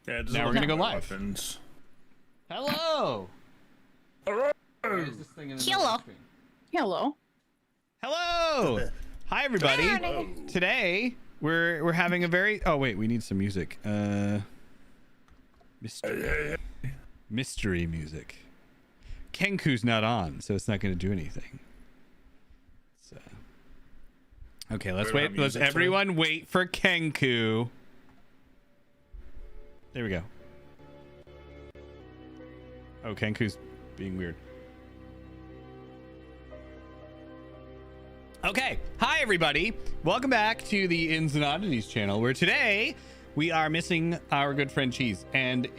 Yeah, Now we're gonna go live. Weapons. Hello. Hello. Hello. Hello. Hello. Hi everybody. Hello. Today we're having a very we need some music. Mystery music. Kenku's not on, so it's not going to do anything. So okay, let's wait. Let's everyone wait for Kenku. There we go. Oh, Kenku's being weird. Okay, hi everybody. Welcome back to the Inns and Oddities channel, where today we are missing our good friend Cheese, and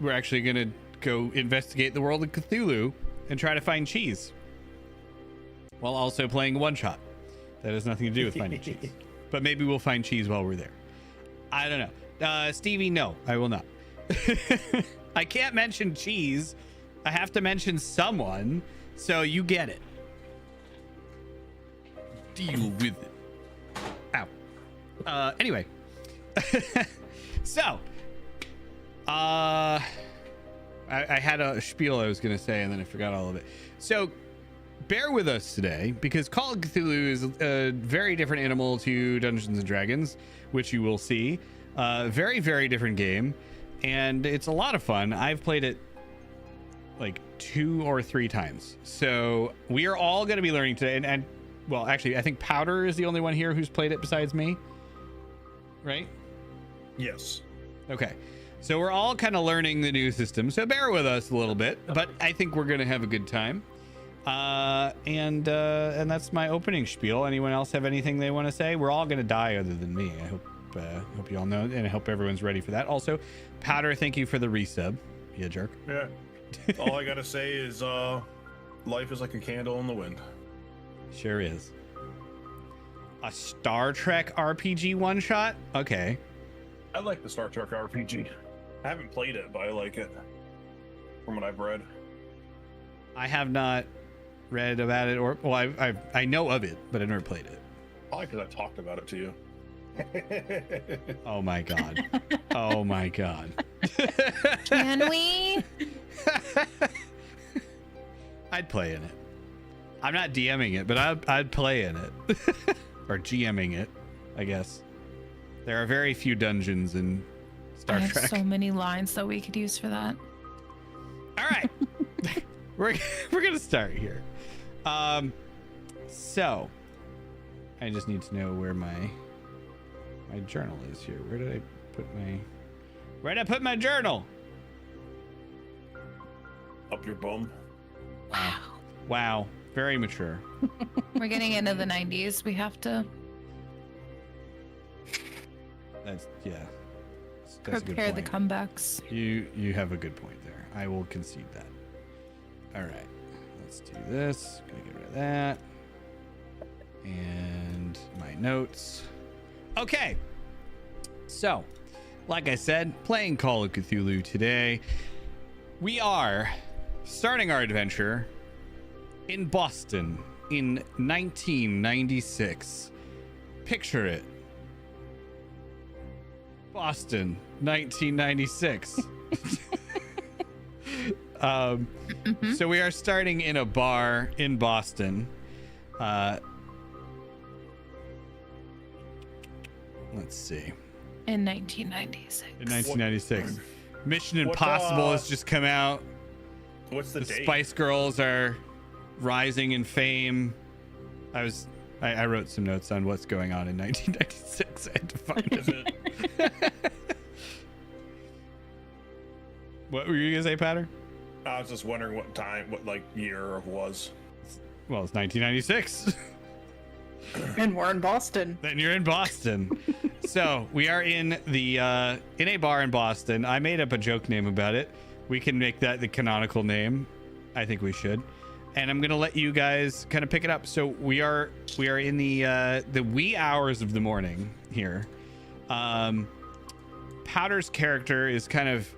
we're actually gonna go investigate the world of Cthulhu and try to find Cheese, while also playing one shot. That has nothing to do with finding Cheese, but maybe we'll find Cheese while we're there. I don't know. Stevie, no, I will not. I can't mention Cheese. I have to mention someone, so you get it. Deal with it. Ow. Anyway. So. I had a spiel I was going to say, and then I forgot all of it. So, bear with us today, because Call of Cthulhu is a very different animal to Dungeons and Dragons, which you will see. Very, very different game, and it's a lot of fun. I've played it like 2 or 3 times. So, we are all going to be learning today, and well, actually, I think Powder is the only one here who's played it besides me, right? Yes. Okay. So we're all kind of learning the new system, so bear with us a little bit, but I think we're going to have a good time. And that's my opening spiel. Anyone else have anything they want to say? We're all going to die other than me. I hope you all know, and I hope everyone's ready for that. Also, Powder, thank you for the resub. You jerk. Yeah. All I got to say is life is like a candle in the wind. Sure is. A Star Trek RPG one shot? Okay. I like the Star Trek RPG. I haven't played it, but I like it from what I've read. I have not read about it, or well, I know of it, but I've never played it. Probably because I talked about it to you. Oh my god. Oh my god. Can we? I'd play in it. I'm not DMing it, but I'd play in it. Or GMing it, I guess. There are very few dungeons in Star Trek. I have so many lines that we could use for that. All right. we're going to start here. So I just need to know where my journal is here. Where did I put my journal? Up your bum. Wow. Very mature. We're getting into the 90s. We have to That's prepare the comebacks. You have a good point there. I will concede that. All right. Let's do this. Gonna get rid of that. And my notes. Okay. So, like I said, playing Call of Cthulhu today. We are starting our adventure in Boston in 1996. Picture it. Boston, 1996. So we are starting in a bar in Boston. Let's see. In 1996. In 1996. Mission Impossible has just come out. What's the date? Spice Girls are rising in fame. I wrote some notes on what's going on in 1996. I had to find it. What were you gonna say, Patter? I was just wondering what year it was. Well, it's 1996. And we're in Boston. Then you're in Boston. So we are in a bar in Boston. I made up a joke name about it. We can make that the canonical name. I think we should. And I'm gonna let you guys kind of pick it up. So we are in the wee hours of the morning here. Powder's character is kind of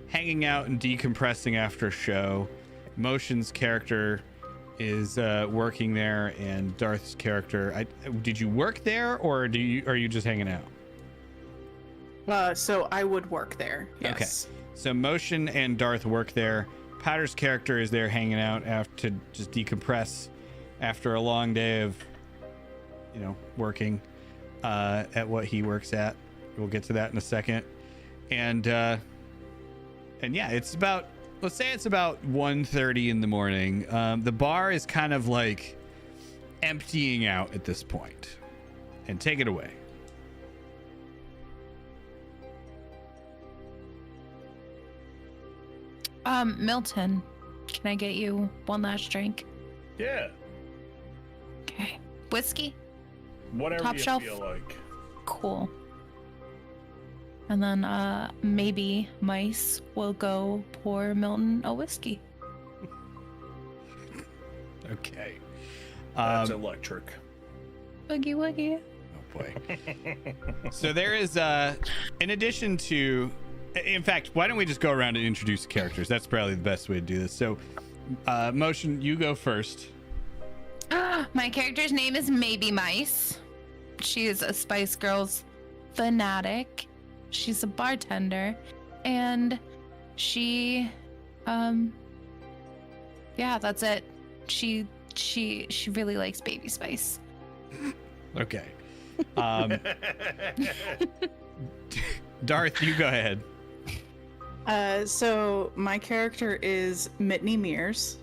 hanging out and decompressing after a show. Motion's character is working there, and Darth's character. Did you work there, or are you just hanging out? So I would work there. Yes. Okay. So Motion and Darth work there. Powder's character is there hanging out to just decompress after a long day of, working at what he works at. We'll get to that in a second. And yeah, let's say it's about 1:30 in the morning. The bar is kind of like emptying out at this point. And take it away. Milton, can I get you one last drink? Yeah. Okay. Whiskey? Whatever Top you shelf? feel like. Cool. And then maybe Mice will go pour Milton a whiskey. Okay. That's electric. Woogie woogie. Oh boy. So there is in addition to, in fact, why don't we just go around and introduce the characters? That's probably the best way to do this. So Motion, you go first. My character's name is Maybe Mice. She is a Spice Girls fanatic. She's a bartender, and she yeah, that's it. She really likes Baby Spice. Okay. Darth, you go ahead. So my character is Mitney Mears.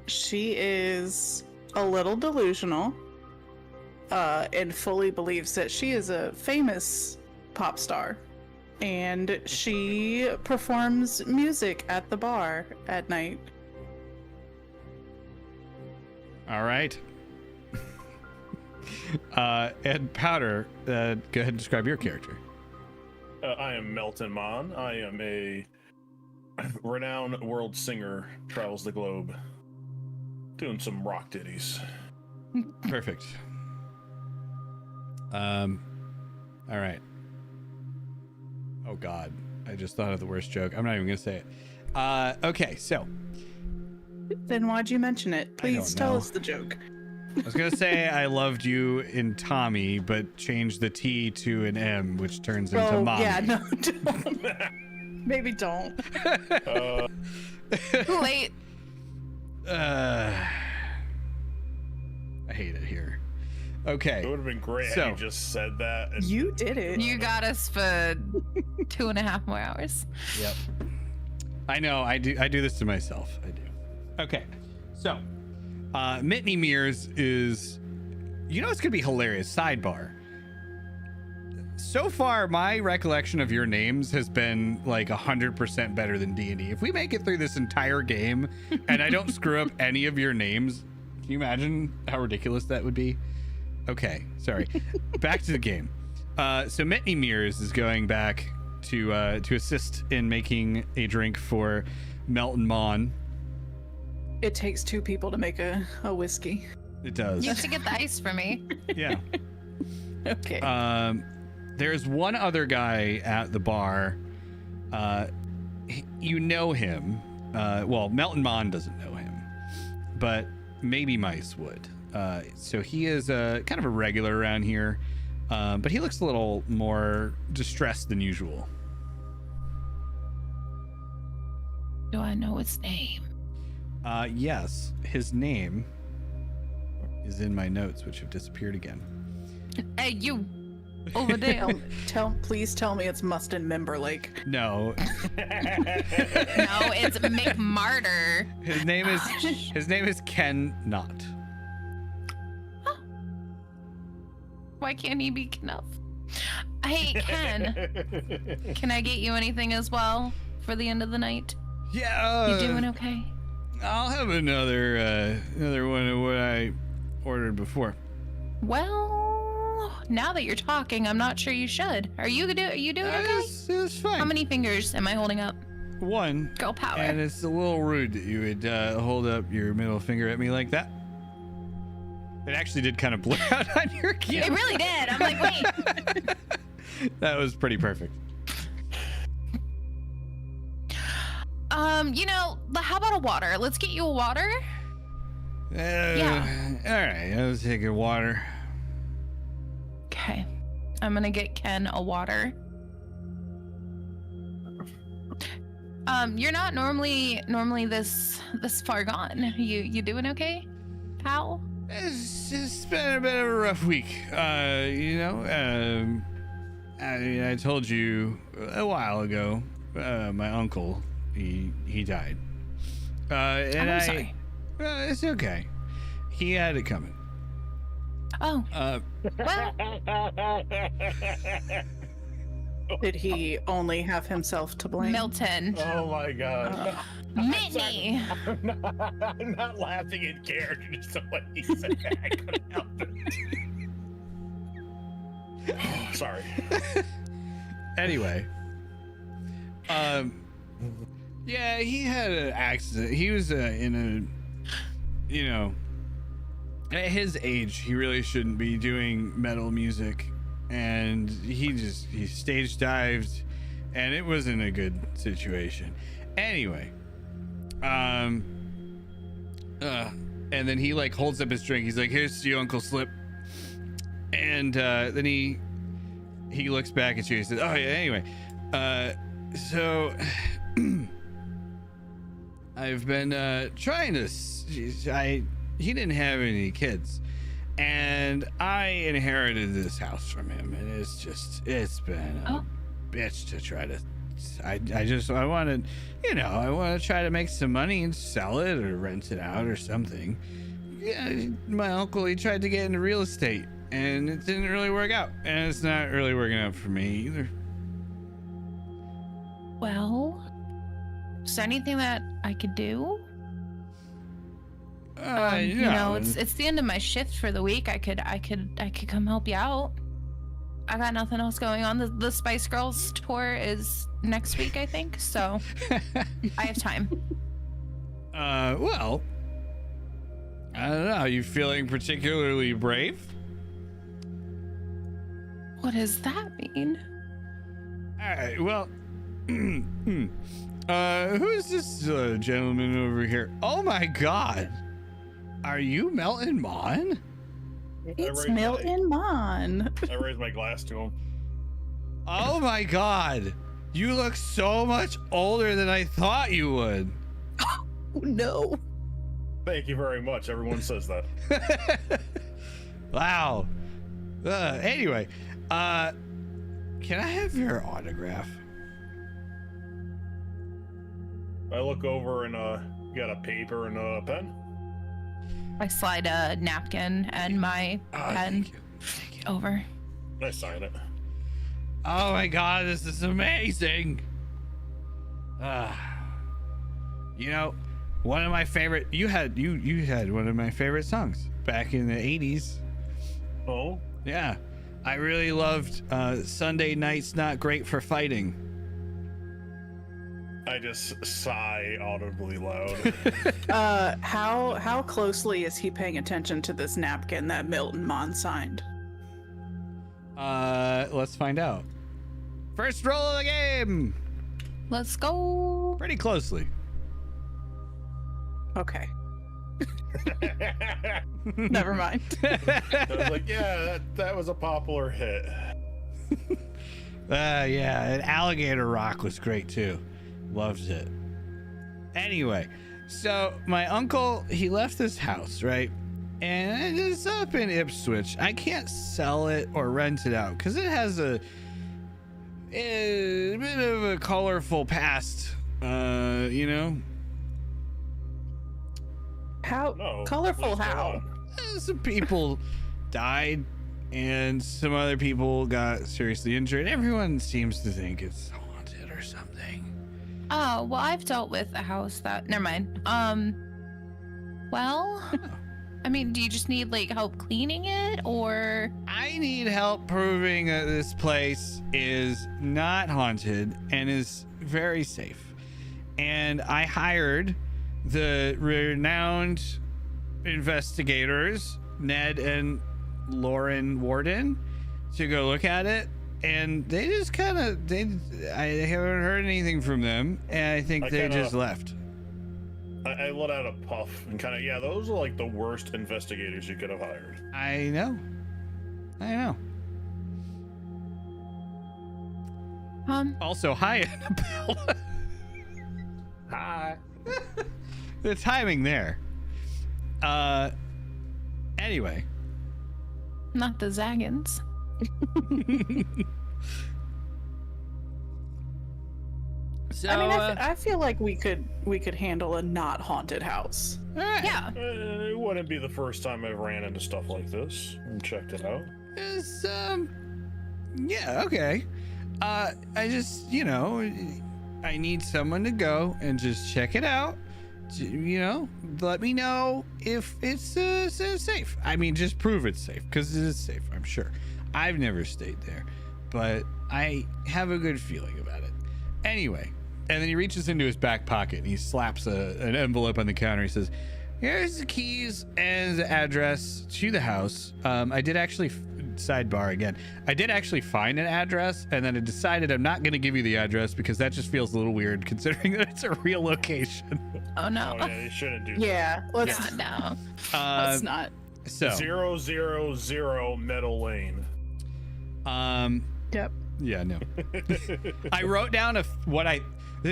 She is a little delusional, and fully believes that she is a famous pop star, and she performs music at the bar at night. All right. And Powder, go ahead and describe your character. I am Melton Mon. I am a renowned world singer, travels the globe, doing some rock ditties. Perfect. All right. Oh God, I just thought of the worst joke. I'm not even gonna say it. Okay, so Then why'd you mention it? Please tell know. us the joke. I was gonna say I loved you in Tommy, but change the T to an M, which turns into mommy. Yeah, no, don't. Maybe don't. Late. I hate it here. Okay. It would have been great So- had you just said that. And You did it. You got us for 2.5 more hours. Yep. I know. I do this to myself. I do. Okay. So, Mitney Mears is, it's gonna be hilarious. Sidebar. So far, my recollection of your names has been like 100% better than D&D. If we make it through this entire game and I don't screw up any of your names, can you imagine how ridiculous that would be? Okay, sorry. Back to the game. So Mitney Mears is going back to assist in making a drink for Melton Mon. It takes two people to make a whiskey. It does. You have to get the ice for me. Yeah. Okay. There's one other guy at the bar. You know him. Well, Melton Mon doesn't know him, but maybe Mice would. So he is kind of a regular around here, but he looks a little more distressed than usual. Do I know his name? Yes, his name is in my notes, which have disappeared again. Hey, you over there. Please tell me it's Mustin Memberlake. No, No, it's McMartyr. his name is Ken Knott. Why can't he be Knuff? Hey, Ken, can I get you anything as well for the end of the night? Yeah. You doing okay? I'll have another one of what I ordered before. Well, now that you're talking, I'm not sure you should. Are you doing okay? It's fine. How many fingers am I holding up? One. Girl power. And it's a little rude that you would hold up your middle finger at me like that. It actually did kind of blur out on your It camera. really did. I'm like, wait. That was pretty perfect. How about a water? Let's get you a water. Yeah. All right, let's take a water. Okay. I'm gonna get Ken a water. You're not normally this far gone. You doing okay, pal? It's been a bit of a rough week. I told you a while ago, my uncle, he died. And I'm sorry. It's okay. He had it coming. Oh, well, Did he only have himself to blame? Milton. Oh my god. Minnie. I'm not laughing in character, just the way he said it. I couldn't help it. Sorry. Anyway, yeah, he had an accident. He was at his age, he really shouldn't be doing metal music, and he stage dived, and it wasn't a good situation. Anyway, and then he like holds up his drink. He's like, "Here's your Uncle Slip," and then he looks back at you. He says, "Oh yeah, anyway, so I've been trying to. He didn't have any kids, and I inherited this house from him, and it's been a bitch to try to. I wanted, I want to try to make some money and sell it or rent it out or something. Yeah, my uncle, he tried to get into real estate, and it didn't really work out, and it's not really working out for me either." Well, is there anything that I could do? It's the end of my shift for the week. I could come help you out. I got nothing else going on. The Spice Girls tour is next week, I think. So I have time. Well, I don't know. Are you feeling particularly brave? What does that mean? All right. Well, who is this gentleman over here? Oh my God. Are you Melton Mon? It's Milton Mon. I raised my glass to him. Oh my God. You look so much older than I thought you would. Oh no. Thank you very much. Everyone says that. Wow. Anyway, can I have your autograph? I look over and you got a paper and a pen? I slide a napkin and my pen Thank you. over. I sign it. Oh my God, this is amazing. One of my favorite, you had one of my favorite songs back in the 80s. Oh? Yeah. I really loved Sunday Night's Not Great for Fighting. I just sigh audibly loud. How closely is he paying attention to this napkin that Milton Mon signed? Let's find out. First roll of the game. Let's go. Pretty closely. Okay. Never mind. I was like, yeah, that was a popular hit. Yeah, and Alligator Rock was great too. Loved it. Anyway, so my uncle, he left this house, right? And it's up in Ipswich. I can't sell it or rent it out because it has a bit of a colorful past, How No, colorful? please go How? on. Some people died and some other people got seriously injured. Everyone seems to think it's haunted or something. Oh, well, I've dealt with a house that. Never mind. Well, I mean, do you just need like help cleaning it, or? I need help proving that this place is not haunted and is very safe. And I hired the renowned investigators, Ned and Lauren Warden, to go look at it. And they just kind of, I haven't heard anything from them. And I think they just left. I let out a puff and kind of, yeah, those are like the worst investigators you could have hired. I know. Also, hi, Annabelle. Hi. The timing there. Anyway. Not the Zaggins. So, I mean, I feel like we could handle a not haunted house. all right. Yeah. It wouldn't be the first time I've ran into stuff like this and checked it out. It's, yeah, okay. I just, I need someone to go and just check it out. Let me know if it's safe. I mean, just prove it's safe, because it is safe, I'm sure. I've never stayed there, but I have a good feeling about it. Anyway, and then he reaches into his back pocket and he slaps an envelope on the counter. He says, here's the keys and the address to the house. I did actually, sidebar again, I did actually find an address, and then I decided I'm not going to give you the address because that just feels a little weird considering that it's a real location. Oh no. Oh, yeah, you shouldn't do that. Yeah, let's God, no. let's not. So, 000 Meadow Lane. Yep. yeah, no. I wrote down it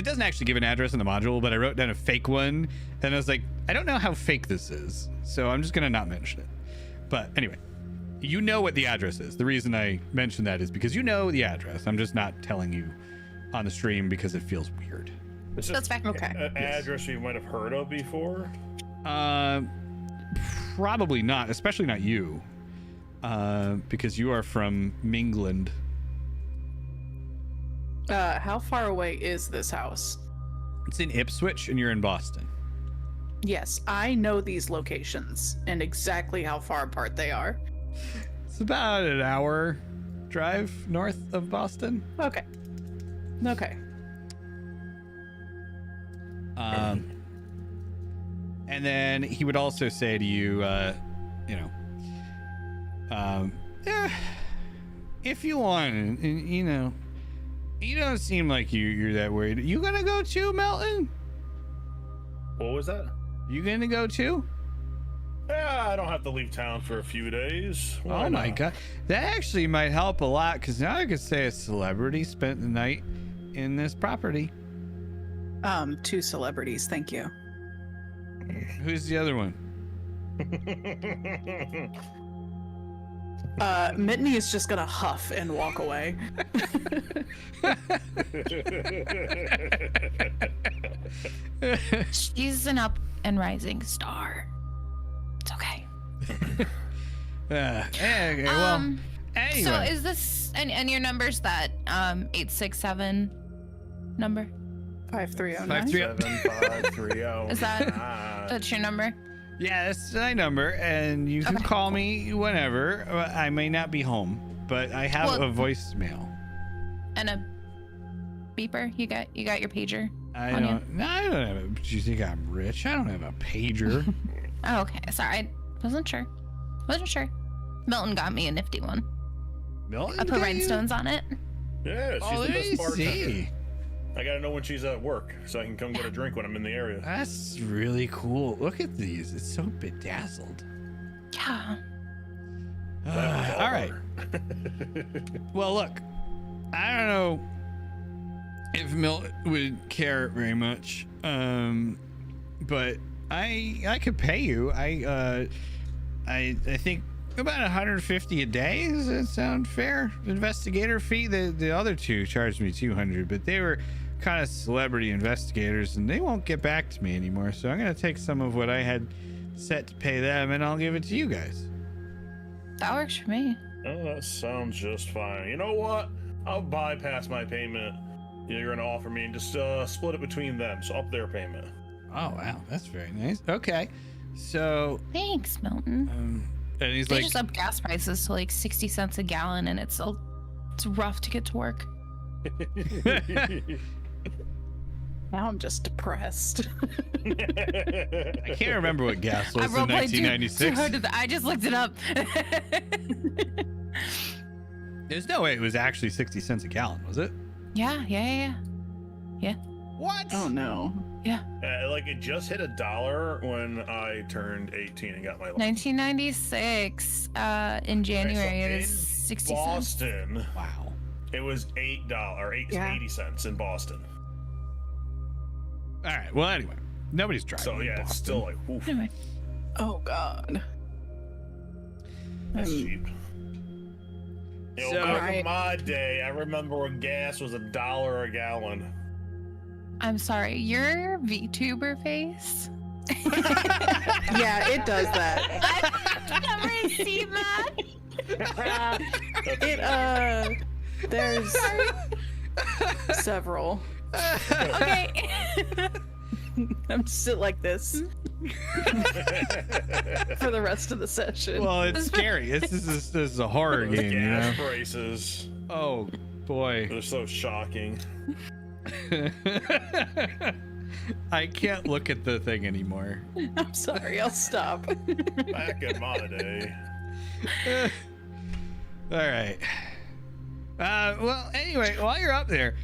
doesn't actually give an address in the module, but I wrote down a fake one, and I was like, I don't know how fake this is, so I'm just gonna not mention it. But anyway, you know what the address is. The reason I mentioned that is because you know the address. I'm just not telling you on the stream because it feels weird. It's That's fair. Okay. An address you might have heard of before. Probably not, especially not you, because you are from Mingland. How far away is this house? It's in Ipswich, and you're in Boston. Yes, I know these locations and exactly how far apart they are. It's about an hour drive north of Boston. Okay. Okay. And then he would also say to you, if you want, you don't seem like you're that worried. You gonna go too, Melton? What was that? You gonna go too? Yeah, I don't have to leave town for a few days. Why Oh my not? god, that actually might help a lot, because now I could say a celebrity spent the night in this property. 2 celebrities, thank you. Who's the other one? Mitney is just gonna huff and walk away. She's an up and rising star. It's okay. Okay, well, anyway. So is this and your number's that 867 number? 5309. 7530. Is that Ah. that's your number? Yeah, that's my number, and you can Okay, call cool. me whenever. I may not be home, but I have Well- a voicemail. And a beeper? You got your pager? I on you? don't. No, I don't have a. Do you think I'm rich? I don't have a pager. Oh, okay. Sorry, I wasn't sure. Milton got me a nifty one. Milton, I put got you? rhinestones on it. Yeah, she's Oh, the let best me bartender. see. I gotta know when she's at work so I can come get a drink when I'm in the area. That's really cool. Look at these. It's so bedazzled. Yeah. That was All right. her. Well, look. I don't know if Milt would care very much, but I could pay you. I think about 150 a day. Does that sound fair? Investigator fee. The other two charged me 200, but they were kind of celebrity investigators, and they won't get back to me anymore. So I'm gonna take some of what I had set to pay them, and I'll give it to you guys. That works for me. Oh, that sounds just fine. You know what? I'll bypass my payment you're gonna offer me and just split it between them. So up their payment. Oh wow, that's very nice. Okay, so Thanks, Milton. and he's They like, just up gas prices to like 60 cents a gallon, and it's rough to get to work. Now I'm just depressed. I can't remember what gas was in roleplayed too 1996. hard to I just looked it up. There's no way it was actually 60 cents a gallon, was it? Yeah. What? Oh no. Like it just hit $1 when I turned 18 and got my license. 1996 in January it in is 60 cents. Boston, Wow. It was $8 or Yeah. 80 cents in Boston. All right. Well, anyway, nobody's driving. So in yeah, it's Boston. still like, oof, Anyway, Oh God. that's cheap. You know, So- back Right. in my day, I remember when gas was $1 a gallon. I'm sorry. Your VTuber face. Yeah, it does that. I've never seen that. There's several. Okay. I'm just sit like this for the rest of the session. Well, it's scary. This is a horror Those game, you gas know? prices, Oh boy. they're so shocking. I can't look at the thing anymore. I'm sorry, I'll stop. Back in my day. All right. Well, anyway, while you're up there,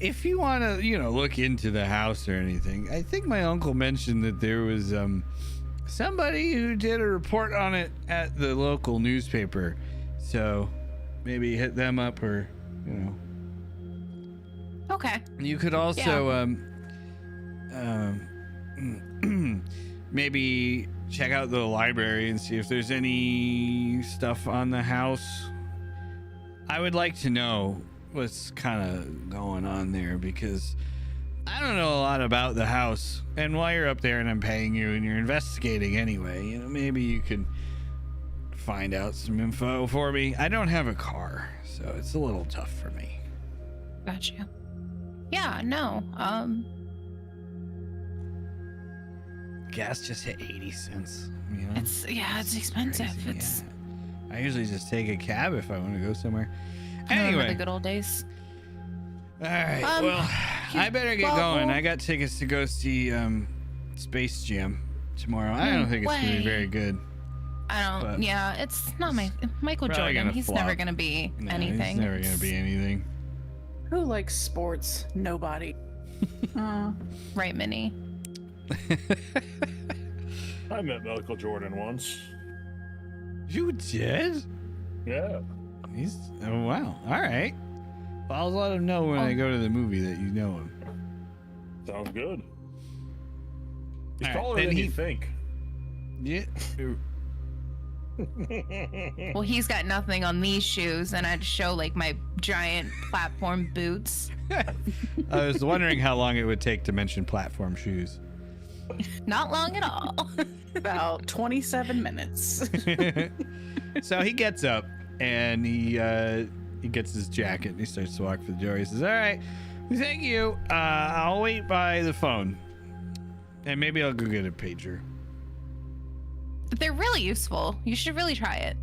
if you want to, look into the house or anything, I think my uncle mentioned that there was somebody who did a report on it at the local newspaper. So maybe hit them up, or Okay. you could also maybe check out the library and see if there's any stuff on the house. I would like to know what's kind of going on there, because I don't know a lot about the house. And while you're up there and I'm paying you and you're investigating anyway, maybe you could find out some info for me. I don't have a car, so it's a little tough for me. Got you. Yeah. No. Gas just hit 80 cents, It's expensive. Crazy, It's yeah. I usually just take a cab if I want to go somewhere. I remember Anyway, the good old days. all right. Well, I better get going. I got tickets to go see Space Jam tomorrow. I don't think it's gonna be way. very good. I don't. But Yeah, it's not my Michael probably Jordan. gonna He's flop. never gonna be No, anything. It's never gonna be anything. Who likes sports? Nobody. Right, Minnie. I met Michael Jordan once. You did? Yeah. Oh wow. All right. Well, I'll let him know when I go to the movie that you know him. Sounds good. He's All right, taller then than he- you think. Yeah. Well, he's got nothing on these shoes, and I'd show like my giant platform boots. I was wondering how long it would take to mention platform shoes. Not long at all. About 27 minutes. So he gets up and he gets his jacket and he starts to walk for the door. He says, "All right, thank you. I'll wait by the phone, and maybe I'll go get a pager." They're really useful. You should really try it.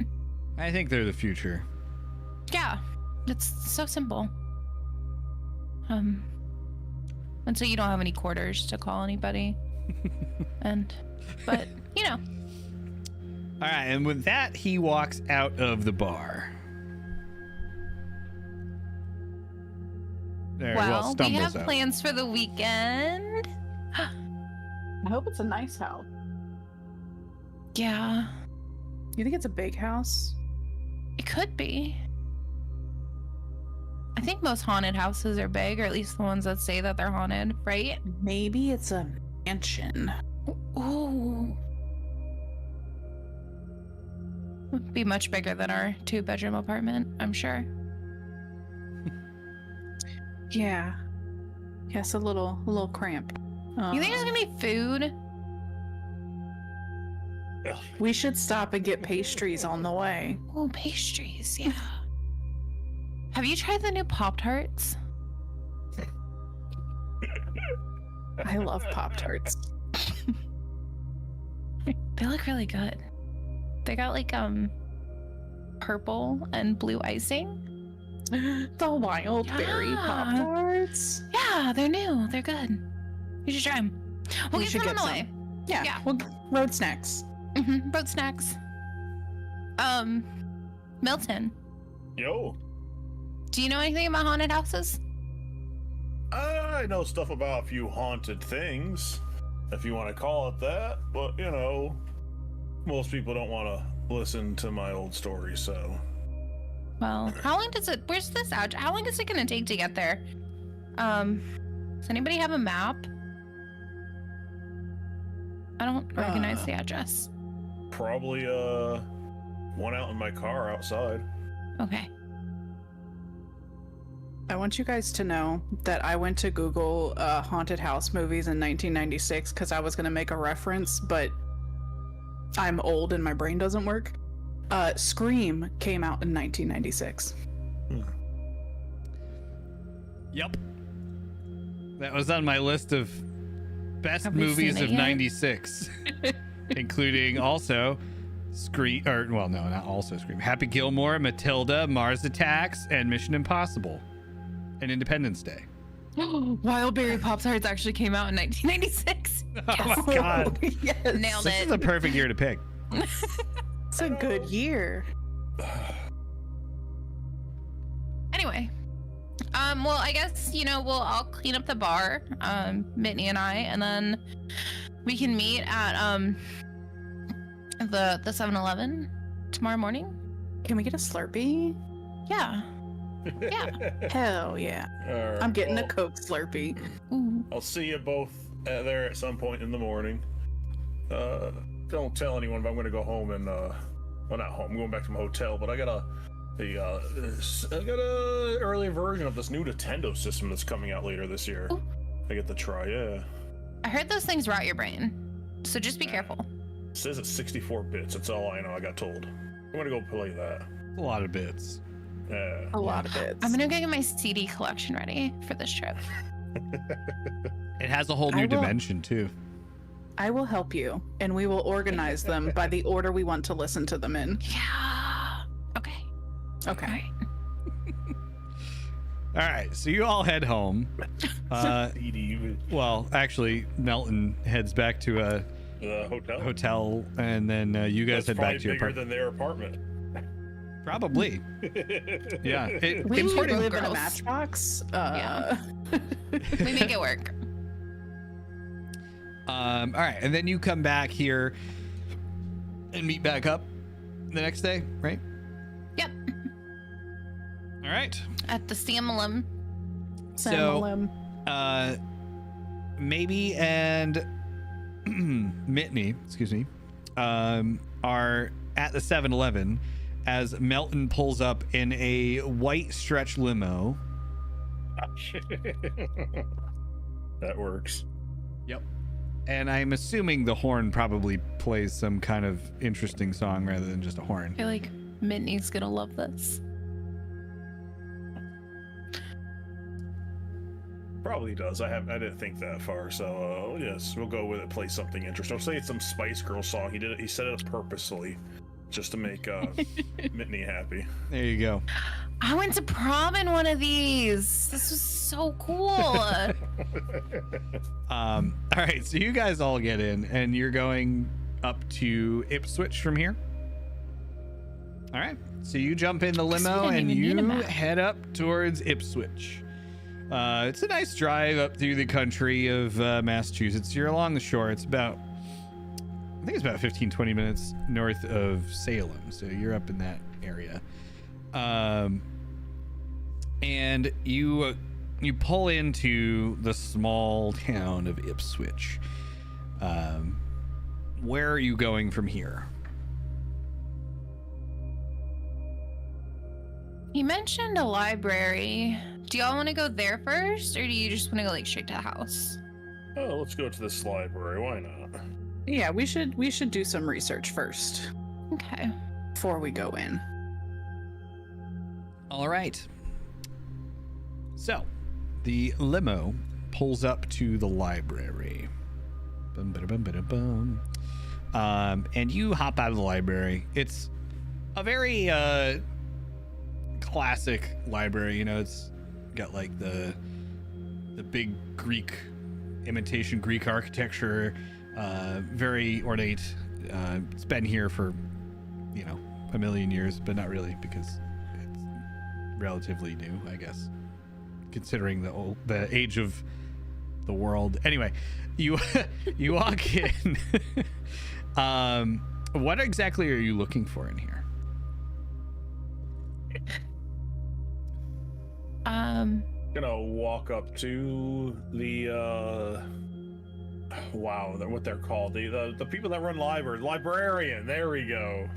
I think they're the future. Yeah, it's so simple. Until you don't have any quarters to call anybody. But All right, and with that, he walks out of the bar. There, well, we stumbles have out. plans for the weekend. I hope it's a nice house. Yeah, You think it's a big house? it could be. I think most haunted houses are big, or at least the ones that say that they're haunted, right? Maybe it's a mansion. Ooh. Would be much bigger than our 2-bedroom apartment, I'm sure. Yeah. Yes, a little cramped. You think there's gonna be food? We should stop and get pastries on the way. Oh, pastries, yeah. Have you tried the new Pop-Tarts? I love Pop-Tarts. They look really good. They got like purple and blue icing. The wild berry Yeah. Pop-Tarts. Yeah, they're new. They're good. You should try them. We'll We get should them on get the way. Yeah. Yeah. Well, road snacks. Road snacks. Milton, Yo. do you know anything about haunted houses? I know stuff about a few haunted things, if you want to call it that, but most people don't want to listen to my old stories, so Well, how long does it? Where's this out? How long is it gonna take to get there? Does anybody have a map? I don't recognize the address. Probably one out in my car outside. Okay. I want you guys to know that I went to Google haunted house movies in 1996 because I was going to make a reference, but I'm old and my brain doesn't work. Scream came out in 1996. Yep. That was on my list of best Have we movies seen it of yet? 96, including also Scream, or well, no, not also Scream. Happy Gilmore, Matilda, Mars Attacks, and Mission Impossible, and Independence Day. Wildberry Pop Tarts actually came out in 1996. Oh my god, Yes. Nailed this it. is a perfect year to pick. It's a good year. Anyway, well, I guess I'll clean up the bar, Mitney and I, and then we can meet at the 7-Eleven tomorrow morning. Can we get a Slurpee? Yeah. Yeah. Hell yeah. All right, I'm getting a well, Coke Slurpee. Ooh. I'll see you both there at some point in the morning. Don't tell anyone, but I'm gonna go home and well, not home. I'm going back to my hotel, but I got a early version of this new Nintendo system that's coming out later this year. Ooh. I get to try. Yeah, I heard those things rot your brain, so just be careful. it says it's 64 bits. That's all I know. I got told. I'm gonna go play that. A lot of bits. Yeah. A lot of bits. I'm gonna go get my CD collection ready for this trip. It has a whole I new will- dimension too. I will help you, and we will organize them by the order we want to listen to them in. Yeah. Okay. Okay. All right. All right, so you all head home. CD Well, actually, Melton heads back to a hotel. hotel, and then you guys That's head back probably to your bigger apartment. than their apartment. Probably, yeah. We Important live in a girls. matchbox. Yeah. We make it work. All right, and then you come back here and meet back up the next day, right? Yep. All right. At the Samalum. So, Maybe and Mitney, excuse me, are at the 7-Eleven as Melton pulls up in a white stretch limo. That works. Yep. And I'm assuming the horn probably plays some kind of interesting song rather than just a horn. I feel like Mitney's gonna love this. Probably does. I didn't think that far. So yes, we'll go with it. Play something interesting. I'll say it's some Spice Girl song. He set it up purposely, just to make Mitney happy. There you go. I went to prom in one of these. This was so cool. All right, so you guys all get in, and you're going up to Ipswich from here. All right, so you jump in the Guess we limo didn't and even need a you map. head up towards Ipswich. It's a nice drive up through the country of Massachusetts. You're along the shore. It's about, I think it's about 15-20 minutes north of Salem, so you're up in that area. And you pull into the small town of Ipswich. Where are you going from here? He mentioned a library. Do y'all want to go there first, or do you just want to go straight to the house? Oh, let's go to this library. Why not? Yeah, we should do some research first Okay. before we go in. All right. So, the limo pulls up to the library. Bum, bada, bum, bada, bum. And you hop out of the library. It's a very classic library. You know, it's got like the big Greek imitation Greek architecture, very ornate. It's been here for, a million years, but not really, because it's relatively new, I guess, considering the age of the world. Anyway, you walk in. What exactly are you looking for in here? Gonna walk up to the wow, what they're called, the people that run librarian. There we go.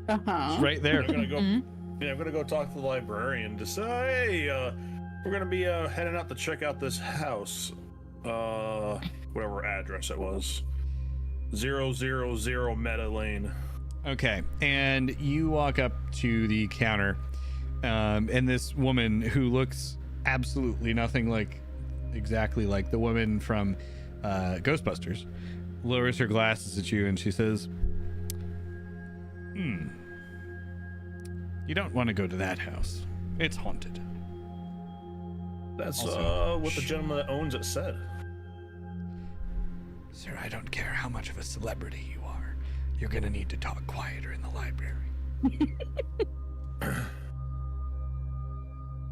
Uh-huh. It's right there. I'm gonna go. Yeah, I'm gonna go talk to the librarian to say, hey, we're gonna be heading out to check out this house. Whatever address it was, 000 Meta Lane. Okay, and you walk up to the counter, and this woman who looks absolutely nothing like, exactly like the woman from Ghostbusters, lowers her glasses at you and she says, you don't want to go to that house. It's haunted. That's Also, what the gentleman that owns it said. Sir, I don't care how much of a celebrity you are. You're gonna need to talk quieter in the library.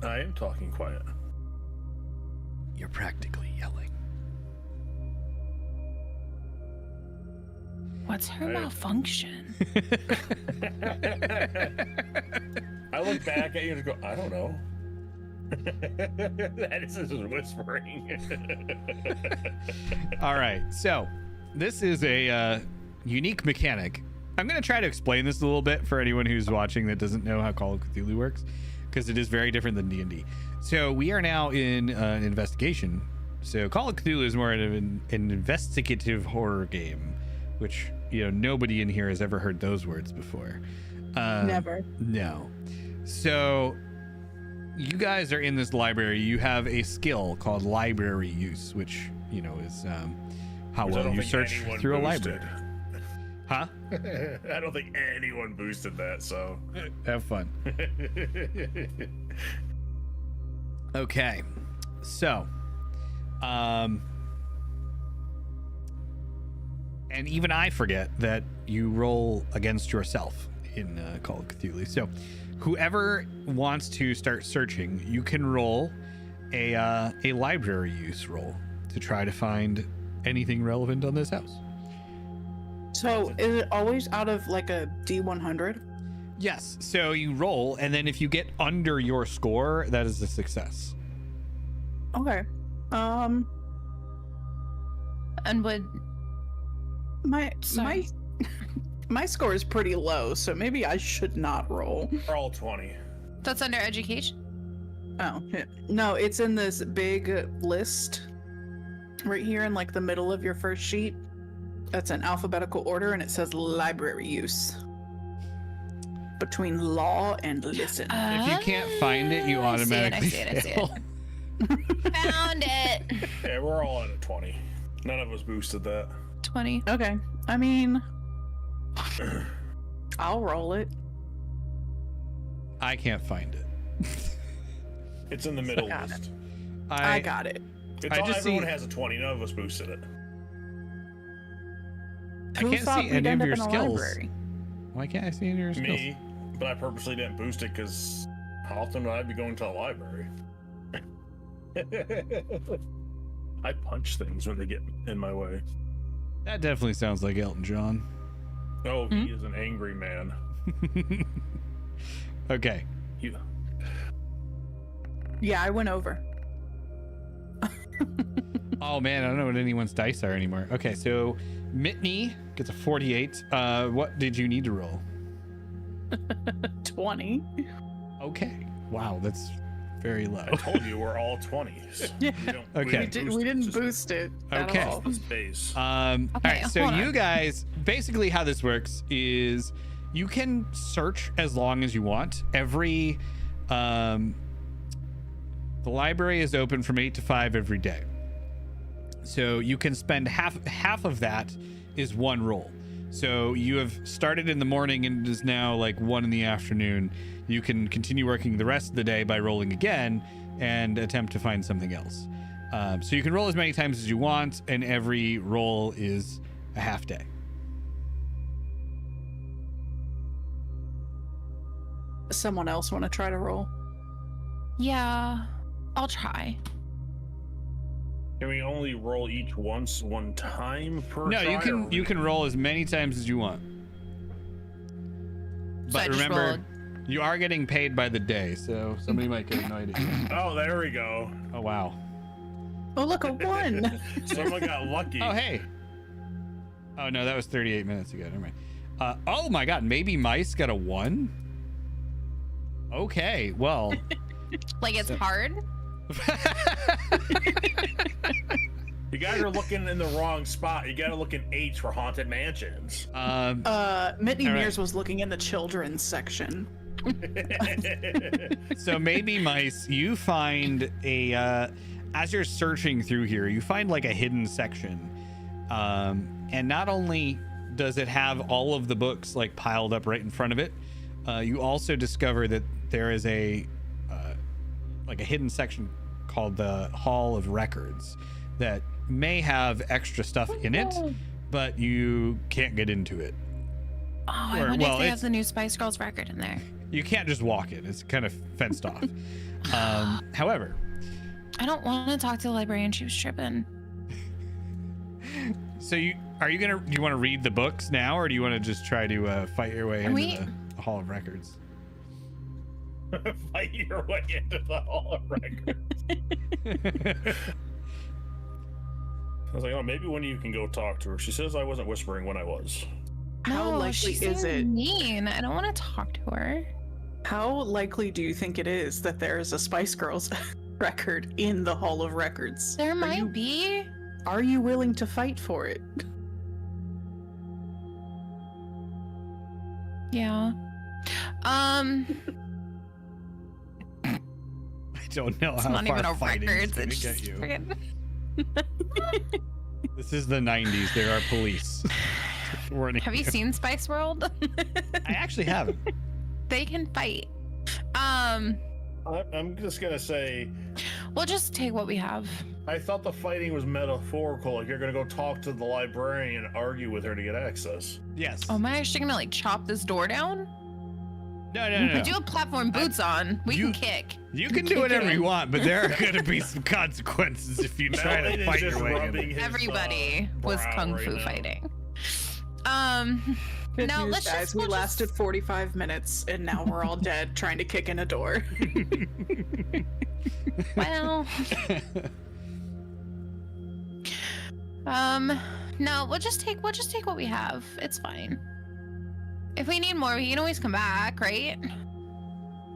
I am talking quiet. You're practically yelling. What's her Hey. malfunction? I look back at you and go, I don't know. That is just whispering. All right, so this is a unique mechanic. I'm going to try to explain this a little bit for anyone who's watching that doesn't know how Call of Cthulhu works, because it is very different than D&D. So we are now in an investigation. So Call of Cthulhu is more of an investigative horror game, which, you know, nobody in here has ever heard those words before. Never. No. So you guys are in this library. You have a skill called library use, which, you know, is how Which I well don't you think search anyone through a boosted. library. Huh? I don't think anyone boosted that, so. Have fun. Okay. So, and even I forget that you roll against yourself in Call of Cthulhu. So, whoever wants to start searching, you can roll a library use roll to try to find anything relevant on this house. So is it always out of like a D100? Yes. So you roll, and then if you get under your score, that is a success. Okay. And would My Sorry. my score is pretty low, so maybe I should not roll. We're all 20. that's under education? Oh, yeah. No, it's in this big list right here in like the middle of your first sheet. That's in alphabetical order, and it says library use. Between law and listen. If you can't find it, you I see it, automatically I see it, I see it. fail. Found it. Yeah, we're all at a 20. None of us boosted that. 20. Okay. I mean, I'll roll it. I can't find it. It's in the middle Got list. I got it. It's I all, just everyone see- has a 20. None of us boosted it. I Who can't thought see we'd any end of up your in a skills. library? Why can't I see any of your skills? Me, but I purposely didn't boost it because how often would I be going to the library? I punch things when they get in my way. That definitely sounds like Elton John. Oh, he is an angry man. Okay. You, Yeah, I went over. Oh man, I don't know what anyone's dice are anymore. Okay, so Mitney gets a 48. What did you need to roll? 20. Okay. Wow, that's very low. I told you we're all 20s. Yeah. Okay. We didn't boost it at Okay. all. This base. All Okay, right, so hold you on. guys, basically how this works is you can search as long as you want. The library is open from 8 to 5 every day. So you can spend half of that is one roll. So you have started in the morning and it is now like 1 in the afternoon. You can continue working the rest of the day by rolling again and attempt to find something else. So you can roll as many times as you want, and every roll is a half day. Someone else want to try to roll? Yeah, I'll try. Can we only roll each one time per No, try, you can roll as many times as you want. So I But just remember, roll You are getting paid by the day, so somebody might get annoyed at you. Oh, there we go. Oh, wow. Oh, look, a 1. Someone got lucky. Oh, hey. Oh, no, that was 38 minutes ago. Never mind. Oh, my God. Maybe Mice got a 1? Okay, well. Like it's hard. You guys are looking in the wrong spot. You gotta look in H for haunted mansions. Mitney All right. Mears was looking in the children's section. So maybe Mice, you find as you're searching through here, you find like a hidden section. And not only does it have all of the books like piled up right in front of it, you also discover that there is a hidden section called the Hall of Records that may have extra stuff in it, but you can't get into it. Oh, I Or- wonder well, if they it's- have the new Spice Girls record in there. You can't just walk it. It's kind of fenced off. However, I don't want to talk to the librarian. She was tripping. so do you want to read the books now, or do you want to just try to fight your way into the Hall of Records? Fight your way into the Hall of Records. I was like, oh, maybe one of you can go talk to her. She says I wasn't whispering when I was. How No, likely she's is so it? mean. I don't want to talk to her. How likely do you think it is that there is a Spice Girls record in the Hall of Records? There might be. Are you willing to fight for it? Yeah. I don't know It's how not far even a fighting is record. going It's to get just you. friggin- This is the 90s. There are police. Warning Have you seen Spice World? I actually haven't. They can fight. I'm just gonna say, We'll just take what we have. I thought the fighting was metaphorical. Like you're gonna go talk to the librarian and argue with her to get access. Yes. Oh, am I actually gonna like chop this door down? No. I do have platform boots on. We you- can kick. You can do whatever you want, but there are going to be some consequences if you try Melvin to is fight just your way in. rubbing his, Everybody was brow kung right fu now. fighting. Good No, news, let's guys. just- We we'll lasted just- 45 minutes, and now we're all dead trying to kick in a door. Well, no, we'll just take what we have. It's fine. If we need more, we can always come back, right?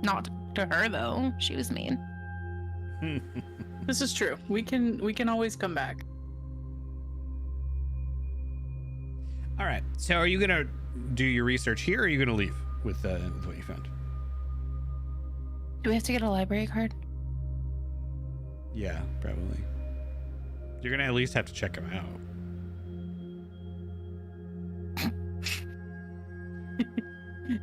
Not to her though. She was mean. This is true. We can always come back. All right. So are you going to do your research here, or are you going to leave with what you found? Do we have to get a library card? Yeah, probably. You're going to at least have to check them out.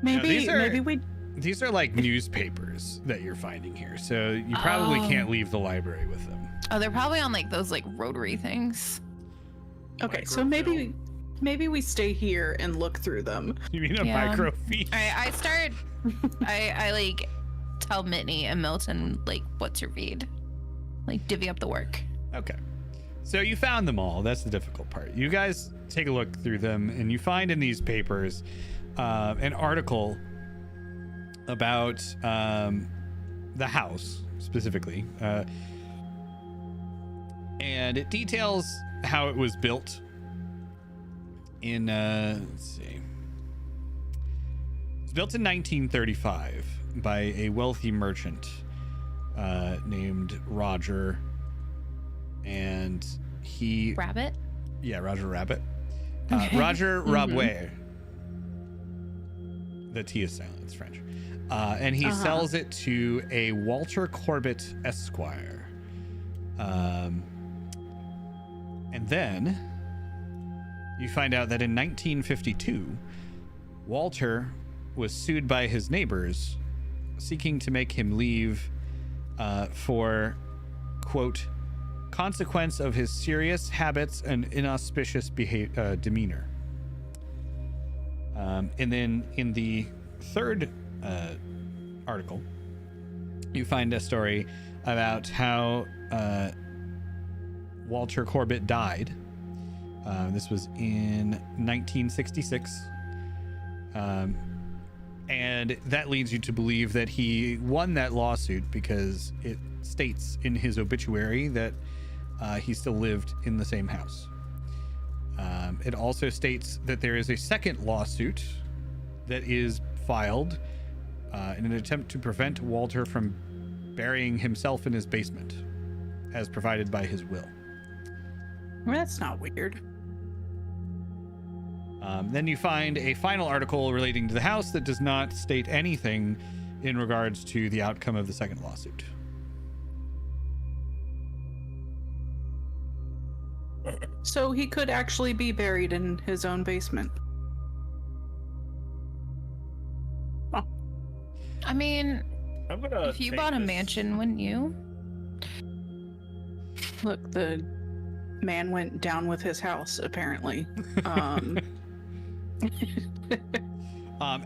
Maybe we These are like newspapers that you're finding here, so you probably Oh. can't leave the library with them. Oh, they're probably on like those like rotary things. Okay, so Microfilm. maybe we stay here and look through them. You mean a Yeah. microfiche? I start. I like tell Mitney and Milton like what to read, like divvy up the work. Okay. So you found them all. That's the difficult part. You guys take a look through them, and you find in these papers an article about the house specifically. And it details how it was built in, let's see. It was built in 1935 by a wealthy merchant named Roger. And he, Rabbit. yeah, Roger Rabbit. Okay. Roger Mhm. Rabouet. The T is silent, it's French. And he sells it to a Walter Corbett Esquire. And then you find out that in 1952, Walter was sued by his neighbors, seeking to make him leave for, quote, consequence of his serious habits and inauspicious demeanor. And then in the third article, you find a story about how Walter Corbett died. This was in 1966. And that leads you to believe that he won that lawsuit because it states in his obituary that he still lived in the same house. It also states that there is a second lawsuit that is filed in an attempt to prevent Walter from burying himself in his basement, as provided by his will. Well, that's not weird. Then you find a final article relating to the house that does not state anything in regards to the outcome of the second lawsuit. So he could actually be buried in his own basement. I mean, I'm gonna if you take bought a this- mansion, wouldn't you? Look, the man went down with his house, apparently.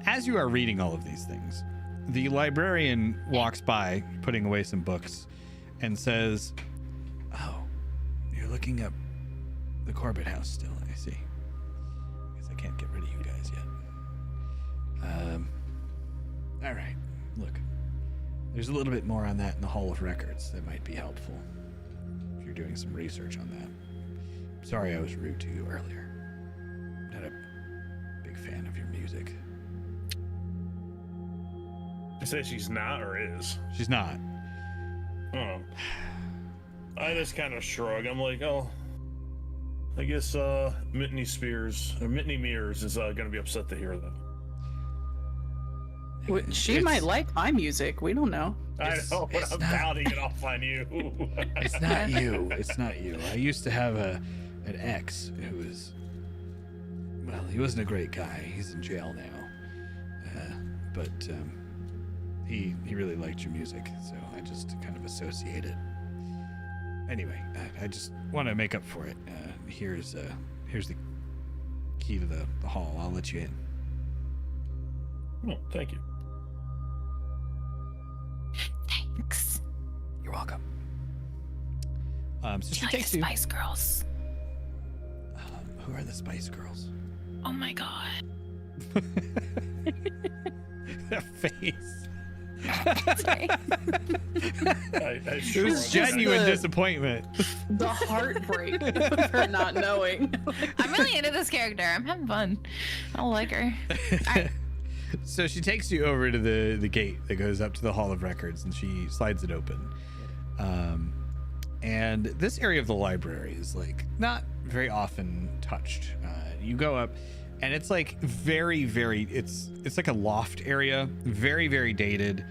As you are reading all of these things, the librarian walks by, putting away some books, and says, "Oh, you're looking up the Corbett house still, I see. Guess I can't get rid of you guys yet. All right, look. There's a little bit more on that in the Hall of Records that might be helpful if you're doing some research on that. Sorry I was rude to you earlier. Not a big fan of your music." You say she's not or is? She's not. Oh. I just kind of shrug. I'm like, oh, I guess Mitney Mears is gonna be upset to hear that. She It's- might like my music. We don't know. I It's- know, but it's I'm not- bounding it off on you. It's not you. It's not you. I used to have an ex who was, well, he wasn't a great guy. He's in jail now. But he really liked your music, so I just kind of associate it. Anyway, I just want to make up for it. Here's the key to the hall. I'll let you in. Oh, thank you. Thanks. You're welcome. So Do she you like the takes you. Spice Girls? Who are the Spice Girls? Oh my god. That face. Sorry. I It shrug. was genuine the- disappointment. The heartbreak for not knowing. I'm really into this character. I'm having fun. I like her. Alright. So she takes you over to the gate that goes up to the Hall of Records, and she slides it open. And this area of the library is like not very often touched. You go up, and it's like very, very. It's like a loft area, very, very dated.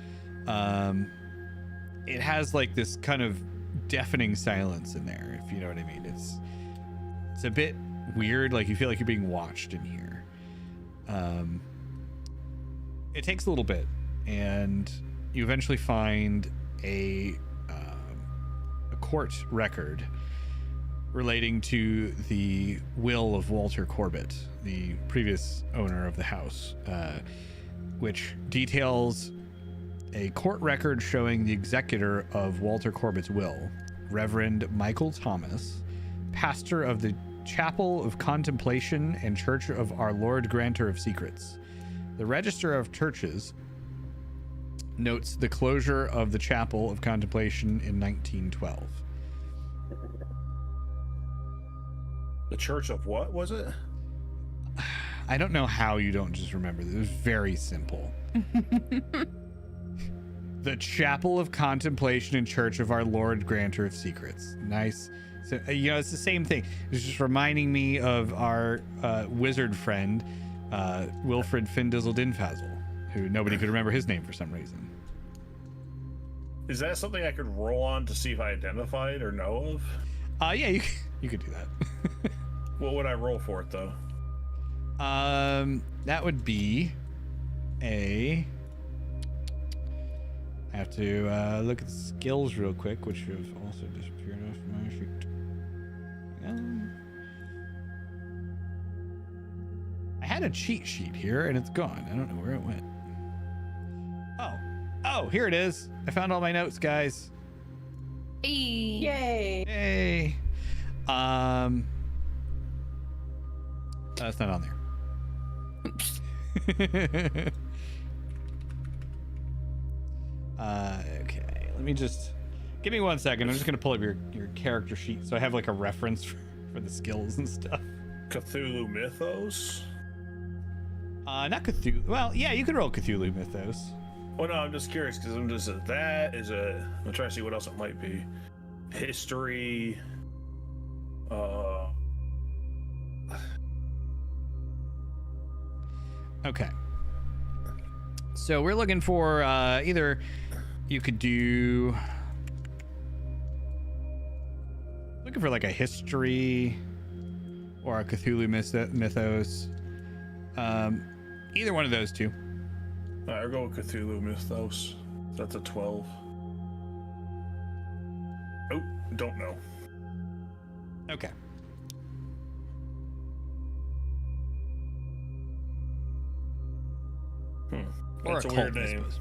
It has like this kind of deafening silence in there, if you know what I mean. It's a bit weird. Like you feel like you're being watched in here. It takes a little bit, and you eventually find a court record relating to the will of Walter Corbett, the previous owner of the house, which details a court record showing the executor of Walter Corbett's will, Reverend Michael Thomas, pastor of the Chapel of Contemplation and Church of Our Lord Granter of Secrets. The Register of Churches notes the closure of the Chapel of Contemplation in 1912. The Church of what was it? I don't know how you don't just remember this. It was very simple. The Chapel of Contemplation and Church of Our Lord Granter of Secrets. Nice. So, it's the same thing. It's just reminding me of our wizard friend, Wilfred Findizzle Dinfazzle, who nobody could remember his name for some reason. Is that something I could roll on to see if I identify it or know of? Yeah, you could do that. What would I roll for it though? That would be I have to look at the skills real quick, which have also disappeared off my sheet. I had a cheat sheet here, and it's gone. I don't know where it went. Oh, here it is. I found all my notes, guys. Hey. Yay. Hey. That's not on there. Okay, let me just give me 1 second. I'm just gonna pull up your character sheet so I have like a reference for the skills and stuff. Cthulhu Mythos? Not Cthulhu. Well, yeah, you can roll Cthulhu Mythos. Well, no, I'm just curious because I'm just that is a. I'm trying to see what else it might be. History. Okay. So we're looking for either you could do looking for like a history or a Cthulhu mythos. Either one of those two. All right, I'll go with Cthulhu Mythos. That's a 12. Oh, don't know. Okay. Or That's a occult, weird I name. suppose.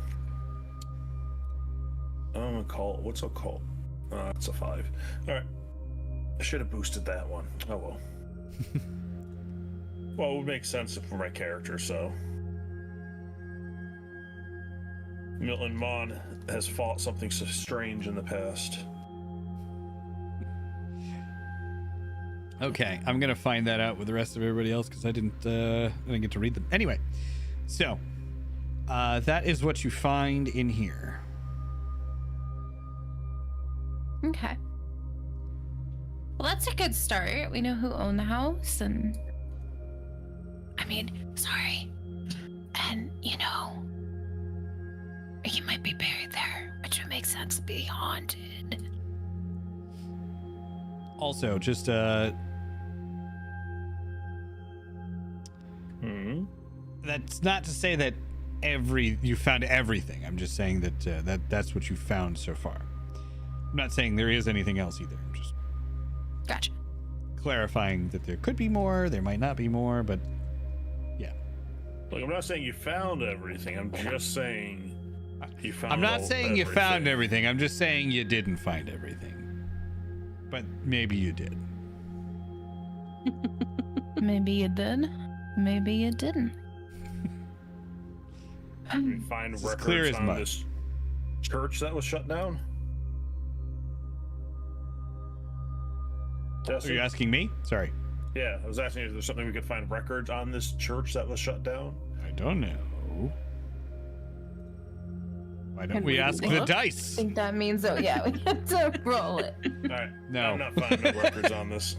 Occult. What's occult? It's a 5. All right. I should have boosted that one. Oh well. Well, it would make sense for my character, so. Milton Mon has fought something so strange in the past. Okay, I'm gonna find that out with the rest of everybody else because I didn't get to read them. Anyway, so that is what you find in here. Okay. Well, that's a good start. We know who owned the house, and I mean, sorry. And you know, you might be buried there, which would make sense to be haunted. Also, just that's not to say that you found everything. I'm just saying that that's what you found so far. I'm not saying there is anything else either. I'm just Gotcha. clarifying that there could be more, there might not be more, but yeah. Look, I'm not saying you found everything. I'm just saying you found. I'm not saying you everything. found everything. I'm just saying you didn't find everything. But maybe you did. Maybe you did. Maybe you didn't. We find It's as clear records as on mud. this church that was shut down. Are Jesse? you asking me? Sorry. Yeah, I was asking if there's something we could find records on this church that was shut down. I don't know. Why don't Can we we ask the look? I dice? think that means, oh yeah, we have to roll it. All right, No. I'm not finding no records on this.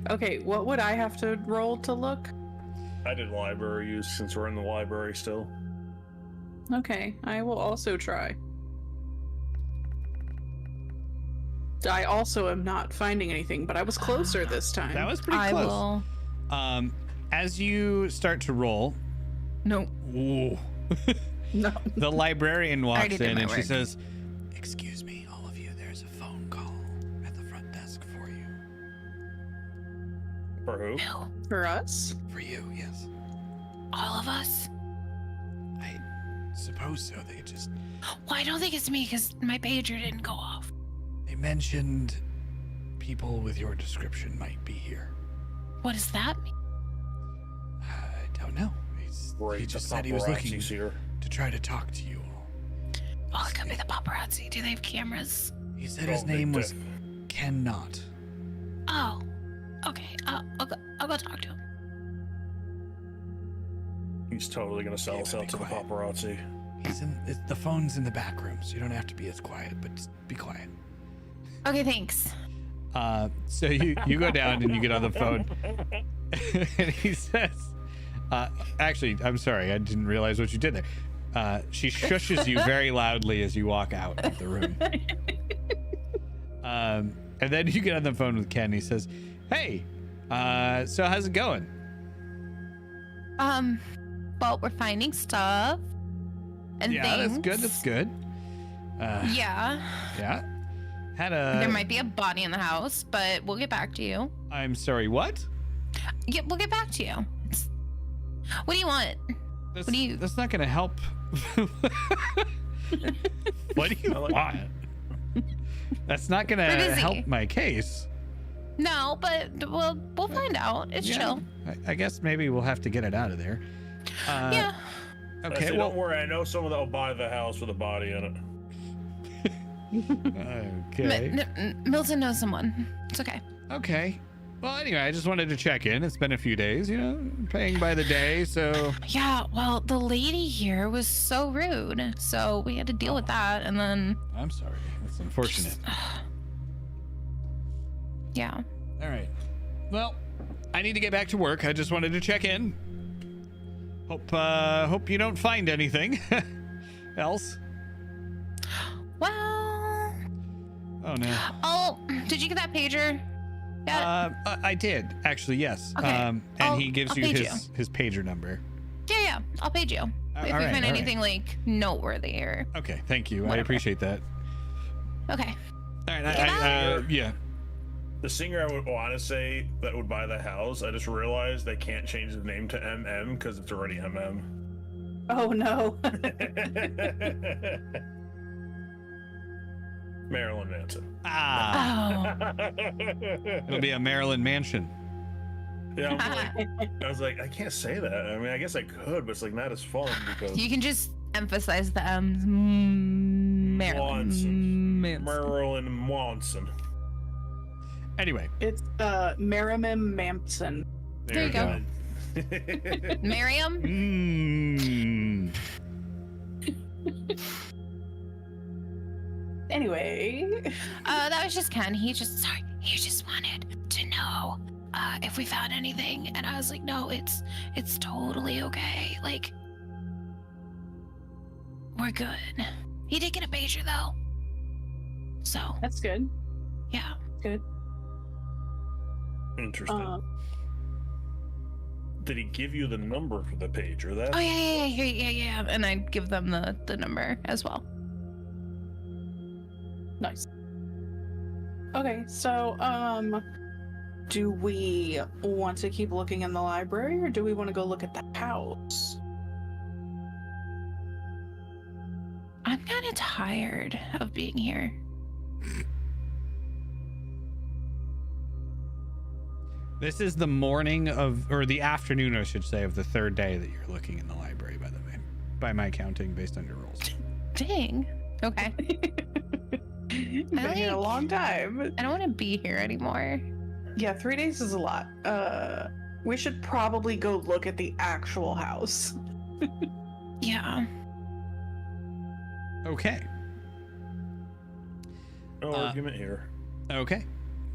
Okay, what would I have to roll to look? I did library use since we're in the library still. Okay, I will also try. I also am not finding anything, but I was closer this time. That was pretty I close. will. As you start to roll, No. ooh, No. the librarian walks already did in my and she work. says, "Excuse me, all of you, there's a phone call at the front desk for you." For who? No. For us? For you, yes. All of us? I suppose so. They just Well, I don't think it's me because my pager didn't go off. they mentioned people with your description might be here. What does that mean? I don't know. Great, He just the said he was looking paparazzi's here. to try to talk to you all. Oh, it could be the paparazzi. Do they have cameras? He said Oh, his big name was diff. Ken Knott. Oh. Okay. I'll go talk to him. He's totally gonna sell Yeah, us but out be to the quiet. paparazzi. The phone's in the back room, so you don't have to be as quiet, but just be quiet. Okay, thanks. So you go down and you get on the phone, and he says, "Actually, I'm sorry, I didn't realize what you did there." She shushes you very loudly as you walk out of the room. And then you get on the phone with Ken. He says, "Hey, so how's it going?" Well, we're finding stuff and Yeah, things. that's good. That's good. Yeah. Yeah. Had There a. might be a body in the house, but we'll get back to you. I'm sorry. What? Yeah, we'll get back to you. What do you want? That's, What do you- That's not gonna help. What do you I like- want? That's not gonna We're busy. help my case. No, but we'll find out. It's Yeah, chill. I guess maybe we'll have to get it out of there. Yeah. Okay, don't worry. I know someone that'll buy the house with a body in it. Okay. Milton knows someone. It's okay. Okay. Well, anyway, I just wanted to check in. It's been a few days, paying by the day, so. Yeah, well, the lady here was so rude, so we had to deal with that, and then. I'm sorry. That's unfortunate. Yeah. All right. Well, I need to get back to work. I just wanted to check in. Hope you don't find anything else. Well. Oh no. Oh, did you get that pager? Yeah. I did actually. Yes. Okay. And he gives I'll you page his pager number. Yeah. I'll page you if we find anything like noteworthy or. Okay. Thank you. I Whatever. appreciate that. Okay. All right. Yeah. The singer I would want to say that would buy the house, I just realized they can't change the name to MM because it's already MM. Oh no. Marilyn Manson. Ah. Oh. It'll be a Maryland mansion. Yeah, I was like, I can't say that. I mean, I guess I could, but it's like not as fun because You can just emphasize the M's. Marilyn. Manson. Marilyn Manson. Anyway. It's Merriman Mampson. There you go. Miriam? Anyway. That was just Ken. He just wanted to know if we found anything, and I was like, no, it's totally okay. Like, we're good. He did get a pager though, so That's good. yeah. Good. Interesting. Did he give you the number for the pager? That's Oh yeah. And I give them the number as well. Nice. Okay, so do we want to keep looking in the library or do we want to go look at the house? I'm kind of tired of being here. This is the morning or the afternoon, I should say, of the third day that you're looking in the library, by the way, by my counting based on your rolls. Dang. Okay. Been here a long time. I don't want to be here anymore. Yeah, 3 days is a lot. We should probably go look at the actual house. Yeah. Okay. no argument here. Okay.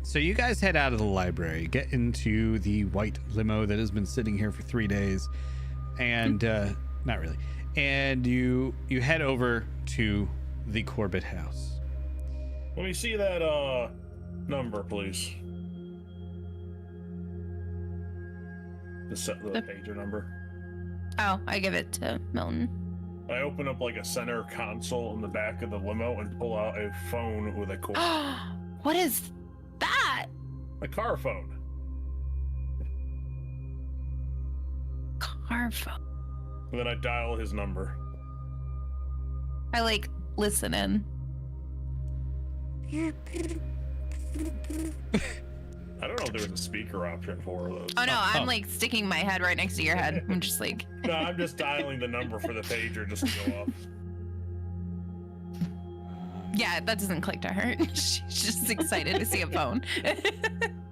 So you guys head out of the library, get into the white limo that has been sitting here for 3 days, and not really. And you head over to the Corbett house. Let me see that number, please. The pager number. Oh, I give it to Milton. I open up like a center console in the back of the limo and pull out a phone with a cord. What is that? A car phone. Car phone. And then I dial his number. I like listen in. I don't know if there was a speaker option for those. Oh no, I'm like sticking my head right next to your head. I'm just like. No, I'm just dialing the number for the pager just to go off. Yeah, that doesn't click to her. She's just excited to see a phone.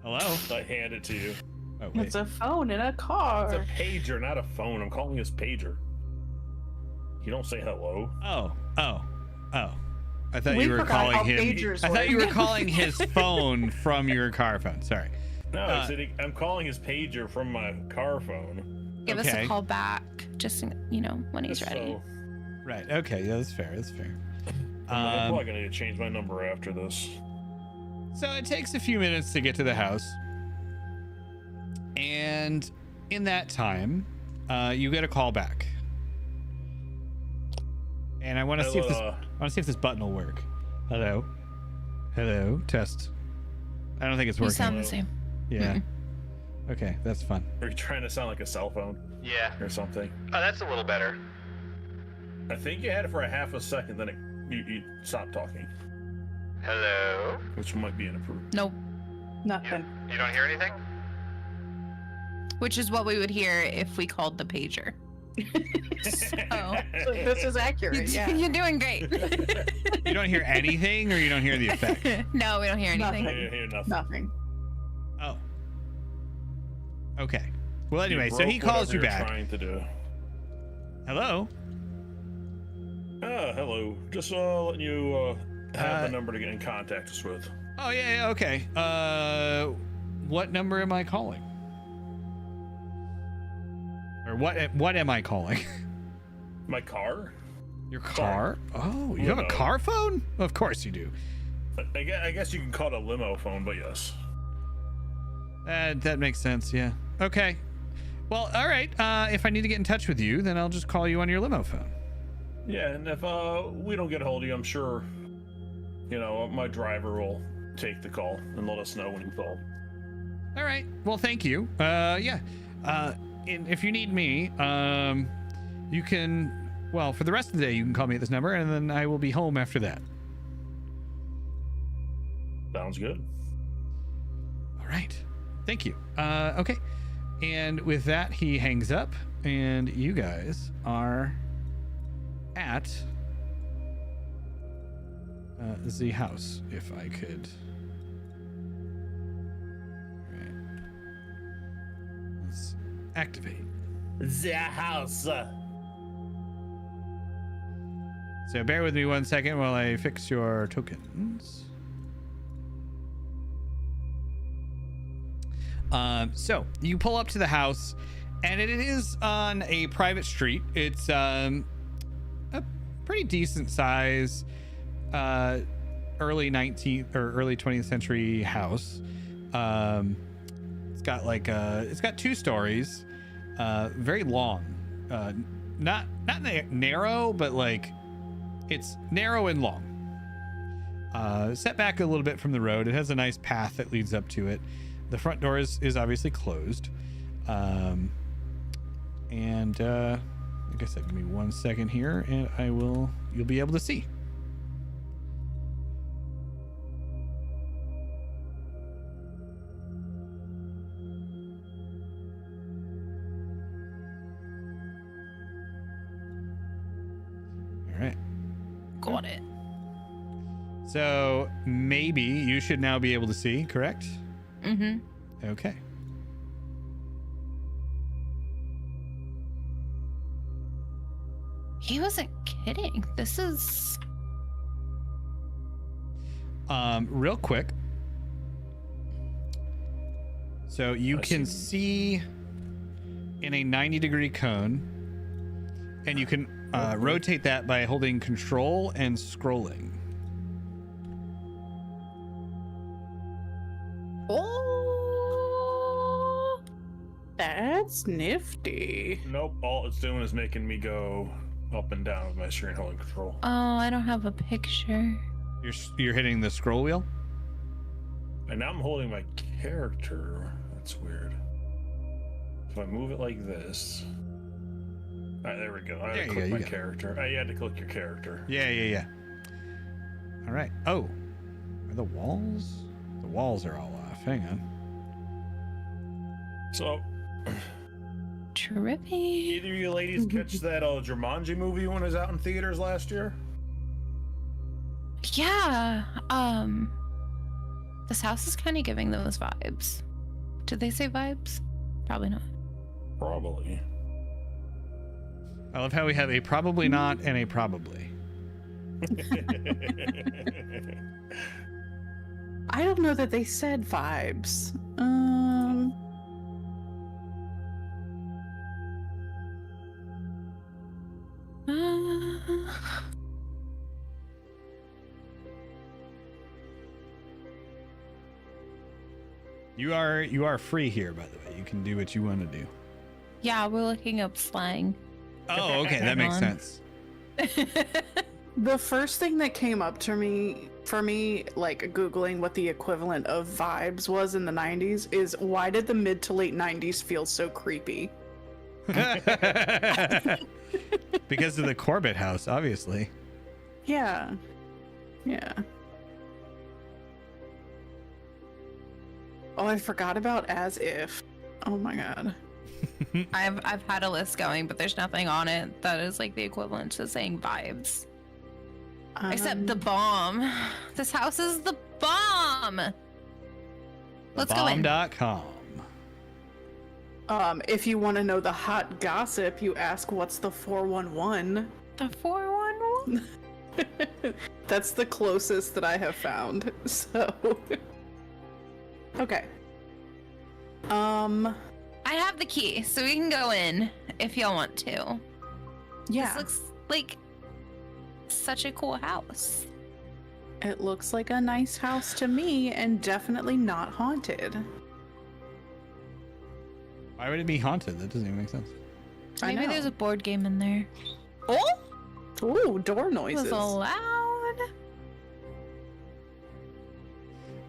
Hello? I hand it to you. Oh, wait. It's a phone in a car. It's a pager, not a phone. I'm calling his pager. You don't say hello. Oh. I thought We you were forgot calling how him. pagers I thought you work. were calling his phone from your car phone. Sorry. No, I said I'm calling his pager from my car phone. Give us Okay. a call back, just when he's Just ready. so- Right. Okay. Yeah, that's fair. That's fair. I'm probably gonna need to change my number after this. So it takes a few minutes to get to the house, and in that time, you get a call back. And I want to see if this button will work. Hello. Test. I don't think it's You working. sound the same. Yeah. Mm-mm. Okay, that's fun. Are you trying to sound like a cell phone Yeah. or something? Oh, that's a little better. I think you had it for a half a second, then you stopped talking, Hello? which might be an improvement. Nope. Nothing. You don't hear anything? Which is what we would hear if we called the pager. Oh. So this is accurate. Yeah. You're doing great. You don't hear anything, or you don't hear the effect? No, we don't hear anything. I didn't hear nothing. Nothing. Oh. Okay. Well, You anyway, so broke he calls whatever you you're back. Trying to do. Hello. Hello. Just letting you have the number to get in contact us with. Oh yeah, okay. What number am I calling? Or what am I calling? My car? Your car? Oh, you have a Limo. car phone? Of course you do. I guess you can call it a limo phone, but yes. That makes sense, yeah. Okay. Well, all right. If I need to get in touch with you, then I'll just call you on your limo phone. Yeah, and if we don't get a hold of you, I'm sure, my driver will take the call and let us know when you call. All right. Well, thank you. Yeah. And if you need me, you can, well, for the rest of the day, you can call me at this number, and then I will be home after that. Sounds good. All right. Thank you. Okay. And with that, he hangs up, and you guys are at the house, if I could. All right. Let's activate. The house. So bear with me 1 second while I fix your tokens. So you pull up to the house, and it is on a private street. It's a pretty decent size early 19th or early 20th century house. It's got it's got 2 stories, very long, not narrow, but it's narrow and long. Set back a little bit from the road. It has a nice path that leads up to it. The front door is obviously closed. And like I said, give me 1 second here, and you'll be able to see. All right. Got it. So maybe you should now be able to see, correct? Mm-hmm. Okay. He wasn't kidding. This is... Real quick. So you can see in a 90-degree cone, and you can rotate that by holding Control and scrolling. Oh, that's nifty. Nope. All it's doing is making me go up and down with my steering holding control. Oh, I don't have a picture. You're hitting the scroll wheel. And now I'm holding my character. That's weird. If I move it like this. All right, there we go. I There had you to click go, my you got it. character. You had to click your character. Yeah. All right. Oh, are the walls? The walls are all off. Hang on. So, Trippy. either of you ladies catch that Jumanji movie when it was out in theaters last year? Yeah. This house is kind of giving those vibes. Did they say vibes? Probably not. Probably. I love how we have a probably not and a probably. I don't know that they said vibes. You are free here, by the way. You can do what you want to do. Yeah, we're looking up slang. Oh, okay, that makes on. sense. The first thing that came up to me, like Googling what the equivalent of vibes was in the 90s, is why did the mid to late 90s feel so creepy? Because of the Corbett house, obviously. Yeah. Oh, I forgot about As If. Oh my god. I've had a list going, but there's nothing on it that is like the equivalent to saying vibes. Except the bomb. This house is the bomb. Let's go in. Bomb.com. If you want to know the hot gossip, you ask what's the 411. The 411? That's the closest that I have found. So okay. I have the key, so we can go in if y'all want to. Yeah. This looks like such a cool house. It looks like a nice house to me and definitely not haunted. Why would it be haunted? That doesn't even make sense. I Maybe know. there's a board game in there. Oh! Ooh, door It noises. was loud.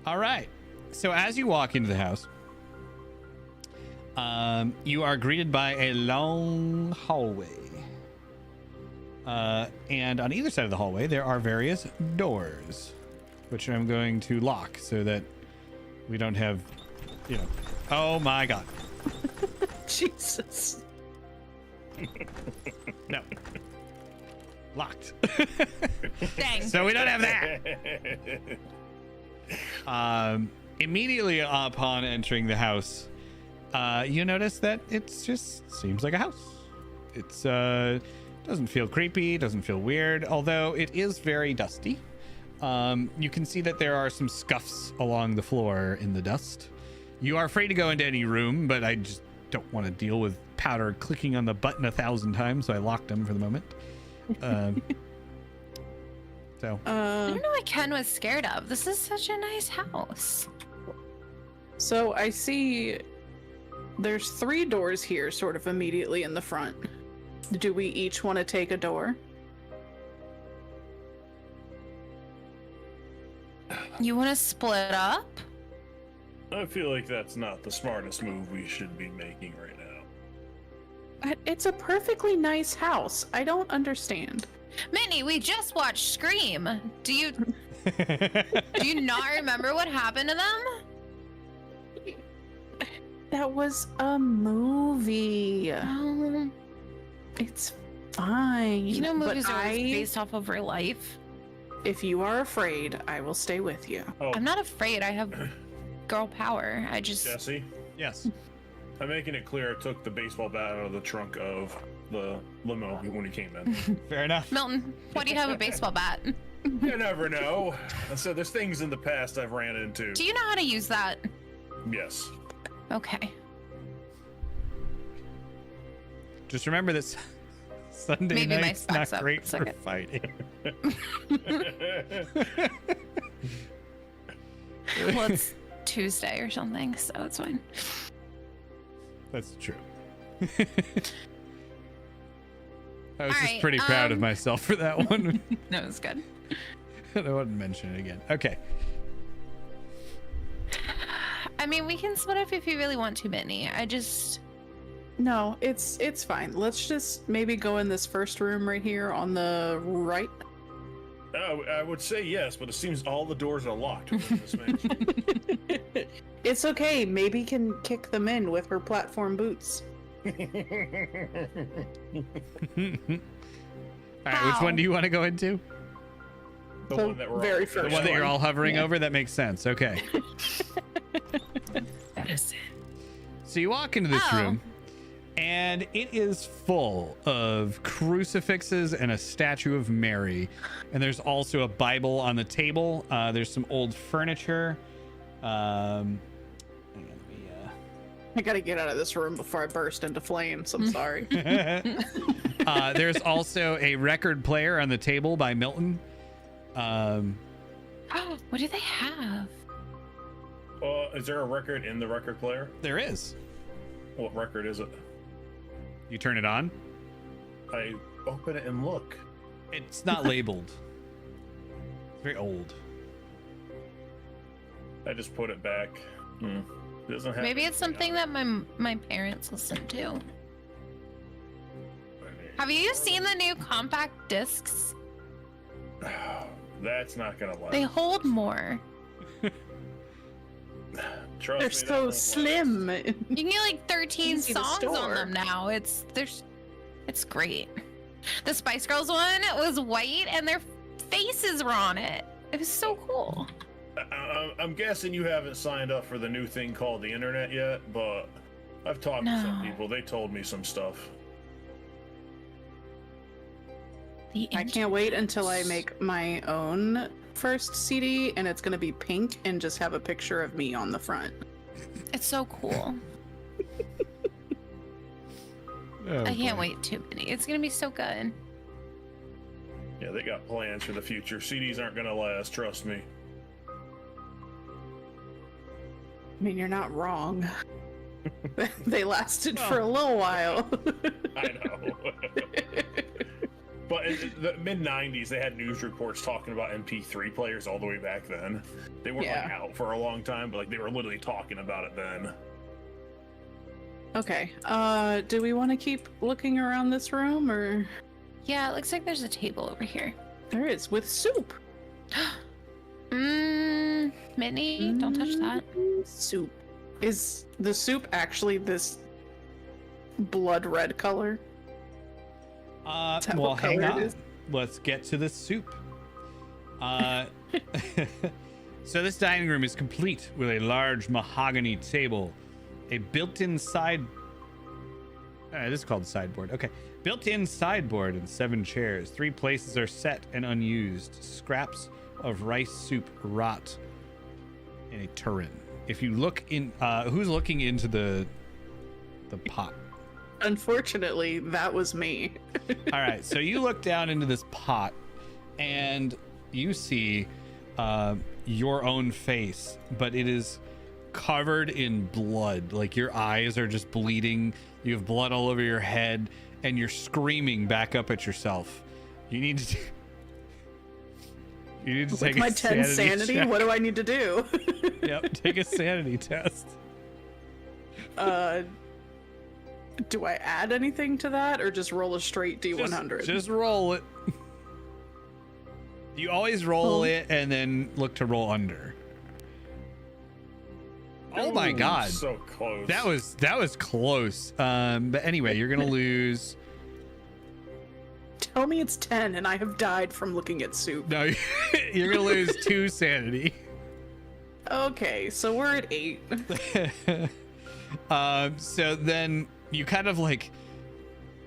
All right. So as you walk into the house, you are greeted by a long hallway. And on either side of the hallway, there are various doors, which I'm going to lock so that we don't have, oh my God. Jesus. No. Locked. Dang. So we don't have that. Immediately upon entering the house, you notice that it just seems like a house. It's doesn't feel creepy, doesn't feel weird, although it is very dusty. You can see that there are some scuffs along the floor in the dust. You are free to go into any room, but I just don't want to deal with powder clicking on the button 1,000 times, so I locked them for the moment. I don't know what Ken was scared of. This is such a nice house. So I see there's 3 doors here sort of immediately in the front. Do we each want to take a door? You want to split up? I feel like that's not the smartest move we should be making right now. But it's a perfectly nice house. I don't understand. Minnie, we just watched Scream. Do you not remember what happened to them? That was a movie. It's fine. You know, movies but are always based off of real life. If you are afraid, I will stay with you. Oh, I'm not afraid. I have girl power. I just Jesse, Yes. I'm making it clear I took the baseball bat out of the trunk of the limo when he came in. Fair enough. Milton, why do you have a baseball bat? You never know. So there's things in the past I've ran into. Do you know how to use that? Yes. Okay. Just remember this Sunday Maybe my night's not specs up great a for second. fighting. Well, it's Tuesday or something, so it's fine. That's true. I was All just right, pretty proud of myself for that one. No, it's good. I wouldn't mention it again. Okay. I mean, we can split up if you really want to, Minnie. I just... No, it's fine. Let's just maybe go in this first room right here on the right. I would say yes, but it seems all the doors are locked within this mansion. It's okay. Maybe can kick them in with her platform boots. All right, which one do you want to go into? The The one that we're very all, first The one that you're one. all hovering Yeah. over? That makes sense. Okay. That is it. So you walk into this Oh. room, and it is full of crucifixes and a statue of Mary. And there's also a Bible on the table. There's some old furniture. Hang on, let me, I gotta get out of this room before I burst into flames. I'm sorry. there's also a record player on the table by Milton. What do they have? Is there a record in the record player? There is. What record is it? You turn it on. I open it and look. It's not labeled. It's very old. I just put it back. It doesn't have Maybe it's anything something that my parents listen to. on it. Have you seen the new compact discs? That's not gonna last. They hold more. Trust They're me, that so won't last. slim. You can get like 13 Easy to songs on store. them now. It's great. The Spice Girls one was white and their faces were on it. It was so cool. I'm guessing you haven't signed up for the new thing called the internet yet, but I've talked to some No. people. They told me some stuff. I can't wait until I make my own first CD, and it's gonna be pink and just have a picture of me on the front. It's so cool. Oh, I can't boy. wait too many. It's gonna be so good. Yeah, they got plans for the future. CDs aren't gonna last, trust me. I mean, you're not wrong. They lasted for a little while. I know. But in the mid-90s, they had news reports talking about MP3 players all the way back then. They weren't like, Yeah. out for a long time, but like they were literally talking about it then. Okay. Do we want to keep looking around this room, or Yeah, it looks like there's a table over here. there is with soup? Minnie, don't touch that. Soup. Is the soup actually this blood red color? Is that Well, what hang color it on. is? Let's get to the soup. So this dining room is complete with a large mahogany table, a built-in side. This is called the sideboard. Okay, built-in sideboard and 7 chairs. 3 places are set and unused. Scraps of rice soup rot in a tureen. If you look in, who's looking into the pot? Unfortunately, that was me. All right, so you look down into this pot and you see your own face, but it is covered in blood. Like your eyes are just bleeding. You have blood all over your head and you're screaming back up at yourself. You need to With take my a 10 sanity, check. what do I need to do? Yep, take a sanity test. Do I add anything to that, or just roll a straight D100? Just roll it. You always roll it and then look to roll under. Oh my Ooh, god. so close. That was close. But anyway, you're gonna lose. Tell me it's 10, and I have died from looking at soup. No, you're gonna lose 2 sanity. Okay, so we're at 8. So then you kind of like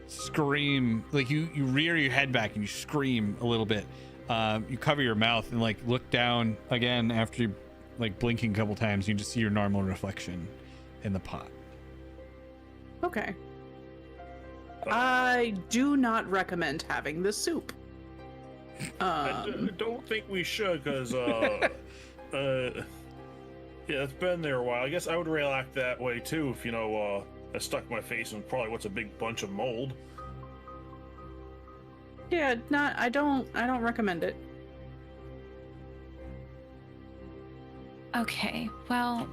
scream, like you rear your head back and you scream a little bit. You cover your mouth and like look down again after you like blinking a couple times. You just see your normal reflection in the pot. Okay. I do not recommend having the soup. Don't think we should, because yeah, it's been there a while. I guess I would react that way too if I stuck my face in probably what's a big bunch of mold. Yeah, I don't recommend it. Okay, well,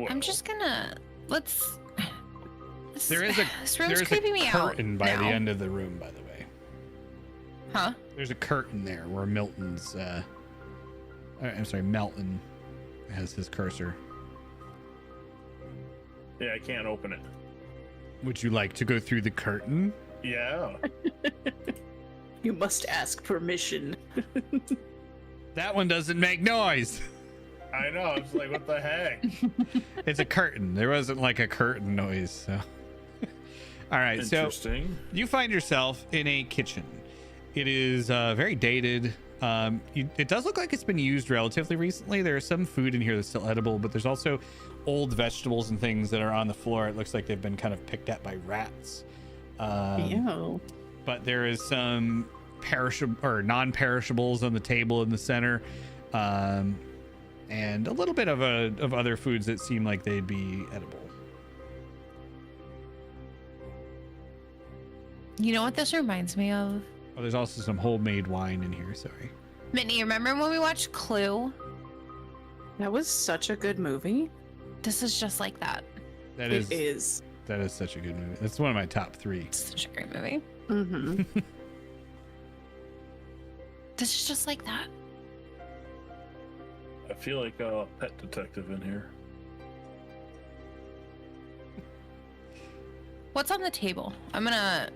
I'm just gonna let's. There is a This room's there's creeping a me out. curtain by the now. end of the room, by the way. Huh? There's a curtain there where Milton's I'm sorry, Melton has his cursor. Yeah, I can't open it. Would you like to go through the curtain? Yeah. You must ask permission. That one doesn't make noise. I know. It's like, what the heck? It's a curtain. There wasn't like a curtain noise. So, all right. So Interesting. you find yourself in a kitchen. It is very dated. It does look like it's been used relatively recently. There is some food in here that's still edible, but there's also old vegetables and things that are on the floor. It looks like they've been kind of picked at by rats. Ew. But there is some perishable or non-perishables on the table in the center, and a little bit of other foods that seem like they'd be edible. You know what this reminds me of? Oh, there's also some homemade wine in here. Sorry. Minnie, remember when we watched Clue? That was such a good movie. This is just like that. That It is is. that is such a good movie. That's one of my top 3. It's such a great movie. Mm-hmm. This is just like that. I feel like a pet detective in here. What's on the table? I'm gonna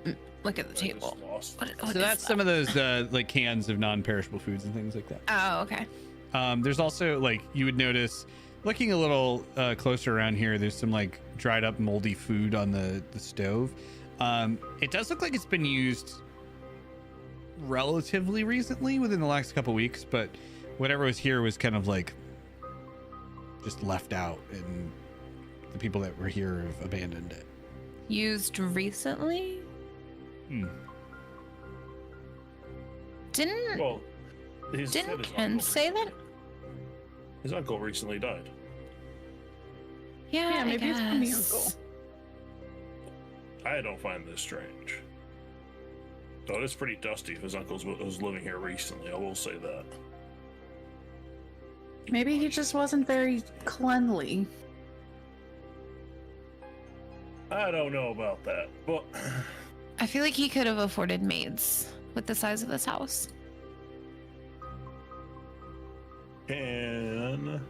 look at the I just table. lost What it. is So that's that? some of those like cans of non-perishable foods and things like that. Oh, okay. There's also, like, you would notice, looking a little closer around here, there's some like dried up moldy food on the stove. It does look like it's been used relatively recently, within the last couple weeks, but whatever was here was kind of like just left out, and the people that were here have abandoned it. Used recently? Hmm. Didn't Well, he said didn't his Ken uncle say that? recently- His uncle recently died. Yeah, maybe it's from the guess. uncle. I don't find this strange. Though it is pretty dusty if his uncle was living here recently, I will say that. Maybe he just wasn't very cleanly. I don't know about that, but I feel like he could have afforded maids with the size of this house. can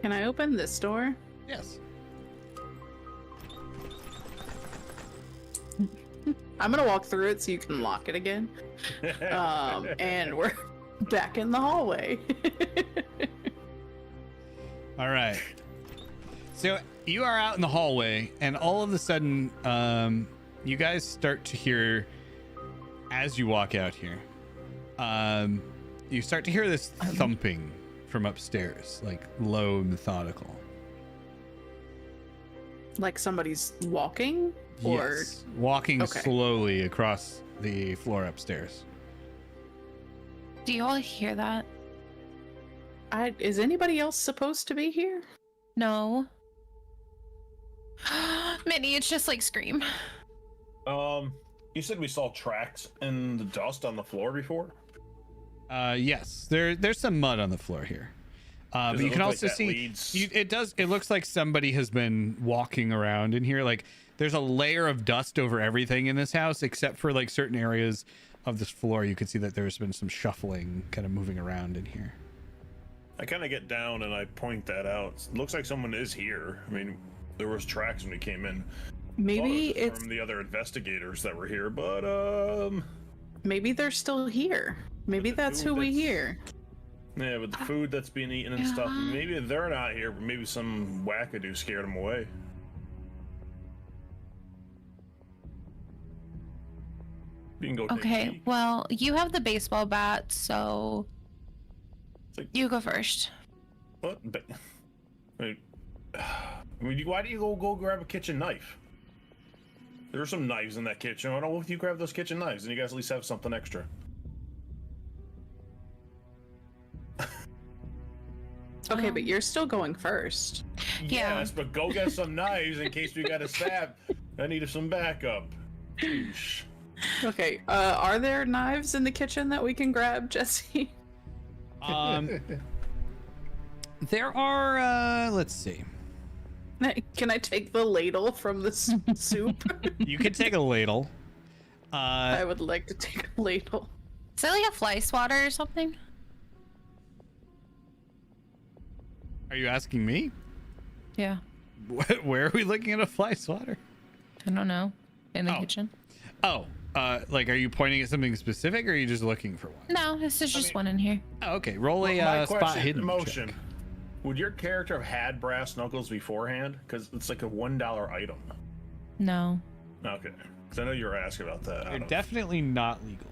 Can I open this door? Yes. I'm gonna walk through it so you can lock it again. And we're back in the hallway. All right. So you are out in the hallway, and all of a sudden, you guys start to hear, as you walk out here, you start to hear this thumping from upstairs, like low and methodical. Like somebody's walking? Or Yes, walking Okay. slowly across the floor upstairs. Do you all hear that? is anybody else supposed to be here? No. Minnie, it's just like Scream. you said we saw tracks in the dust on the floor before? Yes, there's some mud on the floor here. Does But it you can look like also that see leads- it looks like somebody has been walking around in here. Like, there's a layer of dust over everything in this house, except for like certain areas of this floor. You can see that there's been some shuffling kind of moving around in here. I kind of get down and I point that out. It looks like someone is here. I mean, there was tracks when we came in. Maybe Thought it was it's from the other investigators that were here, but maybe they're still here. Maybe the that's food who we that's- hear. yeah, with the food that's being eaten and stuff, maybe they're not here, but maybe some wackadoo scared them away. You can go take a Okay, peek. well, you have the baseball bat, so It's like, you go first. what? Wait, I mean, why do you go grab a kitchen knife? There are some knives in that kitchen. Why don't you grab those kitchen knives and you guys at least have something extra? Okay, but you're still going first. Yeah. Yes, but go get some knives in case we got a stab. I need some backup. Sheesh. Okay, are there knives in the kitchen that we can grab, Jesse? There are let's see. Can I take the ladle from the soup? You can take a ladle. I would like to take a ladle. Is that like a fly swatter or something? Are you asking me? Yeah. Where are we looking at a fly swatter? I don't know. In the Oh. kitchen? Oh, like, are you pointing at something specific, or are you just looking for one? No, this is just mean- one in here. Oh, okay. Roll a My spot question, hidden emotion. check. Would your character have had brass knuckles beforehand? Because it's like a $1 item. No. Okay. Because I know you were asking about that. I They're don't know. definitely not legal.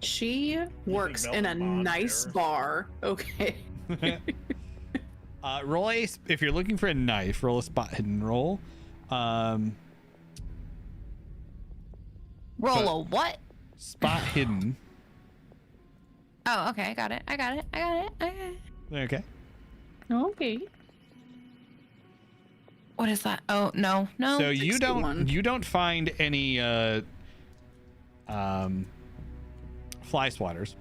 She works in a Melton nice Bond bar. Okay. Roll a. If you're looking for a knife, roll a spot hidden roll. Roll a what? Spot hidden. Oh, okay. I got it. Okay. Okay. Okay. What is that? Oh, no. So you 61. don't find any fly swatters,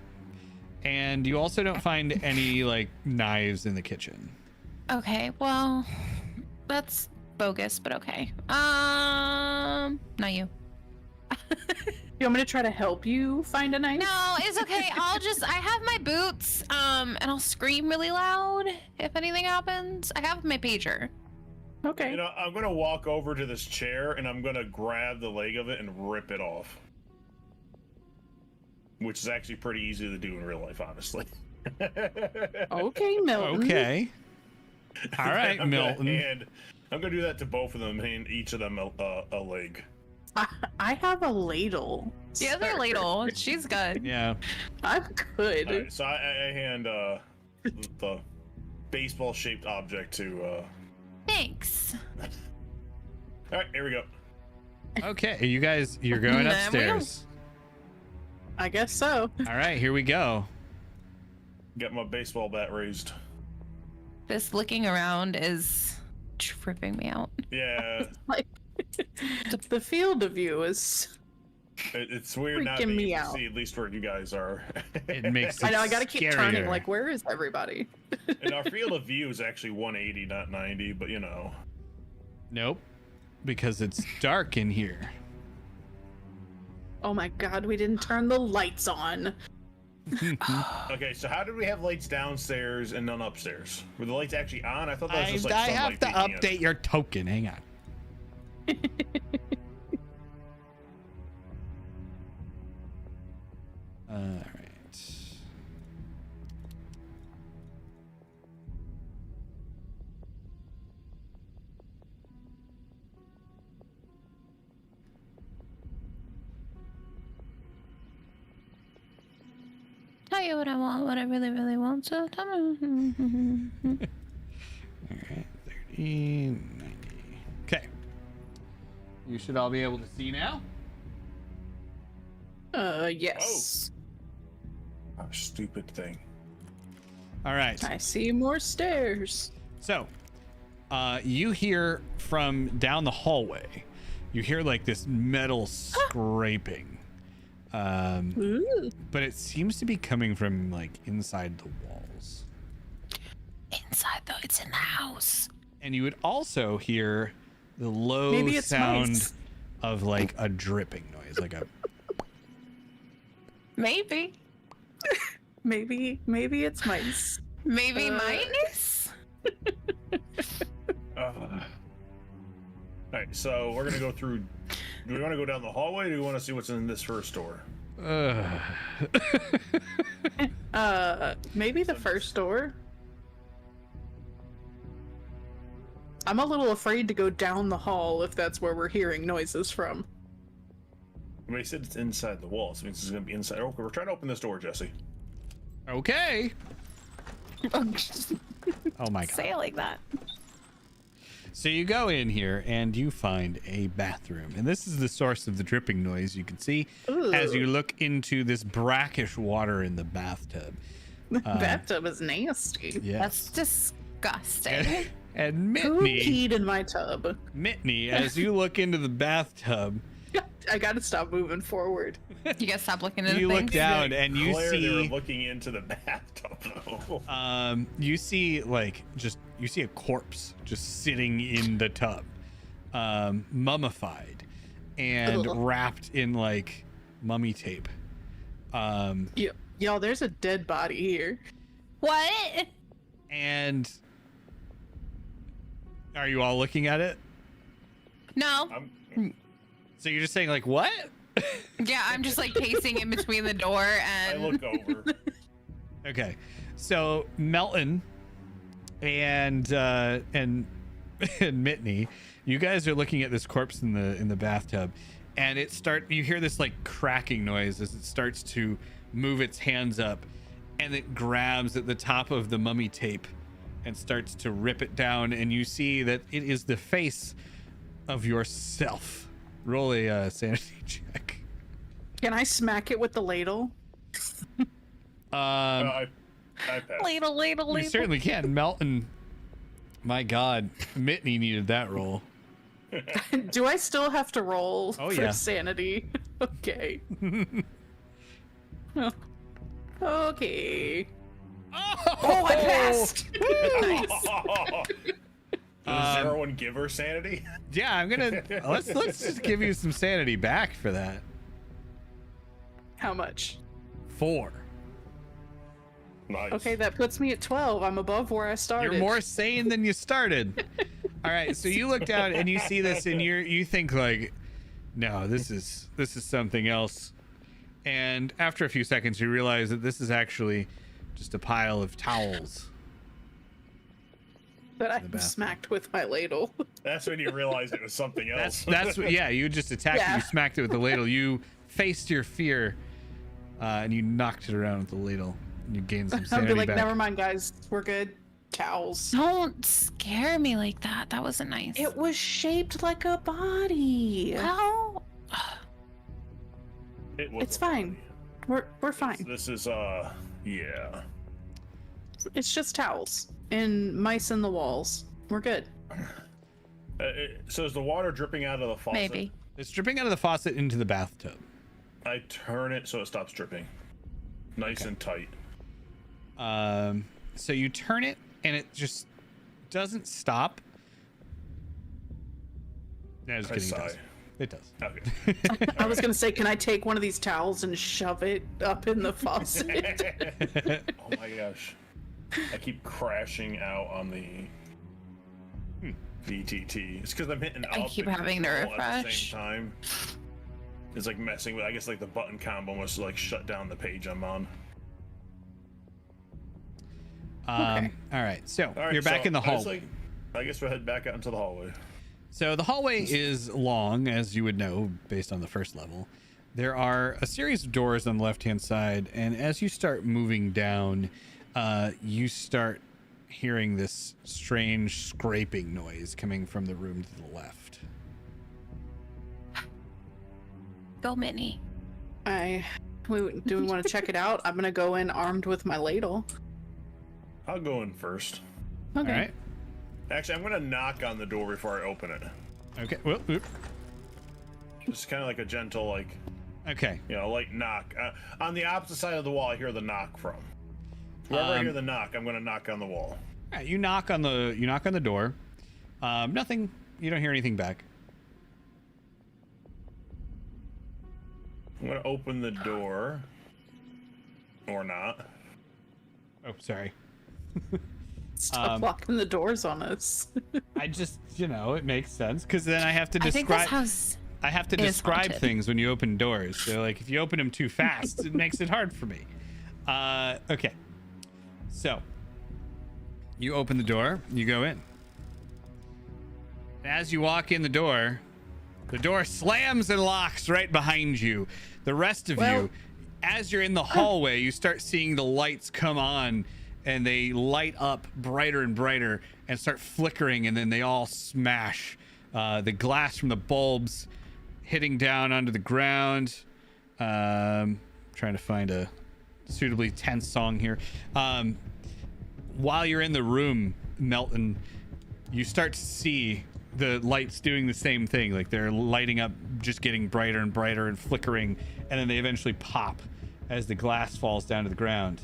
and you also don't find any like knives in the kitchen. Okay, well, that's bogus, but okay. Not you. You want me to try to help you find a knife? No, it's okay. I have my boots, and I'll scream really loud if anything happens. I have my pager. Okay. You know, I'm gonna walk over to this chair and I'm gonna grab the leg of it and rip it off. Which is actually pretty easy to do in real life, honestly. Okay, Milton. Okay. All right, Milton. And I'm gonna do that to both of them, hand each of them a leg. I have a ladle. The other sir. ladle, she's good. Yeah. I'm good. All right, so I hand the baseball-shaped object to. Thanks. All right, here we go. Okay, you're going There we go. upstairs. I guess so. All right, here we go. Got my baseball bat raised. This looking around is tripping me out. Yeah, Like the field of view is. it's weird not Freaking being me able to out. see at least where you guys are. It makes I it know. I gotta keep turning. scarier. Like, where is everybody? And our field of view is actually 180, not 90, but you know. Nope, because it's dark in here. Oh my God, we didn't turn the lights on. Okay, so how did we have lights downstairs and none upstairs? Were the lights actually on? I thought that was just like I have sunlight to peeking in. update your token. Hang on. All right. Tell you what I want, what I really, really want. So tell me. All right. 30, 90. Okay. You should all be able to see now. Yes. Oh, stupid thing. All right. I see more stairs. So, you hear from down the hallway, you hear like this metal scraping. Ooh. But it seems to be coming from like inside the walls. Inside though, it's in the house. And you would also hear the low Maybe it's sound mice. of like a dripping noise, like a Maybe. Maybe it's mice. Maybe mice? All right, so we're gonna go through. Do we want to go down the hallway? Or do we want to see what's in this first door? Maybe the first door. I'm a little afraid to go down the hall if that's where we're hearing noises from. I mean, he said it's inside the walls. It means it's gonna be inside. Okay, we're trying to open this door, Jesse. Okay. Oh my god. Say it like that. So you go in here and you find a bathroom, and this is the source of the dripping noise you can see as you look into this brackish water in the bathtub. The bathtub is nasty. Yes. That's disgusting. And Who Mitney, peed in my tub? as you look into the bathtub, I gotta stop moving forward. You gotta stop looking at you the look things. down and you Claire, they were see looking into the bathtub. Though. you see a corpse just sitting in the tub, mummified and Ugh. wrapped in like mummy tape. Y'all, there's a dead body here. What? And are you all looking at it? No. So you're just saying like what? Yeah, I'm just like pacing in between the door I and look over. Okay, so Melton and Mitney, you guys are looking at this corpse in the bathtub, and you hear this like cracking noise as it starts to move its hands up, and it grabs at the top of the mummy tape and starts to rip it down, and you see that it is the face of yourself. Roll a sanity check. Can I smack it with the ladle? I passed. ladle. You certainly can. Melton, my God, Mitney needed that roll. Do I still have to roll Oh, for yeah. sanity? Okay. Okay. Oh, I passed. nice. Does 0 and give her sanity? Yeah, I'm gonna let's just give you some sanity back for that. How much? 4. Nice. Okay, that puts me at 12. I'm above where I started. You're more sane than you started. All right, so you look down and you see this, and you think like, no, this is something else. And after a few seconds, you realize that this is actually just a pile of towels. that I bathroom. smacked with my ladle. That's when you realize it was something else. That's what. Yeah, you just attacked it. Yeah. You smacked it with the ladle. You faced your fear, and you knocked it around with the ladle. And you gained some I'll sanity be like, back. never mind, guys. We're good. Towels. Don't scare me like that. That wasn't nice. It was shaped like a body. Well, It was It's fine. We're fine. This is yeah. It's just towels and mice in the walls. We're good. So is the water dripping out of the faucet? maybe. It's dripping out of the faucet into the bathtub. I turn it so it stops dripping. Nice and tight. So you turn it, and it just doesn't stop. No, just I kidding. sigh. It does. Okay. I was gonna say, can I take one of these towels and shove it up in the faucet? Oh my gosh. I keep crashing out on the VTT. It's because I'm hitting I up keep and having to control at the refresh. same time. It's like messing with, I guess like the button combo must like shut down the page I'm on. Okay. All right. So All right, you're back so in the I was hallway. I guess we'll head back out into the hallway. So the hallway is long, as you would know based on the first level. There are a series of doors on the left-hand side, and as you start moving down, you start hearing this strange scraping noise coming from the room to the left. Go, Minnie. Do we want to check it out? I'm gonna go in armed with my ladle. I'll go in first. Okay. All right. Actually, I'm gonna knock on the door before I open it. Okay. Well, oop. Just kind of like a gentle, like, Okay. you know, like knock. On the opposite side of the wall, I hear the knock from. Wherever I hear the knock, I'm gonna knock on the wall. All right, you knock on the door. Nothing. You don't hear anything back. I'm gonna open the door. Or not. Oh, sorry. Stop locking the doors on us. I just, it makes sense because then I have to I think this describe. house I have to is describe haunted. things when you open doors. So, like, if you open them too fast, it makes it hard for me. Okay. So, you open the door, you go in. As you walk in the door slams and locks right behind you. The rest of you, as you're in the hallway, you start seeing the lights come on, and they light up brighter and brighter and start flickering, and then they all smash. The glass from the bulbs hitting down onto the ground. Trying to find a suitably tense song here. While you're in the room, Melton, you start to see the lights doing the same thing. Like they're lighting up, just getting brighter and brighter and flickering, and then they eventually pop as the glass falls down to the ground.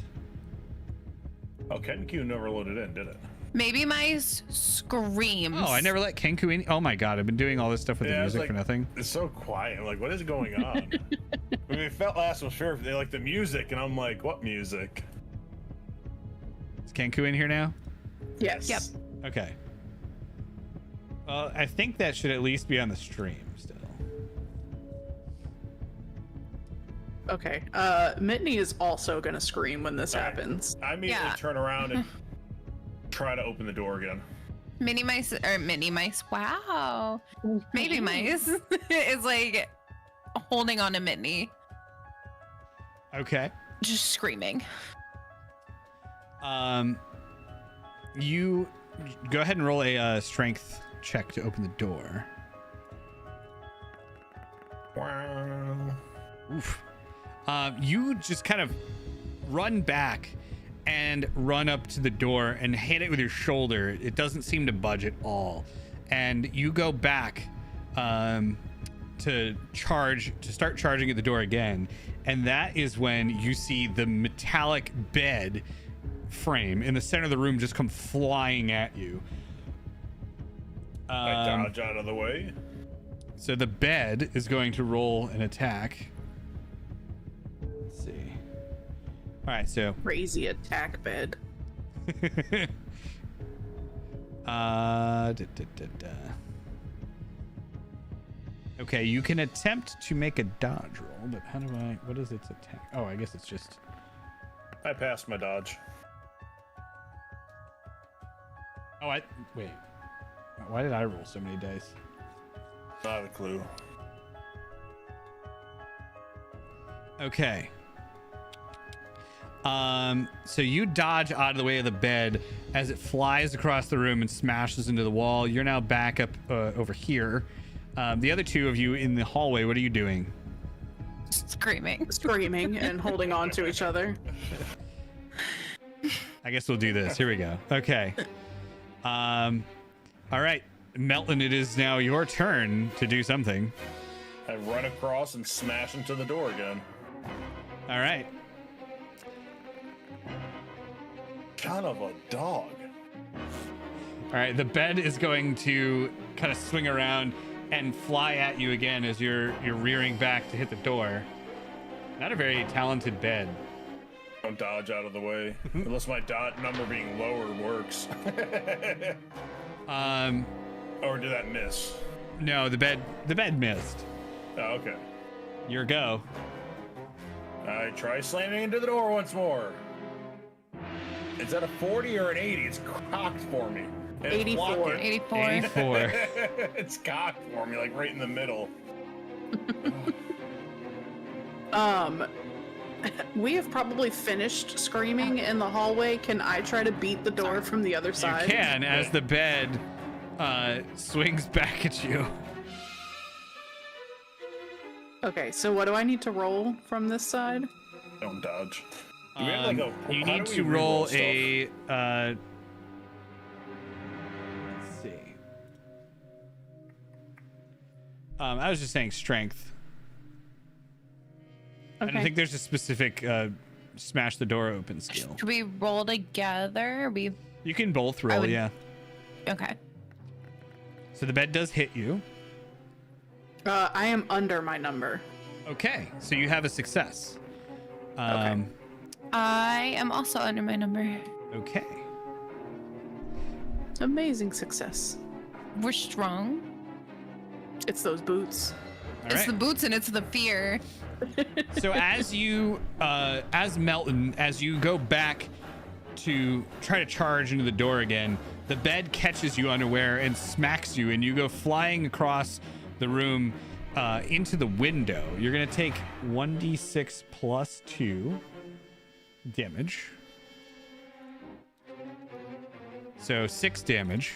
Oh, Kenku never loaded in, did it? Maybe mice screams. Oh, I never let Kenku in. Oh my god, I've been doing all this stuff with the I was music like, for nothing. It's so quiet. I'm like, what is going on? I mean, it felt last was sure they like the music, and I'm like, what music? Is Kenku in here now? Yes. Yep. Okay. Well, I think that should at least be on the stream still. Okay. Mitney is also gonna scream when this All right. happens. I immediately Yeah. turn around and try to open the door again. Mini mice. Wow. Maybe mice is like holding on to Mitney, Okay. just screaming. You go ahead and roll a strength check to open the door. Wow. Oof. You just kind of run back and run up to the door and hit it with your shoulder. It doesn't seem to budge at all. And you go back to start charging at the door again. And that is when you see the metallic bed frame in the center of the room just come flying at you. I dodge out of the way. So the bed is going to roll an attack. Let's see. All right, so Crazy attack bed. Okay, you can attempt to make a dodge roll, but how do I? What is its attack? Oh, I guess it's just. I passed my dodge. Oh, wait. Why did I roll so many dice? Not a clue. Okay. So you dodge out of the way of the bed as it flies across the room and smashes into the wall. You're now back up over here. The other two of you in the hallway, what are you doing? Screaming. Screaming and holding on to each other. I guess we'll do this. Here we go. Okay. All right, Melton, it is now your turn to do something. I run across and smash into the door again. All right. Kind of a dog. All right, the bed is going to kind of swing around and fly at you again as you're rearing back to hit the door. Not a very talented bed. Don't dodge out of the way. Unless my dot number being lower works. Or did that miss? No, the bed missed. Oh, okay. Your go. I try slamming into the door once more. Is that a 40 or an 80? It's cocked for me. And it's 84. blocking. 84. 84. It's cocked for me, like right in the middle. We have probably finished screaming in the hallway. Can I try to beat the door from the other You side? can as the bed swings back at you. Okay, so what do I need to roll from this side? Don't dodge. Do we have like a, You how need do to we roll stuff? a. Let's see. I was just saying strength. I don't Okay. think there's a specific smash the door open skill. Should we roll together? You can both roll, would- yeah. Okay. So the bed does hit you. I am under my number. Okay, so you have a success. Okay. I am also under my number. Okay. Amazing success. We're strong. It's those boots. All It's right. the boots and it's the fear. So as you, as Melton, as you go back to try to charge into the door again, the bed catches you unaware and smacks you, and you go flying across the room into the window. You're gonna take 1d6 plus 2 damage. So 6 damage.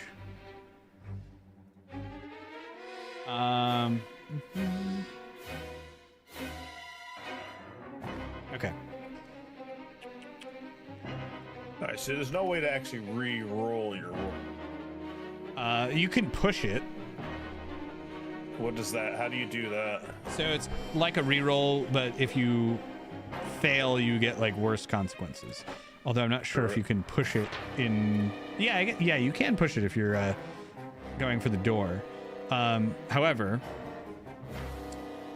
Okay. Alright, so there's no way to actually re-roll your roll. You can push it. What does that, how do you do that? So it's like a reroll, but if you fail, you get like worse consequences. Although I'm not sure if you can push it in. Yeah, yeah, you can push it if you're going for the door. However.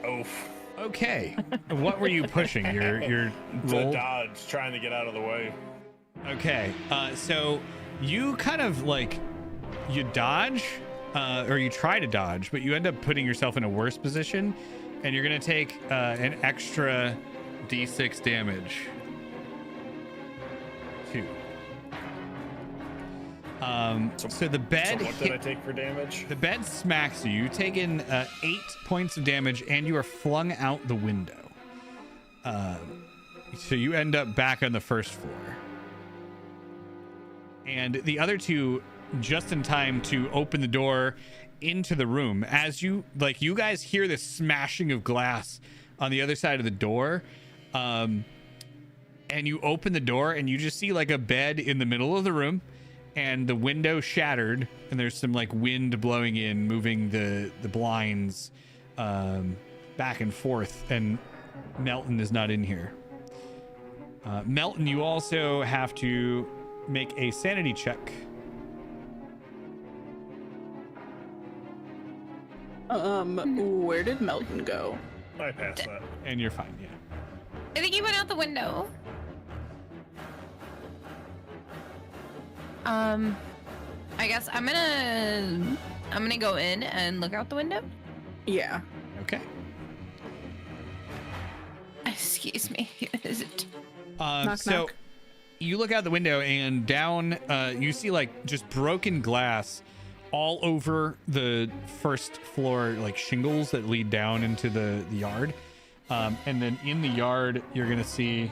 Oof. Okay. What were you pushing? Your To roll? dodge, trying to get out of the way. Okay. So you kind of like you dodge, or you try to dodge, but you end up putting yourself in a worse position, and you're gonna take an extra d6 damage. 2. So the bed So what did I take for damage? the bed smacks you. You take in 8 points of damage, and you are flung out the window. So you end up back on the first floor. And the other two, just in time to open the door into the room. As you guys hear the smashing of glass on the other side of the door. And you open the door, and you just see like a bed in the middle of the room, and the window shattered, and there's some like wind blowing in, moving the blinds back and forth, and Melton is not in here. Melton, you also have to make a sanity check. Where did Melton go? I passed that. And you're fine, yeah. I think he went out the window. I guess I'm gonna go in and look out the window. Yeah. Okay. Excuse me. Is it? Knock, So knock. you look out the window and down, you see like just broken glass all over the first floor, like shingles that lead down into the yard. And then in the yard, you're gonna see.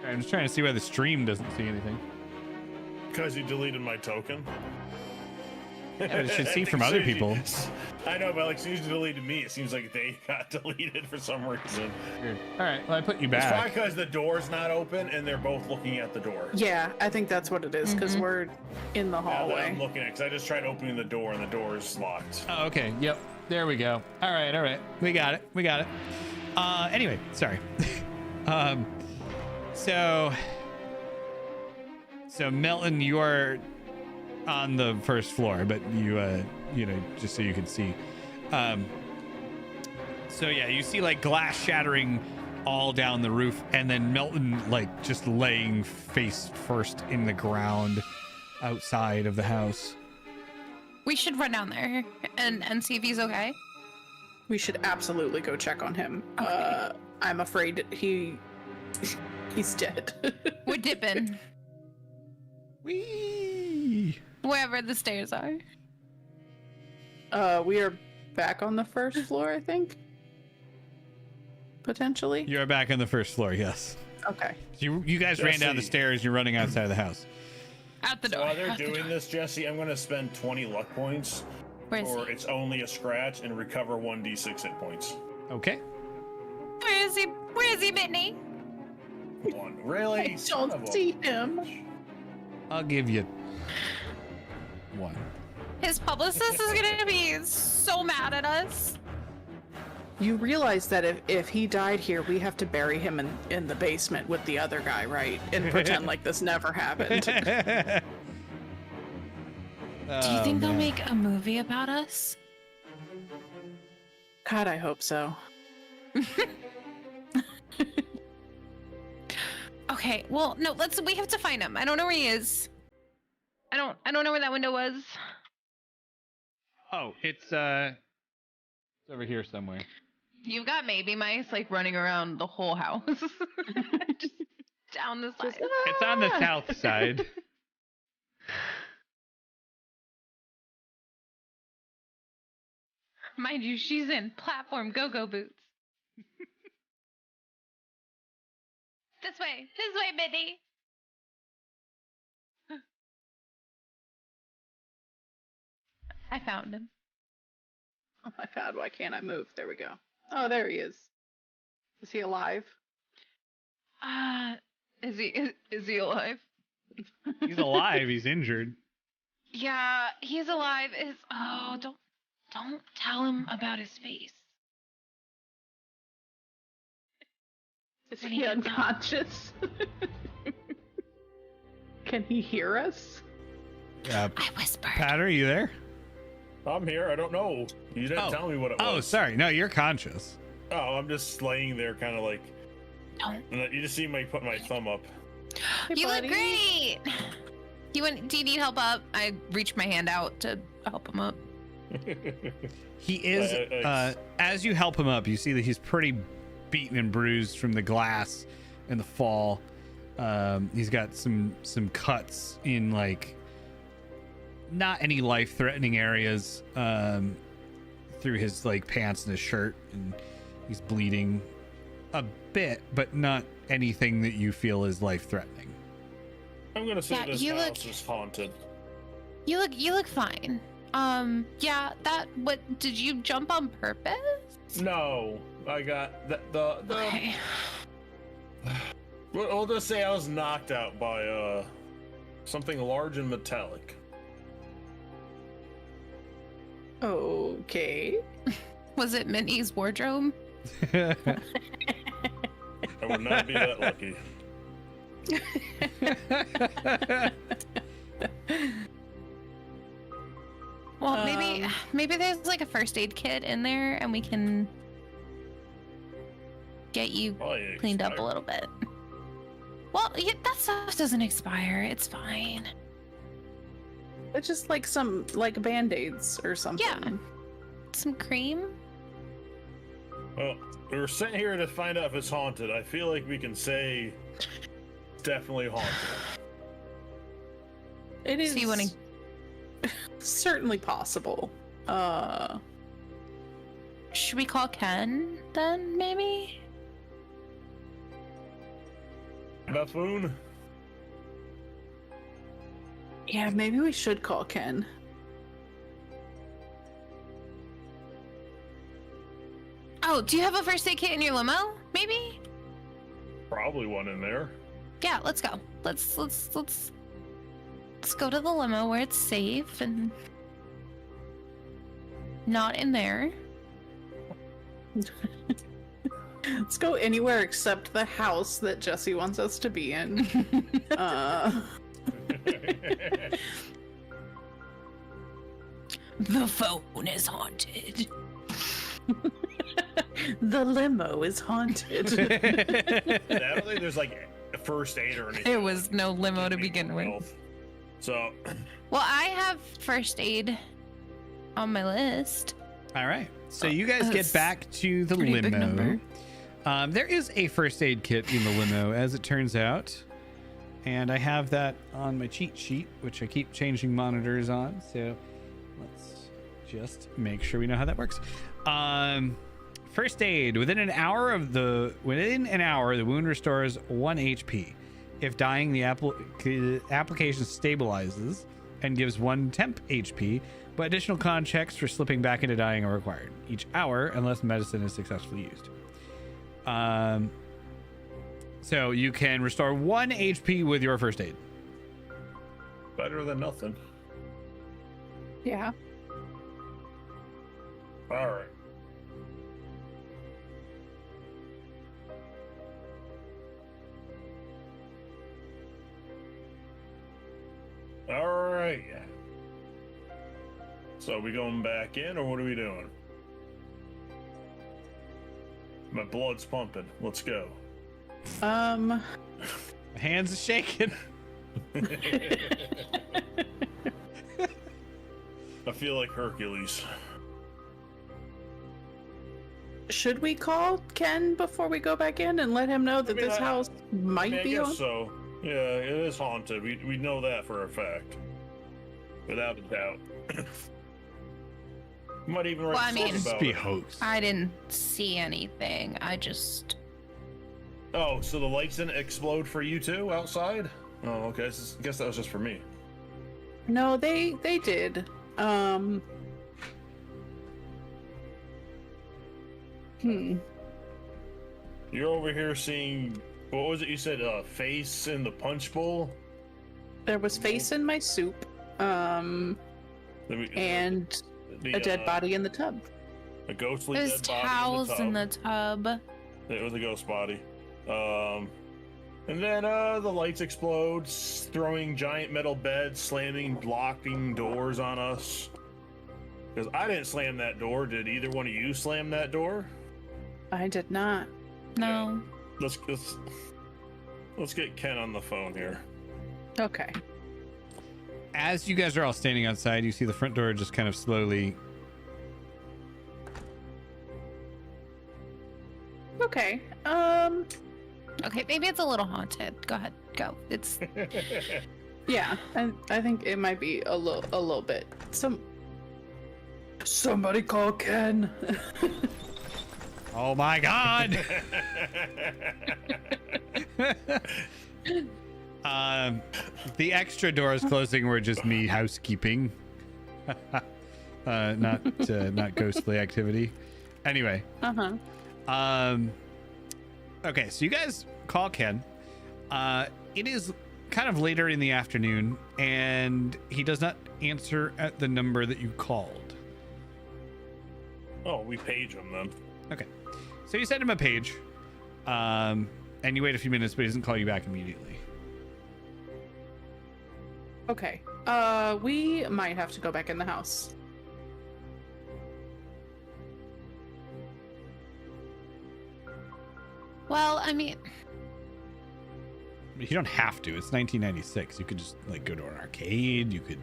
I'm just trying to see why the stream doesn't see anything. Because you deleted my token. Yeah, but it should see from other people. I know, but like, as soon as you deleted me, it seems like they got deleted for some reason. Weird. All right, well I put you It's probably back. because the door's not open and they're both looking at the door. Yeah, I think that's what it is, because we're in the Now that hallway. I'm looking at, because I just tried opening the door and the door's locked. Oh, okay. Yep. There we go. All right. We got it. Anyway, sorry. So Melton, you are on the first floor, but you just so you can see. So yeah, you see like glass shattering all down the roof, and then Melton like just laying face first in the ground outside of the house. We should run down there and see if he's okay. We should absolutely go check on him. Okay. I'm afraid he's dead. We're dipping Whee! wherever the stairs are. We are back on the first floor, I think. Potentially. You are back on the first floor. Yes. Okay. You guys ran down the Jesse. stairs. You're running outside of the house. Out the So door. while they're out the doing door. this, Jesse, I'm going to spend 20 luck points, Where is or he? it's only a scratch, and recover 1d6 hit points. Okay. Where is he? Where is he, Whitney? One. Really? I Son of don't a- see him. I'll give you one. His publicist is gonna be so mad at us. You realize that if he died here, we have to bury him in the basement with the other guy, right? And pretend like this never happened. Do you think they'll make a movie about us? God, I hope so. Okay, well, no, we have to find him. I don't know where he is. I don't know where that window was. Oh, it's over here somewhere. You've got maybe mice like running around the whole house. Just down the side. It's on the south side. Mind you, she's in platform go-go boots. This way, Minnie. I found him. Oh my God, why can't I move? There we go. Oh, there he is. Is he alive? Is he alive? He's alive. He's injured. Yeah, he's alive. Don't tell him about his face. Is When he he gets up. unconscious? Can he hear us? Yeah. I whispered. Pat, are you there? I'm here. I don't know. You didn't Oh. tell me what it was. Oh, sorry. No, you're conscious. Oh, I'm just laying there, kind of like. Don't. And you just see me put my thumb up. Hey, You buddy. look great. Do you need help up? I reached my hand out to help him up. He is. As you help him up, you see that he's pretty beaten and bruised from the glass and the fall. He's got some cuts in like not any life-threatening areas through his like pants and his shirt, and he's bleeding a bit, but not anything that you feel is life-threatening. I'm gonna say Yeah, this you house look- is haunted. You look fine. Yeah, what did you jump on purpose? No, I got the. Okay. We'll just say I was knocked out by something large and metallic. Okay. Was it Minnie's wardrobe? I would not be that lucky. Well, maybe there's like a first aid kit in there, and we can get you Probably cleaned up a expired. little bit. Well, yeah, that stuff doesn't expire. It's fine. It's just like some like band-aids or something. Yeah. Some cream. Well, we're sitting here to find out if it's haunted. I feel like we can say it's definitely haunted. It is So you want to? certainly possible. Should we call Ken then? Maybe. Buffoon? Yeah, maybe we should call Ken. Oh, do you have a first aid kit in your limo? Maybe. Probably one in there. Yeah, let's go. Let's go to the limo where it's safe and not in there. Let's go anywhere except the house that Jesse wants us to be in. The phone is haunted. The limo is haunted. I don't think there's like a first aid or anything. There was no limo to begin with. So, Well, I have first aid on my list. All right. So you guys get That's back to the pretty big limo. number. There is a first aid kit in the limo, as it turns out. And I have that on my cheat sheet, which I keep changing monitors on. So let's just make sure we know how that works. First aid. Within an hour, the wound restores 1 HP. If dying, the application stabilizes and gives 1 temp HP, but additional con checks for slipping back into dying are required each hour unless medicine is successfully used. So you can restore 1 HP with your first aid. better than nothing. Yeah. All right. All right. So we going back in, or what are we doing? My blood's pumping. Let's go. My hands are shaking. I feel like Hercules. Should we call Ken before we go back in and let him know that I mean, this house might I be guess on? so. Yeah, it is haunted. We know that for a fact. Without a doubt. Might even write Well, I a song mean- about Be it. hoax. I didn't see anything. I just. Oh, so the lights didn't explode for you too outside? Oh, okay. I guess that was just for me. No, they did. You're over here seeing, what was it you said? Face in the punch bowl? There was face in my soup, and a dead body in the tub. A ghostly There's dead body towels in the tub. tub. It was a ghost body. And then the lights explode, throwing giant metal beds, slamming, blocking doors on us. Because I didn't slam that door. Did either one of you slam that door? I did not. No. Let's get Ken on the phone here. Okay. As you guys are all standing outside, you see the front door just kind of slowly. Okay. Okay, maybe it's a little haunted. Go ahead. Go. It's. Yeah, I think it might be a little bit. Somebody call Ken. Oh my god! The extra doors closing were just me housekeeping. Not ghostly activity. Anyway. Okay, so you guys call Ken. It is kind of later in the afternoon, and he does not answer at the number that you called. Oh, we page him then. Okay, so you send him a page, and you wait a few minutes, but he doesn't call you back immediately. Okay. We might have to go back in the house. Well, I mean, You don't have to. It's 1996. You could just like go to an arcade. You could,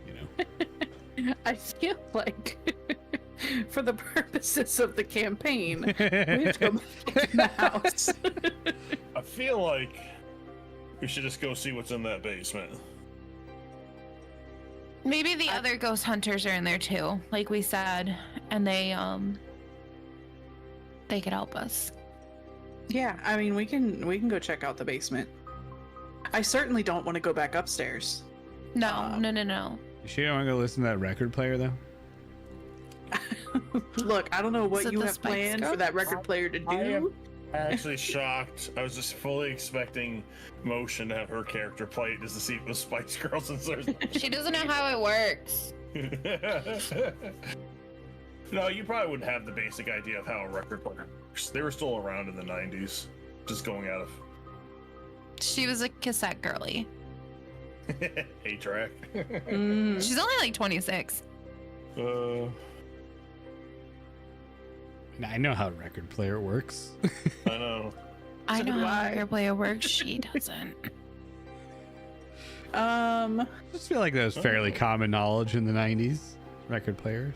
you know. I feel like, for the purposes of the campaign, we have to go back in the house. I feel like we should just go see what's in that basement. maybe the other ghost hunters are in there too, like we said, and they could help us. Yeah, I mean, we can go check out the basement. I certainly don't want to go back upstairs. No, no. You sure you don't want to go listen to that record player though? Look, I don't know Is what it you the have Spice planned for Girls? that record player to I am do. actually shocked. I was just fully expecting Motion to have her character play it just to see if it was Spice Girls and She doesn't know how it works. No, you probably would have the basic idea of how a record player works. They were still around in the 90s. Just going out of She was a cassette girly. 8-track. Mm. She's only like 26. I know how a record player works. I know. I So know do how I. a record player works. She doesn't. I just feel like that was fairly common knowledge in the 90s. Record players.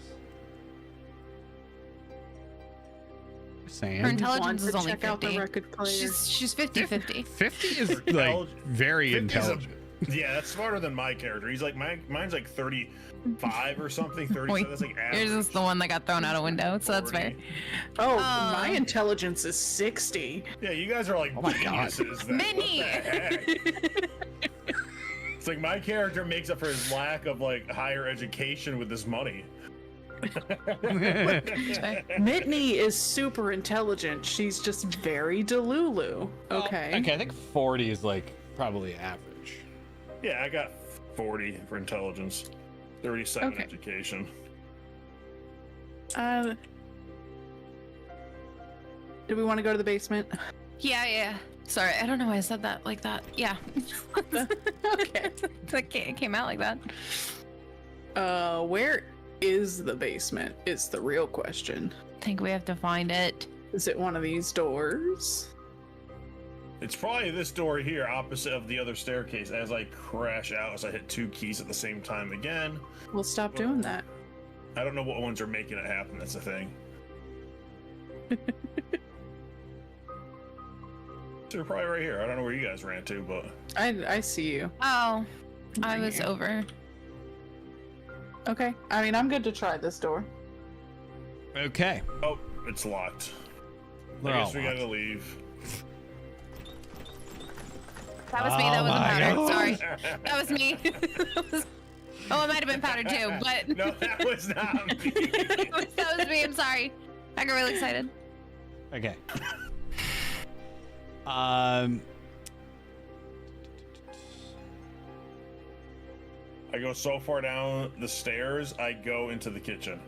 Just saying. Her intelligence Want is to only check out the 50. record player. She's 50-50. 50 is like Intellig- very 50's a- intelligent. Yeah, that's smarter than my character. He's like mine's like 35 or something. 37. Wait, That's like average. Yours is the one that got thrown out a window, so that's fair. 40. Oh, my Um, intelligence is 60. Yeah, you guys are like Oh my God. geniuses. Then. Minnie! What the heck? It's like my character makes up for his lack of like higher education with his money. Mitney is super intelligent. She's just very delulu. Okay. Okay, I think 40 is like probably average. Yeah, I got 40 for intelligence, 37 Okay. education. Do we want to go to the basement? Yeah. Sorry, I don't know why I said that like that. Yeah. Okay. It came out like that. Where is the basement? Is the real question. I think we have to find it. Is it one of these doors? It's probably this door here, opposite of the other staircase. As I crash out, as I hit 2 keys at the same time again. We'll stop doing that. I don't know what ones are making it happen. That's the thing. So they're probably right here. I don't know where you guys ran to, but I see you. Oh, I Right was here. over. Okay. I mean, I'm good to try this door. Okay. oh, it's locked. They're I all guess we locked. gotta leave. That was me. That Oh wasn't my powder. God. Sorry. That was me. Oh, it might have been powder too, but No, that was not me. that was me. I'm sorry. I got really excited. Okay. I go so far down the stairs, I go into the kitchen.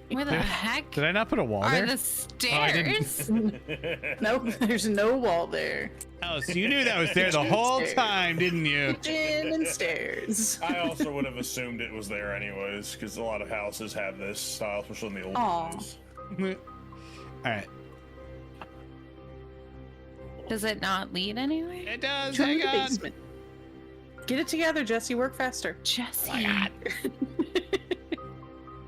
Where the heck Did I not put a wall are there? the I didn't- stairs? Nope, there's no wall there. Oh, so you knew that was there the whole Stairs. time, didn't you? Kitchen and stairs. I also would have assumed it was there anyways, because a lot of houses have this style, especially in the old Aw. ones. All right. Does it not lead anywhere? It does. Turn Hang the on. basement. Get it together, Jesse. Work faster. Jesse.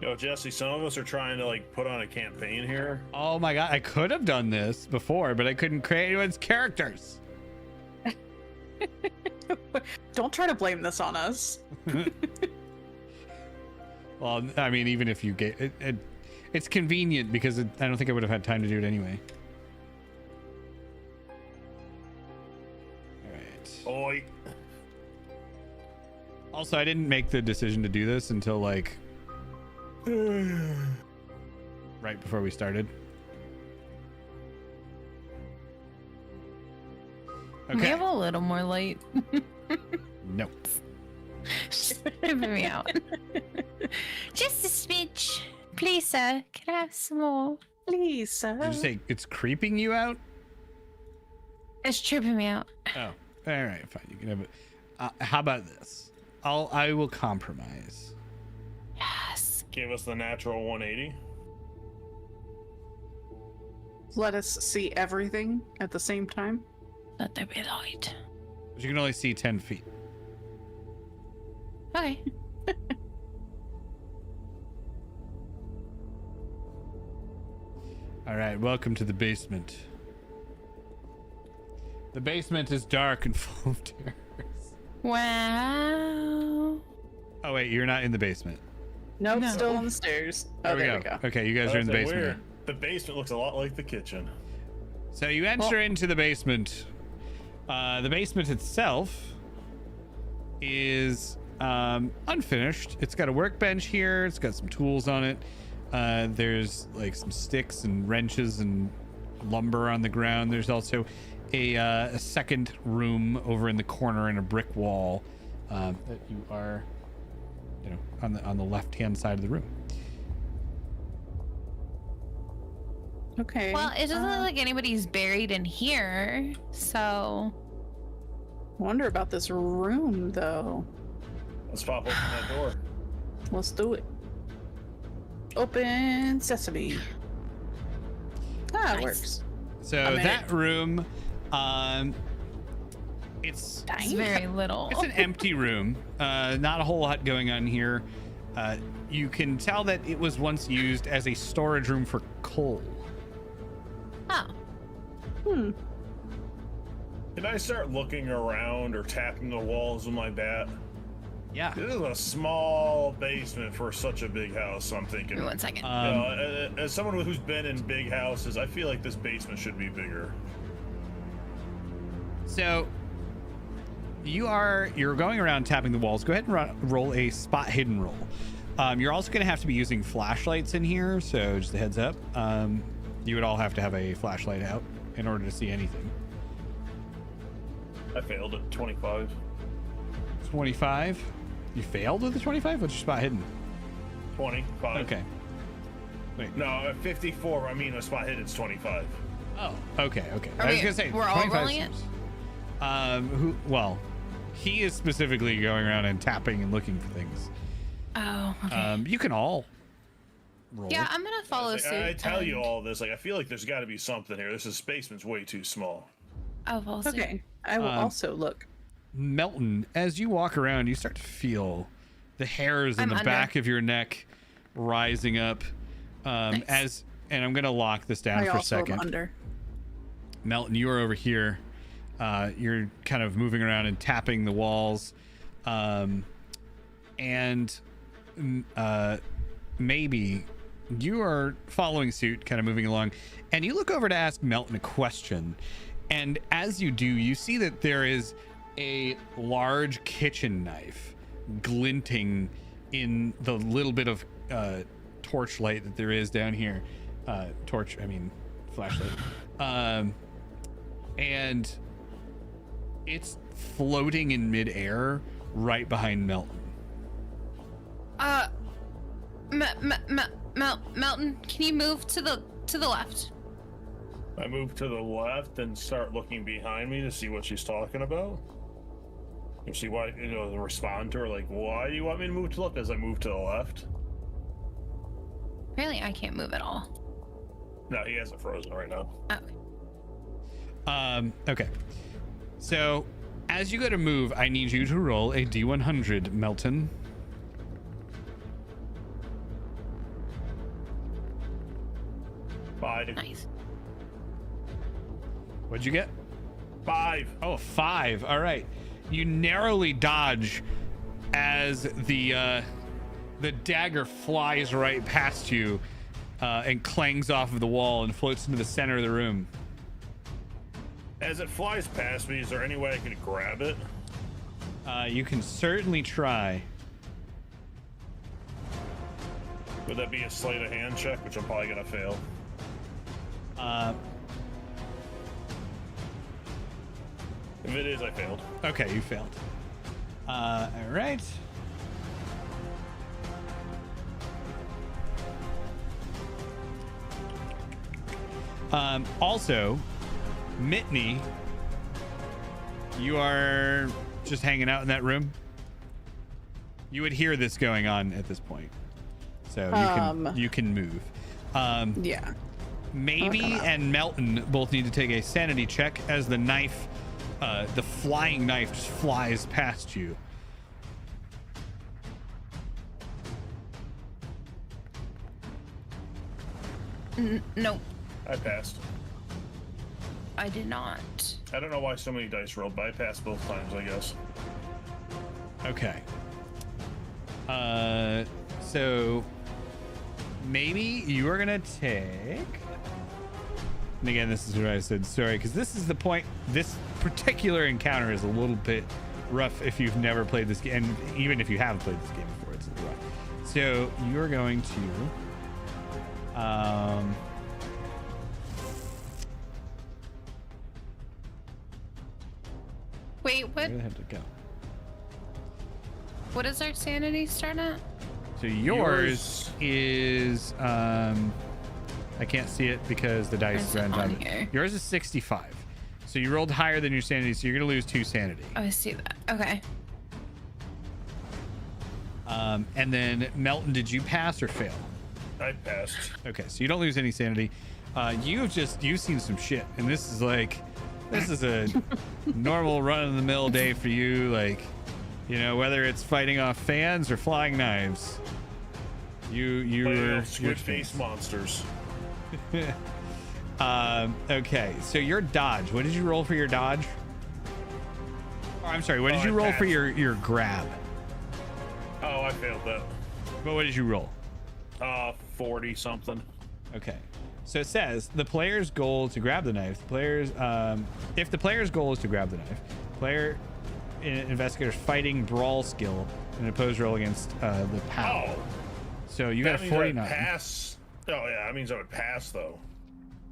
Yo, Jesse, some of us are trying to like put on a campaign here. Oh my god, I could have done this before, but I couldn't create anyone's characters. Don't try to blame this on us. Well, I mean, even if you get it, it's convenient because I don't think I would have had time to do it anyway. All right. Oi. Also, I didn't make the decision to do this until like right before we started. Can we Okay. have a little more light? No. Tripping me out. Just a smidge. Please, sir. Can I have some more? Please, sir. Did you say it's creeping you out? It's tripping me out. Oh, all right, fine. You can have it. How about this? I will compromise. Yes. Give us the natural 180. Let us see everything at the same time. Let there be light. But you can only see 10 feet. Okay. All right, welcome to the basement. The basement is dark and full of terrors. Wow. Oh wait, you're not in the basement. Nope, No. still on the stairs. There Oh, we there go. we go. Okay, you guys are in the That's basement. weird. The basement looks a lot like the kitchen. So you enter into the basement. The basement itself is unfinished. It's got a workbench here. It's got some tools on it. There's like some sticks and wrenches and lumber on the ground. There's also a second room over in the corner in a brick wall that you are, you know, on the left-hand side of the room. Okay. Well, it doesn't look like anybody's buried in here, so Wonder about this room, though. Let's pop open that door. Let's do it. Open sesame. Ah, it Nice. works. So I'm in that room, it's it's very little. It's an empty room. Not a whole lot going on here. You can tell that it was once used as a storage room for coal. Oh, Hmm. Can I start looking around or tapping the walls with my bat? Yeah. This is a small basement for such a big house, so I'm thinking. give me 1 second. You know, as someone who's been in big houses, I feel like this basement should be bigger. So you're going around tapping the walls. Go ahead and roll a spot hidden roll. You're also going to have to be using flashlights in here, so just a heads up. You would all have to have a flashlight out in order to see anything. I failed at 25. 25. You failed with the 25? What's your spot hidden? 25. Okay. Wait. No, at 54, I mean a spot hidden's 25. Oh, okay. Are I was we- gonna say we're all 25 rolling it? seems- Well, he is specifically going around and tapping and looking for things. Oh, okay. You can all roll. Yeah, I'm gonna follow Like, suit. I tell you and- all this, like I feel like there's got to be something here. This basement's way too small. I'll follow suit. Okay. I will also look. Melton, as you walk around, you start to feel the hairs in I'm the under. back of your neck rising up. Nice. And I'm gonna lock this down I for a also am second. under. Melton, you are over here. You're kind of moving around and tapping the walls. Maybe you are following suit, kind of moving along, and you look over to ask Melton a question. And as you do, you see that there is a large kitchen knife glinting in the little bit of torchlight that there is down here. Flashlight. And it's floating in midair right behind Melton. Melton, can you move to the left? I move to the left and start looking behind me to see what she's talking about. And see why, respond to her like, why do you want me to move to the left as I move to the left? Apparently, I can't move at all. No, he hasn't frozen right now. Oh. Okay. So, as you go to move, I need you to roll a D100, Melton. Five. Nice. What'd you get? 5. Oh, 5. All right. You narrowly dodge as the dagger flies right past you and clangs off of the wall and floats into the center of the room. As it flies past me, is there any way I could grab it? You can certainly try. Would that be a sleight of hand check, which I'm probably gonna fail? If it is, I failed. Okay, you failed. All right. Also, Mitney, you are just hanging out in that room? You would hear this going on at this point, so you can move. Yeah. Maybe and Melton both need to take a sanity check as the knife, the flying knife, just flies past you. Nope, I passed. I did not. I don't know why so many dice rolled, but I passed both times, I guess. Okay. So maybe you are gonna take. And again, this is what I said. Sorry, because this is the point. This particular encounter is a little bit rough if you've never played this game, and even if you have played this game before, it's a little rough. So you're going to. Wait, what? Where the heck did it go? What does our sanity start at? So yours is I can't see it because the dice It's are on on top. here. Yours is 65. So you rolled higher than your sanity, so you're gonna lose 2 sanity. Oh, I see that. Okay. And then Melton, did you pass or fail? I passed. Okay, so you don't lose any sanity. You've seen some shit, and this is a normal run-of-the-mill day for you. Like, you know, whether it's fighting off fans or flying knives, you were squid face monsters. Okay, so your dodge. What did you roll for your dodge? Oh, I'm sorry. What did you roll for your grab? Oh, I failed that. But what did you roll? 40 something. Okay. So it says the player's goal to grab the knife. If the player's goal is to grab the knife, player investigator's fighting brawl skill an opposed roll against the POW. Oh, So you that got a means I would 49. pass. Oh yeah, that means I would pass though.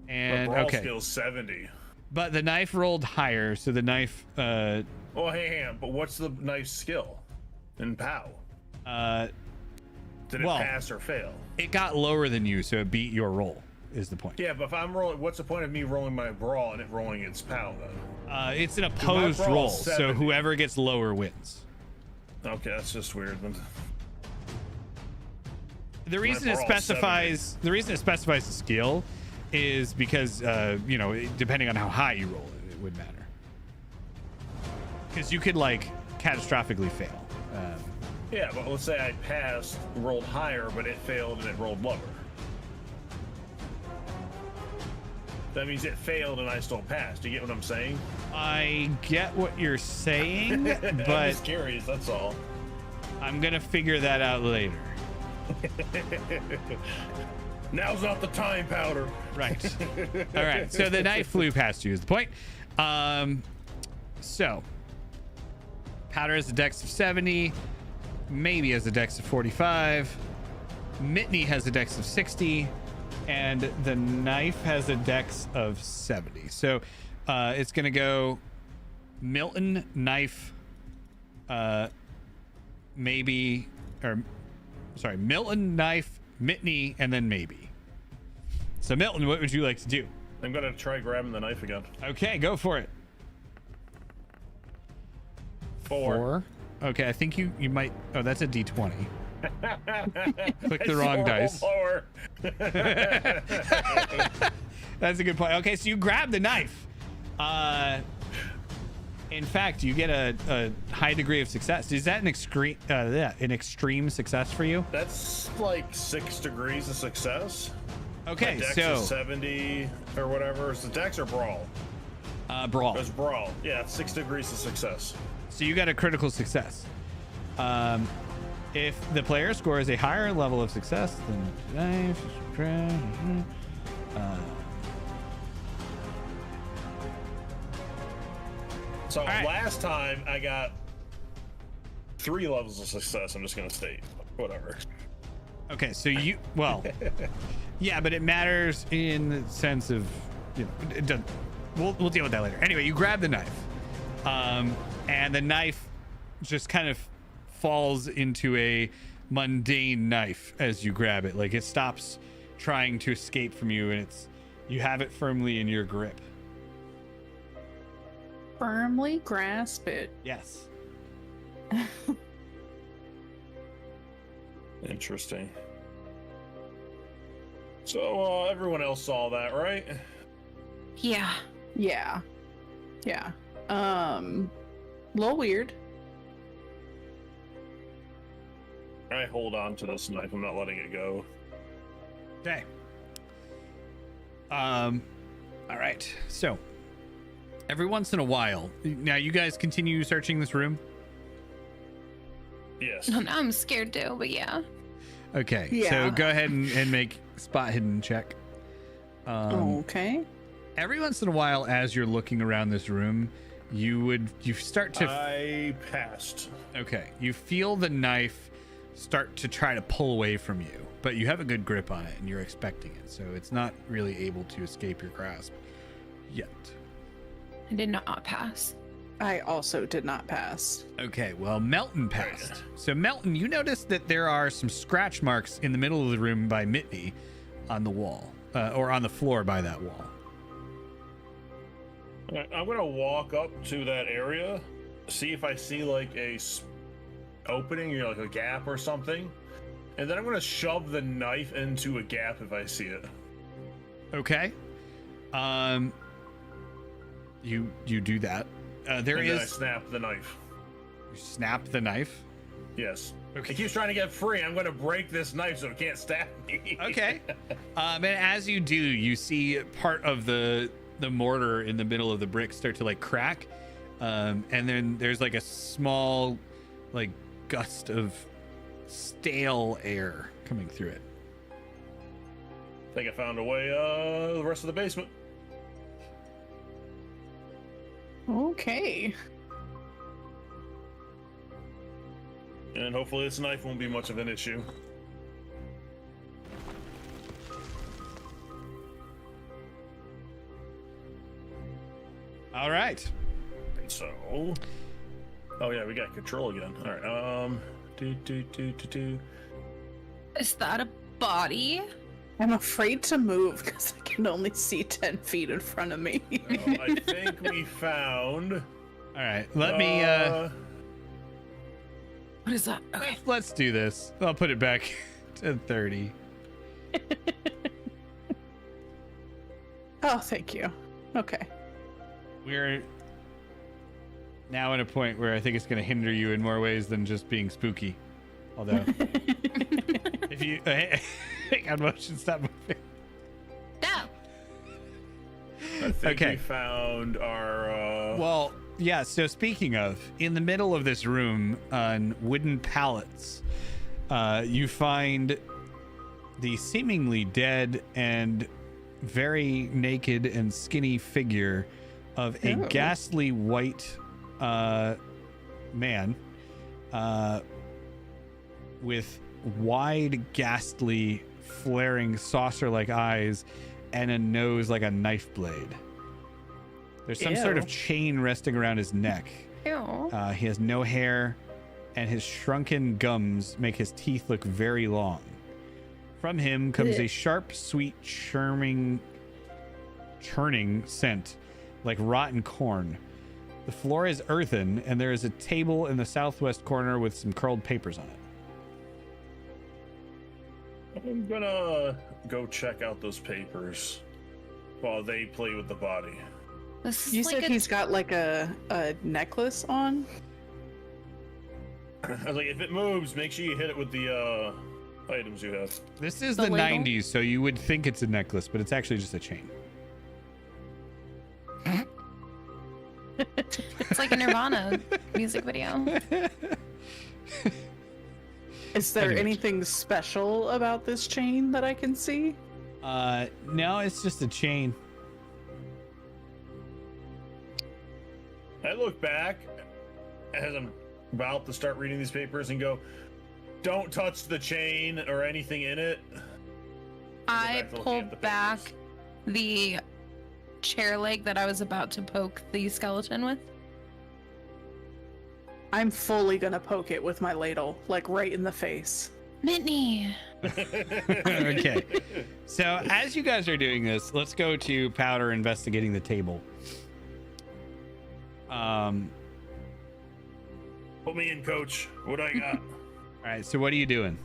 And Brawl okay, skill's 70. but the knife rolled higher, so the knife Well, hey, but what's the knife skill in POW? Did it well, pass or fail? it got lower than you, so it beat your roll. Is the point? Yeah, but if I'm rolling, what's the point of me rolling my brawl and it rolling its POW then? It's an opposed brawl roll, is so 70. whoever gets lower wins. Okay, that's just weird. Then. The reason it brawl specifies the skill is because you know, depending on how high you roll it would matter. Because you could like catastrophically fail. Yeah, but let's say I passed, rolled higher, but it failed and it rolled lower. That means it failed and I still passed. Do you get what I'm saying? I get what you're saying, I'm but just curious, that's all. I'm gonna figure that out later. Now's not the time, Powder. Right. All right. So the knife flew past you is the point. So Powder has a dex of 70. Maybe has a dex of 45. Mitney has a dex of 60. And the knife has a dex of 70. So it's going to go Milton, knife, maybe, or sorry, Milton, knife, Mitney, and then maybe. So Milton, what would you like to do? I'm gonna try grabbing the knife again. Okay, go for it. 4. Okay, I think you might. Oh, that's a D20. Click the I wrong rolled dice. lower. That's a good point. Okay, so you grab the knife. In fact, you get a high degree of success. Is that an extreme success for you? That's like 6 degrees of success. Okay, My dex so is 70 or whatever. Is the dex or brawl? brawl. It's brawl. Yeah, it's 6 degrees of success. So you got a critical success. If the player scores a higher level of success than the knife, So right. last time I got 3 levels of success. I'm just gonna state whatever. okay, so you yeah, but it matters in the sense of, you know, it doesn't. We'll deal with that later. Anyway, you grab the knife, and the knife just kind of falls into a mundane knife as you grab it. Like it stops trying to escape from you, and you have it firmly in your grip. Firmly grasp it. Yes. Interesting. So, everyone else saw that, right? Yeah. Yeah. Yeah. A little weird. I hold on to this knife. I'm not letting it go. Okay. All right. So, every once in a while, now you guys continue searching this room. Yes. Now I'm scared too, but yeah. Okay. Yeah. So go ahead and make spot hidden check. Okay. Every once in a while, as you're looking around this room, you start to. I passed. Okay. You feel the knife start to try to pull away from you, but you have a good grip on it and you're expecting it, so it's not really able to escape your grasp yet. I did not pass. I also did not pass. Okay, well, Melton passed. So Melton, you notice that there are some scratch marks in the middle of the room by Mitney on the wall, or on the floor by that wall. I'm gonna walk up to that area, see if I see like a opening, you know, like a gap or something, and then I'm gonna shove the knife into a gap if I see it. Okay. You do that. There and then I is. snap the knife. You snap the knife. Yes. Okay. It keeps trying to get free. I'm gonna break this knife so it can't stab me. Okay. And as you do, you see part of the mortar in the middle of the brick start to like crack, and then there's like a small, like, gust of stale air coming through it. I think I found a way the rest of the basement. Okay. And hopefully this knife won't be much of an issue. All right. So, oh yeah, we got control again. All right. Is that a body? I'm afraid to move because I can only see 10 feet in front of me. I think we found. All right. Let me. What is that? Okay. Let's do this. I'll put it back to 30. Oh, thank you. Okay. We're now at a point where I think it's going to hinder you in more ways than just being spooky. Although, if you hang on, motion, stop moving. No. I think Okay. we found our. Well, yeah. So speaking of, in the middle of this room on wooden pallets, you find the seemingly dead and very naked and skinny figure of a Oh. ghastly white man with wide, ghastly, flaring saucer-like eyes and a nose like a knife blade. There's some sort of Ew. chain resting around his neck. Ew. He has no hair, and his shrunken gums make his teeth look very long. From him comes a sharp, sweet, churning scent like rotten corn. The floor is earthen, and there is a table in the southwest corner with some curled papers on it. I'm gonna go check out those papers while they play with the body. This is You like said a- he's got like a necklace on? I was like, if it moves, make sure you hit it with the items you have. This is The the ladle? 90s, so you would think it's a necklace, but it's actually just a chain. It's like a Nirvana music video. Is there Anyways. anything special about this chain that I can see? No, it's just a chain. I look back as I'm about to start reading these papers and go, don't touch the chain or anything in it. I back to looking pulled at the back papers. the chair leg that I was about to poke the skeleton with. I'm fully gonna poke it with my ladle, like right in the face. Mitney. Okay. So as you guys are doing this, let's go to Powder investigating the table. Put me in, coach. What I got? All right, so what are you doing?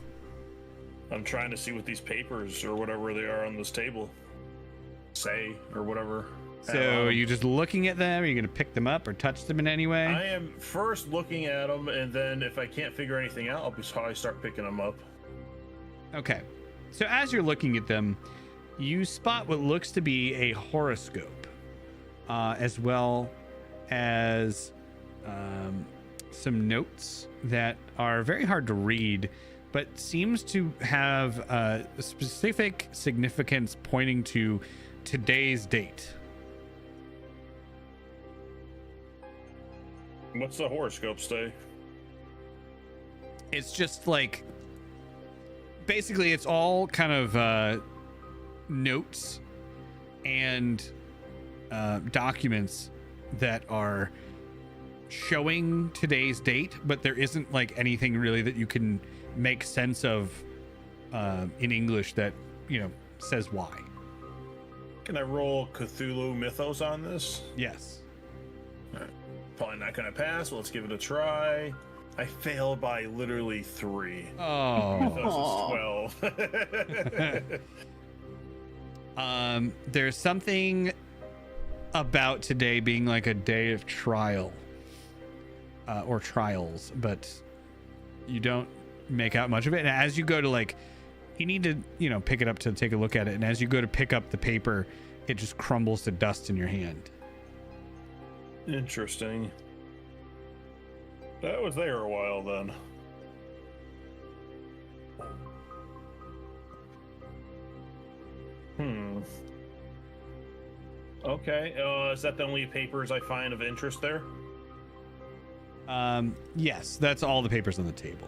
I'm trying to see what these papers or whatever they are on this table say or whatever. So are you just looking at them? Are you going to pick them up or touch them in any way? I am first looking at them, and then if I can't figure anything out, I'll probably start picking them up. Okay. So as you're looking at them, you spot what looks to be a horoscope, as well as some notes that are very hard to read, but seems to have a specific significance pointing to today's date. What's the horoscope say? It's just like, basically it's all kind of notes and documents that are showing today's date, but there isn't like anything really that you can make sense of in English that, you know, says why. Can I roll Cthulhu Mythos on this? Yes. Probably not gonna pass, but let's give it a try. I failed by literally 3. Oh. Mythos is 12. There's something about today being like a day of trial, or trials, but you don't make out much of it. And as you go to, like, you need to, you know, pick it up to take a look at it. And as you go to pick up the paper, it just crumbles to dust in your hand. Interesting. That was there a while then. Okay, is that the only papers I find of interest there? Yes, that's all the papers on the table.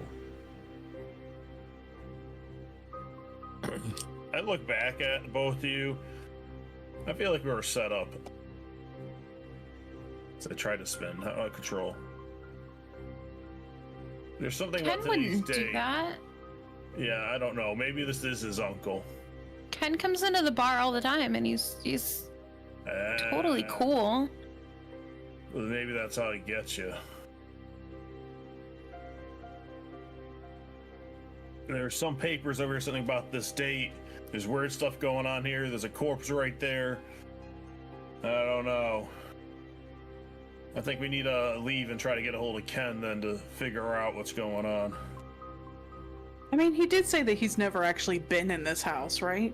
I look back at both of you. I feel like we were set up. So I tried to spin control. There's something Ken about today's wouldn't day. do that. Yeah, I don't know. Maybe this is his uncle. Ken comes into the bar all the time, and he's totally cool. Well, maybe that's how he gets you. There's some papers over here, something about this date. There's weird stuff going on here. There's a corpse right there. I don't know. I think we need to leave and try to get a hold of Ken then to figure out what's going on. I mean, he did say that he's never actually been in this house, right?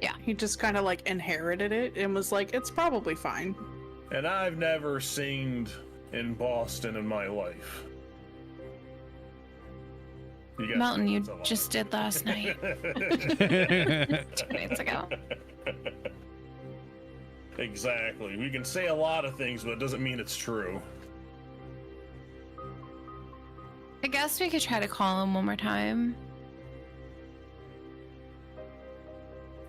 Yeah. He just kind of like inherited it and was like, it's probably fine. And I've never seen in Boston in my life. You guys Mountain, know you it's a lot. just did last night, 2 nights ago. Exactly. We can say a lot of things, but it doesn't mean it's true. I guess we could try to call him one more time.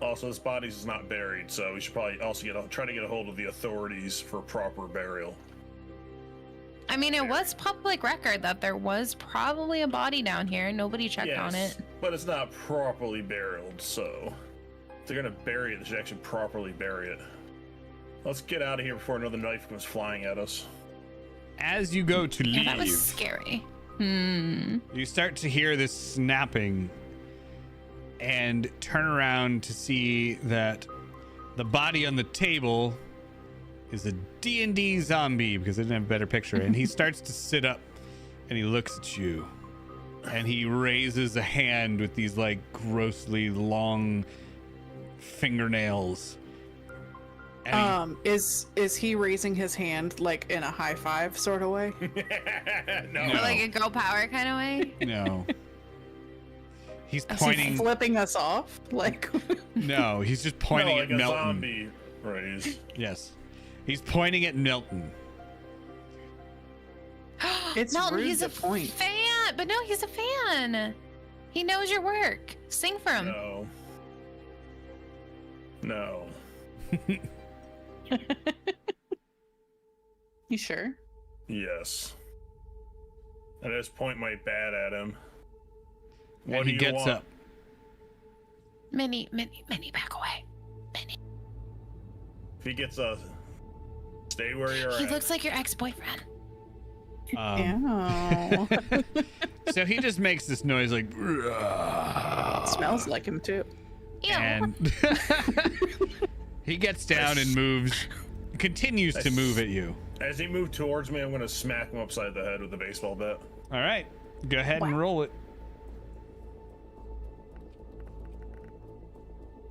Also, this body is not buried, so we should probably also try to get a hold of the authorities for proper burial. I mean, it was public record that there was probably a body down here. Nobody checked on it. But it's not properly buried, so if they're gonna bury it, they should actually properly bury it. Let's get out of here before another knife comes flying at us. As you go to Yeah, that was leave, scary. you start to hear this snapping and turn around to see that the body on the table is a D&D zombie, because I didn't have a better picture. And he starts to sit up and he looks at you and he raises a hand with these like grossly long fingernails. And Is he raising his hand like in a high five sort of way? No. Or like a girl power kind of way. no. He's Is he pointing. flipping us off? Like, No, he's just pointing No, at like a Milton. zombie raise. Yes. He's pointing at Milton. It's Milton, rude he's to a point. fan. But no, he's a fan. He knows your work. Sing for him. No. No. You sure? Yes. And I just point my bat at him. What And do he you gets want? up. Minnie, back away. Minnie. If he gets a stay where you're He at. looks like your ex-boyfriend. Ew. So he just makes this noise like, Smells like him too. Ew. and he gets down and moves, continues to move at you. As he moved towards me, I'm going to smack him upside the head with a baseball bat. All right, go ahead and roll it.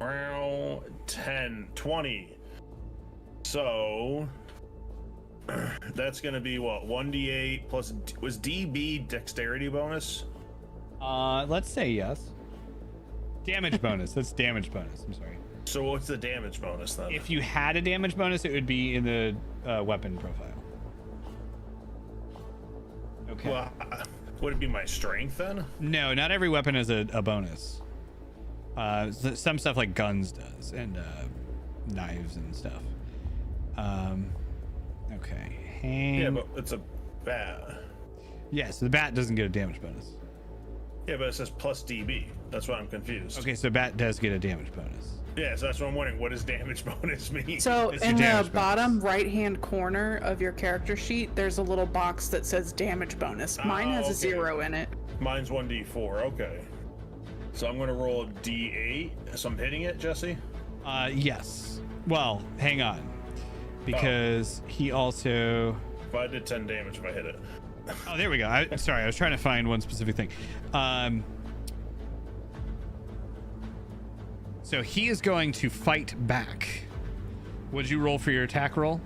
Wow, 10, 20. So that's going to be what? 1d8 plus, was DB dexterity bonus? Let's say yes. Damage bonus. That's damage bonus. I'm sorry. So what's the damage bonus then? If you had a damage bonus, it would be in the weapon profile. Okay. Well, would it be my strength then? No, not every weapon has a bonus. Some stuff like guns does, and knives and stuff. Okay. Yeah, but it's a bat. Yeah, so the bat doesn't get a damage bonus. Yeah, but it says plus DB. That's why I'm confused. Okay, so bat does get a damage bonus. Yeah, so that's what I'm wondering. What does damage bonus mean? So It's your in the damage bonus. bottom right-hand corner of your character sheet, there's a little box that says damage bonus. Mine has okay. a 0 in it. Mine's 1d4. Okay. So I'm going to roll a d8. So I'm hitting it, Jesse? Yes. Well, hang on. Because he also... If I did 10 damage if I hit it. Oh, there we go. Sorry, I was trying to find one specific thing. So he is going to fight back. Would you roll for your attack roll?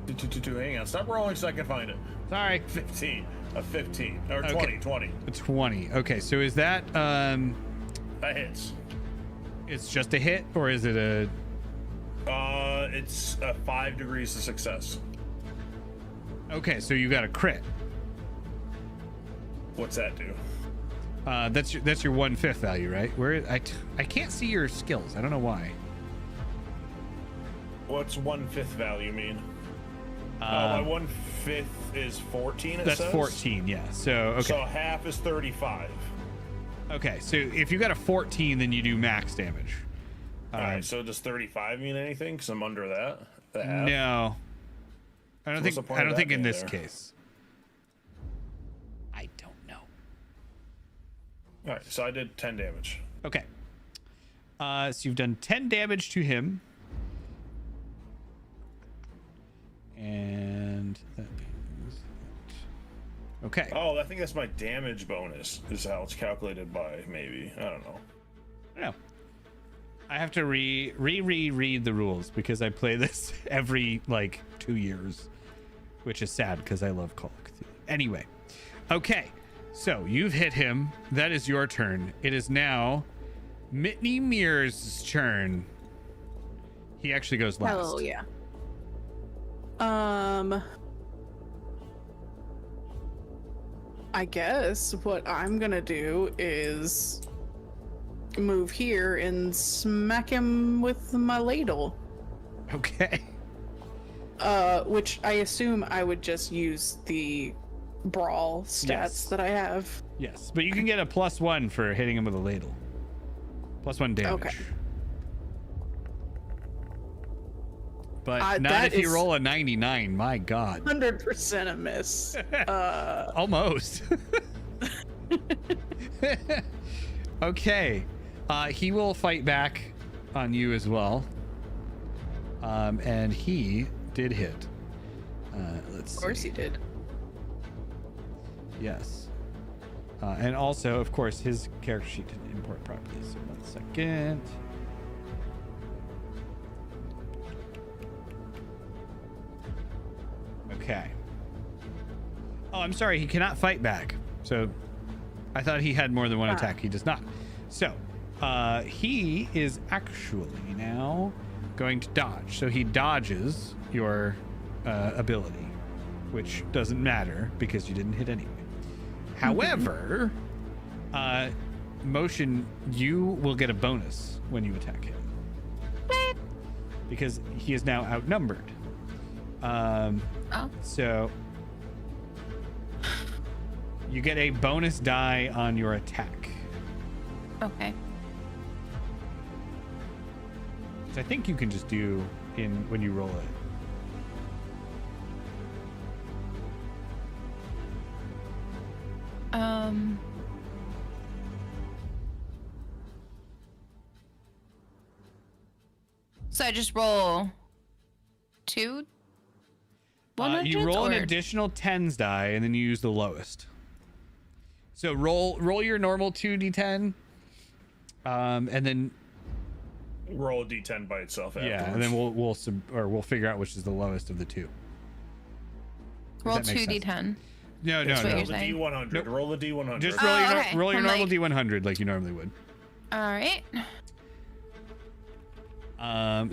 Hang on. Stop rolling so I can find it. Sorry. 15. A 15. Or Okay. 20. 20. A 20. Okay, so is that That hits. it's just a hit, or is it a... It's 5 degrees to success. Okay, so you got a crit. What's that do? That's your 1/5 value, right? Where I can't see your skills. I don't know why. What's 1/5 value mean? My 1/5 is 14. It That's says? 14. Yeah. So okay. So half is 35. Okay. So if you got a 14, then you do max damage. All right. So does 35 mean anything? Because I'm under that. The half? No. I don't What's the think. point I of don't that think in being this there? case. I don't know. All right. So I did 10 damage. Okay. So you've done 10 damage to him. And that means that. Okay. Oh, I think that's my damage bonus. Is how it's calculated by. Maybe I don't know. No. I have to reread the rules because I play this every like 2 years, which is sad because I love Call of Cthulhu. Anyway, okay, so you've hit him. That is your turn. It is now Mitney Mears' turn. He actually goes last. Oh yeah. I guess what I'm gonna do is move here and smack him with my ladle. Okay. Which I assume I would just use the brawl stats Yes. that I have. Yes, but you can get a +1 for hitting him with a ladle. +1 damage. Okay. But not that if you is- roll a 99. My God. 100% a miss. Almost. Okay. He will fight back on you as well. And he did hit. Let's see. Of course he did. Yes. And also, of course, his character sheet didn't import properly. So 1 second. Okay. Oh, I'm sorry. He cannot fight back. So I thought he had more than one attack. He does not. So he is actually now going to dodge. So he dodges your ability, which doesn't matter because you didn't hit anyway. However, Motion, you will get a bonus when you attack him because he is now outnumbered. So you get a bonus die on your attack, Okay. which I think you can just do in when you roll it. So I just roll 2 You 100s roll an or- additional tens die, and then you use the lowest. So roll your normal 2d10, and then Roll a d10 by itself afterwards. yeah, and then we'll figure out which is the lowest of the two. If roll that makes sense. 2d10. No, That's what Roll you're the saying. d100. Nope. Roll the d100. Just roll your okay. roll your I'm normal like- d100 like you normally would. All right.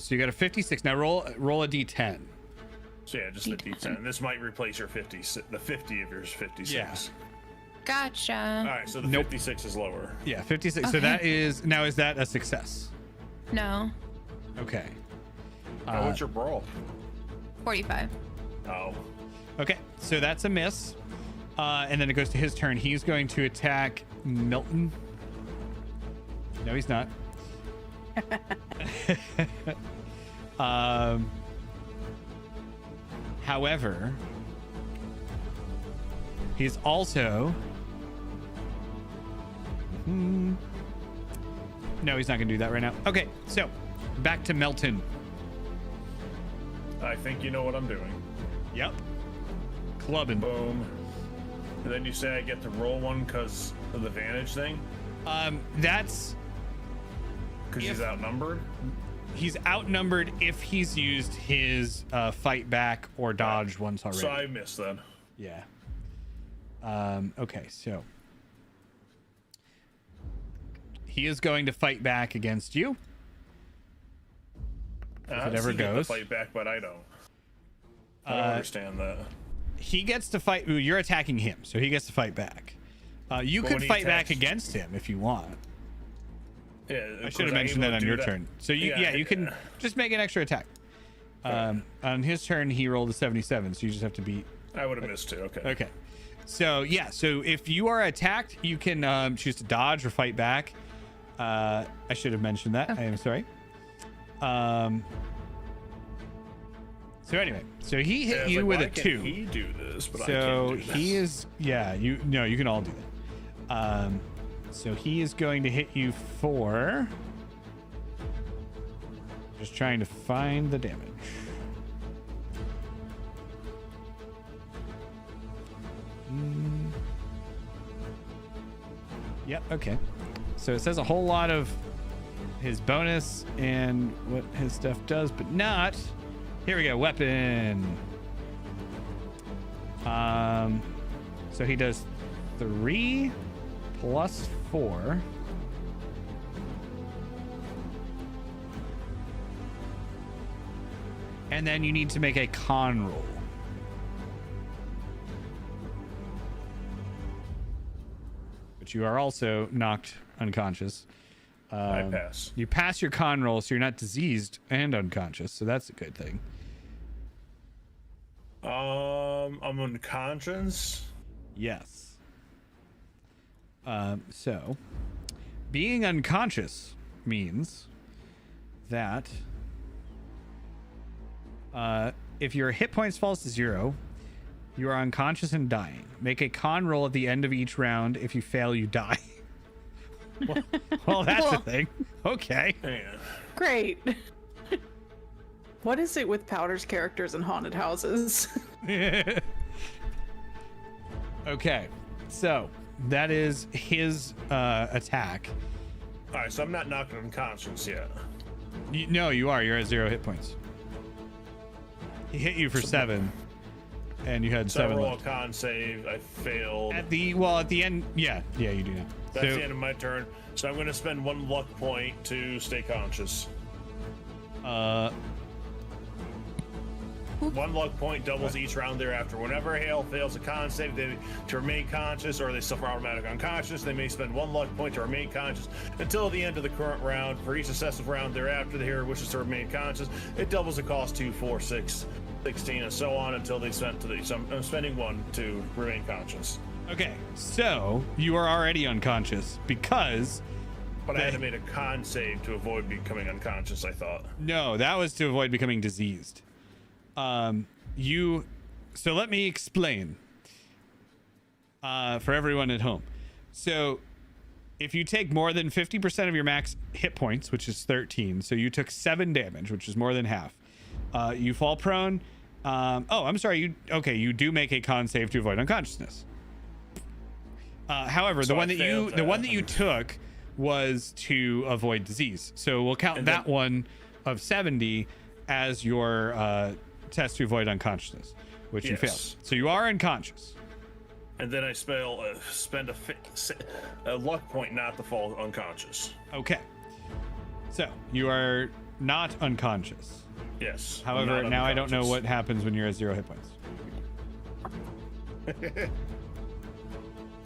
So you got a 56. Now roll a d10. So yeah, just the d10. This might replace your 50, the 50 of yours 56. Yeah. Gotcha. All right, so the Nope. 56 is lower. Yeah, 56. So Okay. that is that a success? No. Okay. What's your brawl? 45. Oh. Okay, so that's a miss. And then it goes to his turn. He's going to attack Milton. No, he's not. However, he's also. No, he's not going to do that right now. Okay, so back to Melton. I think you know what I'm doing. Yep. Clubbing. Boom. And then you say I get to roll one because of the vantage thing? That's. Because he's If- outnumbered? He's outnumbered if he's used his fight back or dodge once already. So I missed then. Yeah. Okay, so he is going to fight back against you. If it ever goes. Fight back, but I don't. I don't understand that. He gets to fight. Ooh, you're attacking him, so he gets to fight back. You But could when he fight back attacks- against him if you want. Yeah, I should have mentioned that on your turn. So you can Yeah. just make an extra attack. On his turn, he rolled a 77, so you just have to beat. I would have missed too. Okay. Okay. So yeah, so if you are attacked, you can choose to dodge or fight back. I should have mentioned that. I am sorry. So anyway, so he Yeah, I hit was you like, with why a can 2. He do this, but I So can't do he this. is you can all do that. So he is going to hit you for just trying to find the damage. Yep, okay. So it says a whole lot of his bonus and what his stuff does, but not. Here we go, weapon. So he does 3 plus 4. And then you need to make a con roll. But you are also knocked unconscious. I pass. You pass your con roll, so you're not diseased and unconscious, so that's a good thing. I'm unconscious. Yes. So, being unconscious means that if your hit points falls to 0, you are unconscious and dying. Make a con roll at the end of each round. If you fail, you die. well, that's a Well- thing. Okay. Yeah. Great. What is it with Powder's characters in haunted houses? Okay. So, that is his attack. All right, so I'm not knocked unconscious yet. No, you are. You're at 0 hit points. He hit you for 7, and you had So I 7 roll a left. con save. I failed. At the end, yeah, you do now. That's So, the end of my turn. So I'm going to spend 1 luck point to stay conscious. 1 luck point doubles each round thereafter. Whenever a Hale fails a con save, to remain conscious, or they suffer automatic unconscious, they may spend 1 luck point to remain conscious until the end of the current round. For each successive round thereafter, the hero wishes to remain conscious. It doubles the cost 2, 4, 6, 16, and so on until they spend to the. So I'm spending 1 to remain conscious. okay, so you are already unconscious because But I had to make a con save to avoid becoming unconscious, I thought. no, that was to avoid becoming diseased. So let me explain for everyone at home. So if you take more than 50% of your max hit points, which is 13, so you took 7 damage, which is more than half. You fall prone. I'm sorry. You do make a con save to avoid unconsciousness. However, So the one I that you took was to avoid disease. So we'll count that one of 70 as your test to avoid unconsciousness, which you failed. So you are unconscious. And then I spend a luck point not to fall unconscious. Okay. So you are not unconscious. Yes. However, not now I don't know unconscious. what happens when you're at 0 hit points.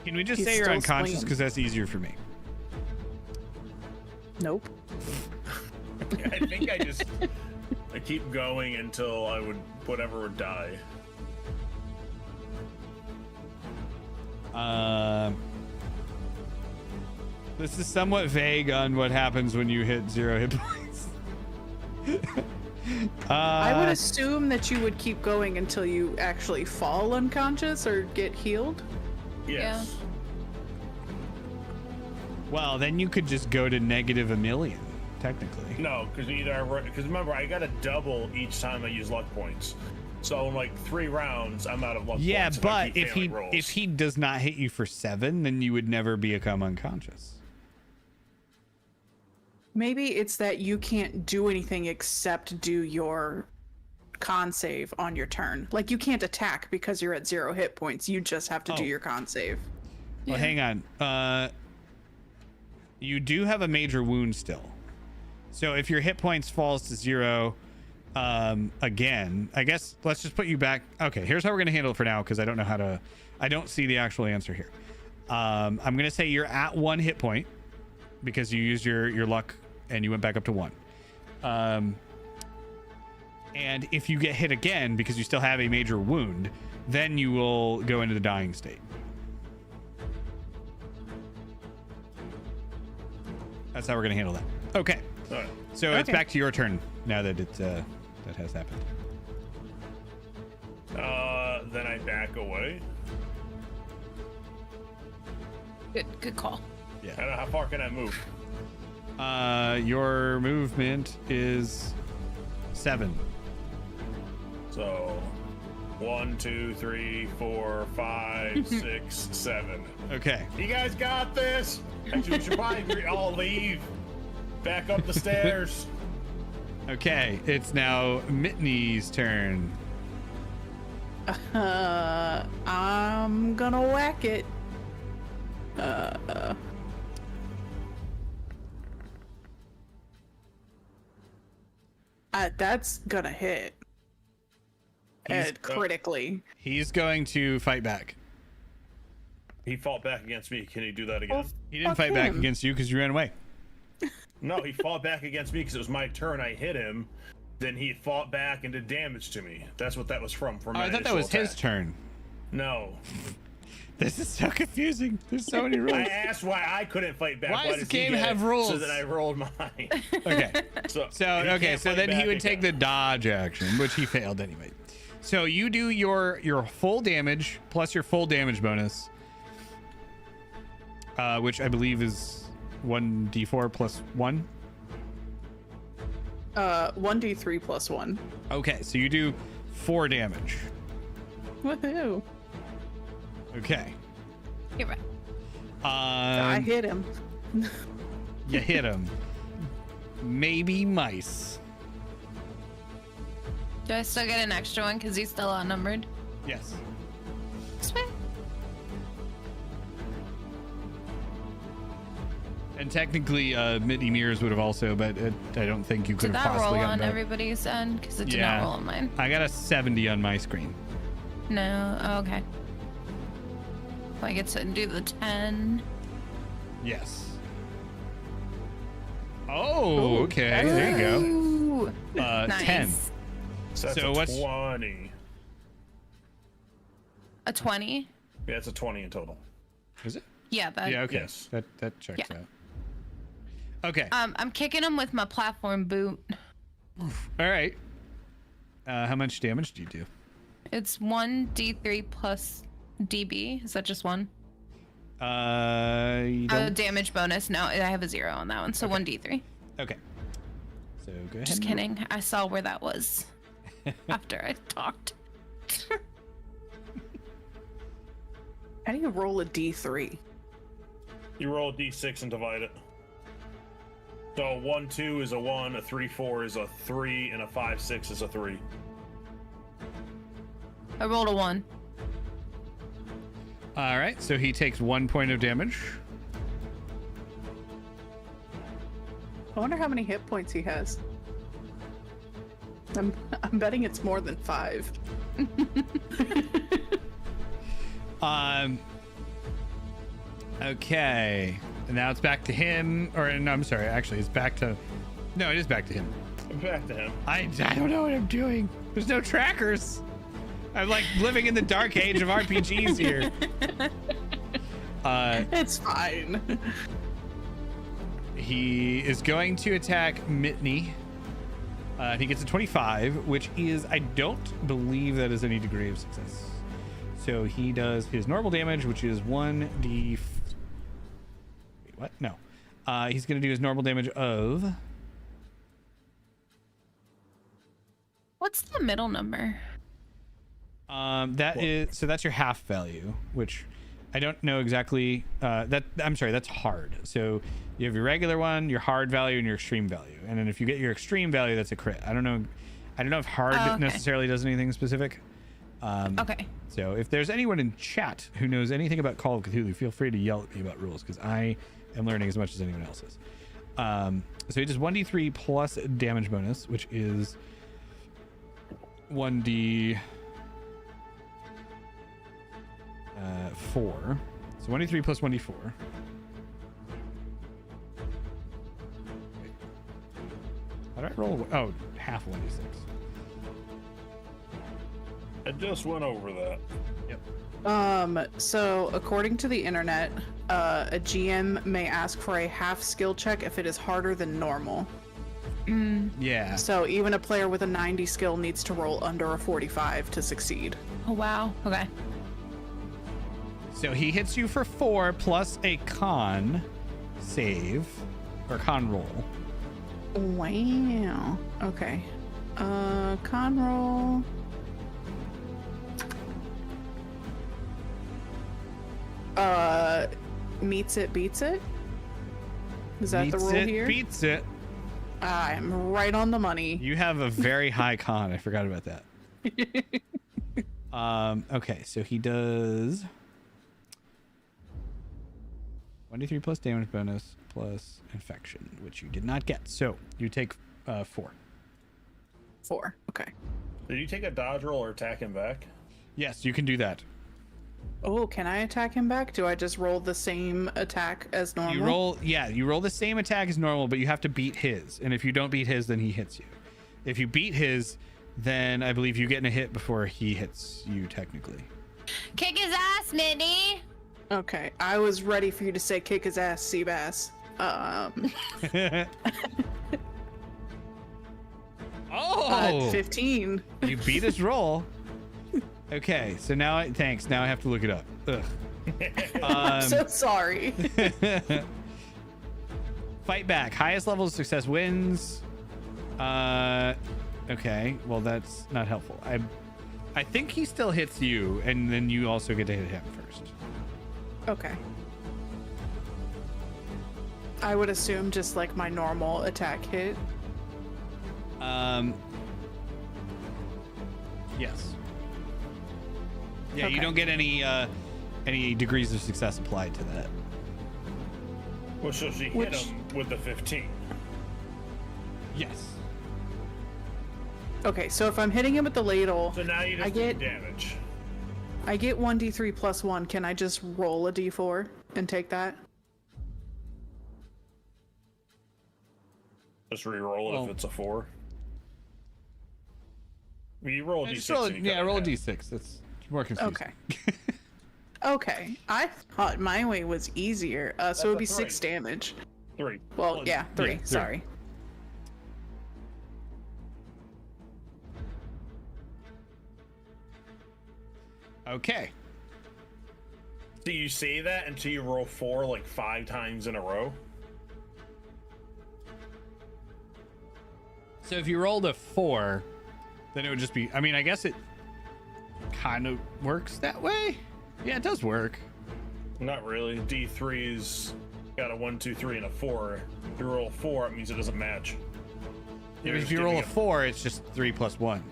Can we just He's say you're still unconscious swinging. because that's easier for me? Nope. I think I keep going until I would die. This is somewhat vague on what happens when you hit 0 hit points. I would assume that you would keep going until you actually fall unconscious or get healed. Yes. Well, then you could just go to -1 million, technically. No, because remember I got to double each time I use luck points. So in like 3 rounds, I'm out of luck Yeah, points. I but keep if failing rolls. he does not hit you for 7, then you would never become unconscious. Maybe it's that you can't do anything except do your con save on your turn. Like you can't attack because you're at 0 hit points. You just have to do your con save. Well, hang on. You do have a major wound still. So if your hit points falls to 0, again, I guess let's just put you back. Okay, here's how we're going to handle it for now because I don't know how to. I don't see the actual answer here. I'm going to say you're at 1 hit point because you used your luck and you went back up to 1. And if you get hit again because you still have a major wound, then you will go into the dying state. That's how we're gonna handle that. Okay. All right. So it's Okay. back to your turn now that that has happened. Then I back away. Good call. I don't know how far can I move. Your movement is 7. So 1, 2, 3, 4, 5, 6, 7. Okay. You guys got this. Actually, we should probably all leave. Back up the stairs. Okay. It's now Mitney's turn. I'm gonna whack it. That's gonna hit. And critically. He's going to fight back. He fought back against me. Can he do that again? He didn't Fuck fight back him. against you because you ran away. No, he fought back against me because it was my turn. I hit him. Then he fought back and did damage to me. That's what that was from. Oh, my I thought that initial was his attack. turn. No. This is so confusing. There's so many rules. I asked why I couldn't fight back. Why does does the he game get have it? rules? So then I rolled mine. Okay. So So he okay, can't so fight then he back would take the again. dodge action, which he failed anyway. So you do your full damage plus your full damage bonus, which I believe is 1d4 plus 1. 1d3 plus 1. Okay, so you do 4 damage. Woohoo. Okay. You're right. I hit him. You hit him. Maybe mice. Do I still get an extra one because he's still outnumbered? Yes. Sweet. And technically, Mitney Mears would have also, but I don't think you could Did have that roll possibly on gotten that. everybody's end? Because it did Yeah. not roll on mine. I got a 70 on my screen. No. Oh, okay. So I get to do the 10. Yes. Oh, okay. There you go. Ooh. 10. So that's So a what's- 20. A 20? Yeah, it's a 20 in total. Is it? Yeah, that. Yeah, okay. Yes. That checks Yeah. out. Okay. I'm kicking him with my platform boot. All right. How much damage do you do? It's 1d3 plus DB. Is that just one? You Oh, don't... damage bonus. No, I have a 0 on that one. So Okay. 1d3. Okay. So go ahead. Just and- kidding. I saw where that was after I talked. How do you roll a d3? You roll a d6 and divide it. So a 1-2 is a 1, a 3-4 is a 3, and a 5-6 is a 3. I rolled a 1. All right. So he takes 1 point of damage. I wonder how many hit points he has. I'm betting it's more than 5. Okay. And now it's back to him. Or no, I'm sorry. Actually, it's back to. No, it is back to him. Back to him. I don't know what I'm doing. There's no trackers. I'm like living in the dark age of RPGs here. It's fine. He is going to attack Mitney. He gets a 25, which is, I don't believe that is any degree of success. So he does his normal damage, which is 1d. Wait, what? No. He's going to do his normal damage of. What's the middle number? That's your half value, which I don't know exactly. I'm sorry, that's hard. So you have your regular one, your hard value, and your extreme value. And then if you get your extreme value, that's a crit. I don't know if hard okay. necessarily does anything specific. Okay. So if there's anyone in chat who knows anything about Call of Cthulhu, feel free to yell at me about rules, because I am learning as much as anyone else is. So he does 1d3 plus damage bonus, which is 1d 4. So 1d3 plus 1d4. How did I roll? Oh, half 1d6. I just went over that. Yep. So according to the internet, a GM may ask for a half skill check if it is harder than normal. Yeah. So even a player with a 90 skill needs to roll under a 45 to succeed. Oh, wow. Okay. So he hits you for 4 plus a con save or con roll. Wow. Okay. Con roll. Meets it, beats it? Is that the Meets rule it, here? beats it. I'm right on the money. You have a very high con. I forgot about that. Okay, so he does 1d3 plus damage bonus plus infection, which you did not get. So you take 4. 4. Okay. Did you take a dodge roll or attack him back? Yes, you can do that. Oh, can I attack him back? Do I just roll the same attack as normal? You roll the same attack as normal, but you have to beat his. And if you don't beat his, then he hits you. If you beat his, then I believe you get in a hit before he hits you technically. Kick his ass, Minnie. Okay, I was ready for you to say kick his ass, Seabass. Oh! 15. You beat his roll. Okay, so now I have to look it up. Ugh. I'm so sorry. Fight back. Highest level of success wins. Okay, well that's not helpful. I think he still hits you, and then you also get to hit him first. Okay. I would assume just like my normal attack hit. Yes. Yeah, Okay. you don't get any degrees of success applied to that. Well, so she hit Which- him with the 15. Yes. Okay, so if I'm hitting him with the ladle, So now you just I get- do damage. I get 1d3 plus 1. Can I just roll a d4 and take that? Just re-roll it Well- if it's a 4. Well, you roll a Just d6. roll, and you yeah, cut it roll a in half. d6. That's more confusing. Okay. Okay. I thought my way was easier. So it would be That's 6 right. damage. 3. Well, Well, yeah, 3. yeah, 3. Sorry. Okay. So you say that until you roll 4 like 5 times in a row? So if you rolled a 4, then it would just be, I mean, I guess it kind of works that way. Yeah, it does work. Not really. D3's got a 1, 2, 3, and a 4. If you roll 4, it means it doesn't match. You're If just you roll a giving 4, it's just 3 plus 1.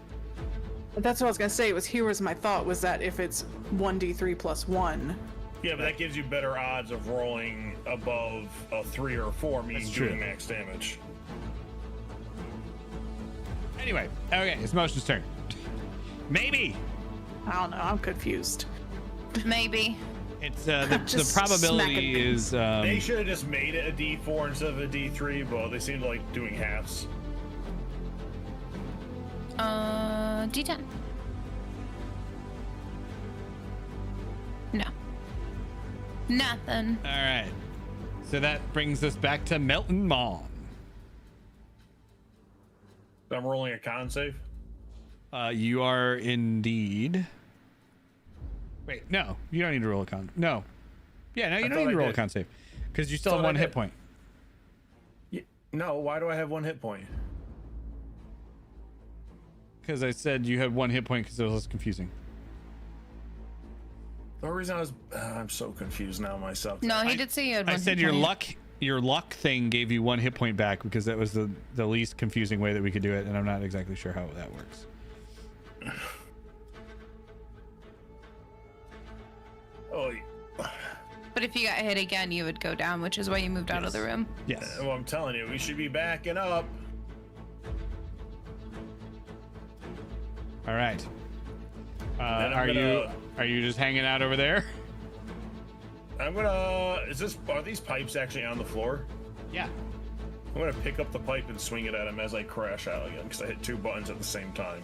That's what I was gonna say. Here was my thought was that if it's 1d3 plus 1. Yeah, but that gives you better odds of rolling above a 3 or a 4, meaning That's true. doing max damage. Anyway, okay, it's Motion's turn. Maybe. I don't know. I'm confused. Maybe. It's the Just probability smacking is They should have just made it a D4 instead of a D3, but they seem to like doing halves. D10. No. Nothing. all right. So that brings us back to Melton Mall. I'm rolling a con save. You are indeed. Wait, no, you don't need to roll a con. No. Yeah, no, you I don't thought need to I roll a did. con save because you still have Thought I 1 hit did. point. No, why do I have 1 hit point? Because I said you had 1 hit point because it was less confusing. The only reason I was... I'm so confused now myself. No, he did say you had one. I said hit point. your luck thing gave you 1 hit point back because that was the least confusing way that we could do it, and I'm not exactly sure how that works. Oh, But if you got hit again, you would go down, which is why you moved out of the room. Yes. well, I'm telling you, we should be backing up. All right. I'm Are gonna- you just hanging out over there? I'm gonna... Are these pipes actually on the floor? Yeah. I'm gonna pick up the pipe and swing it at him as I crash out again, because I hit 2 buttons at the same time.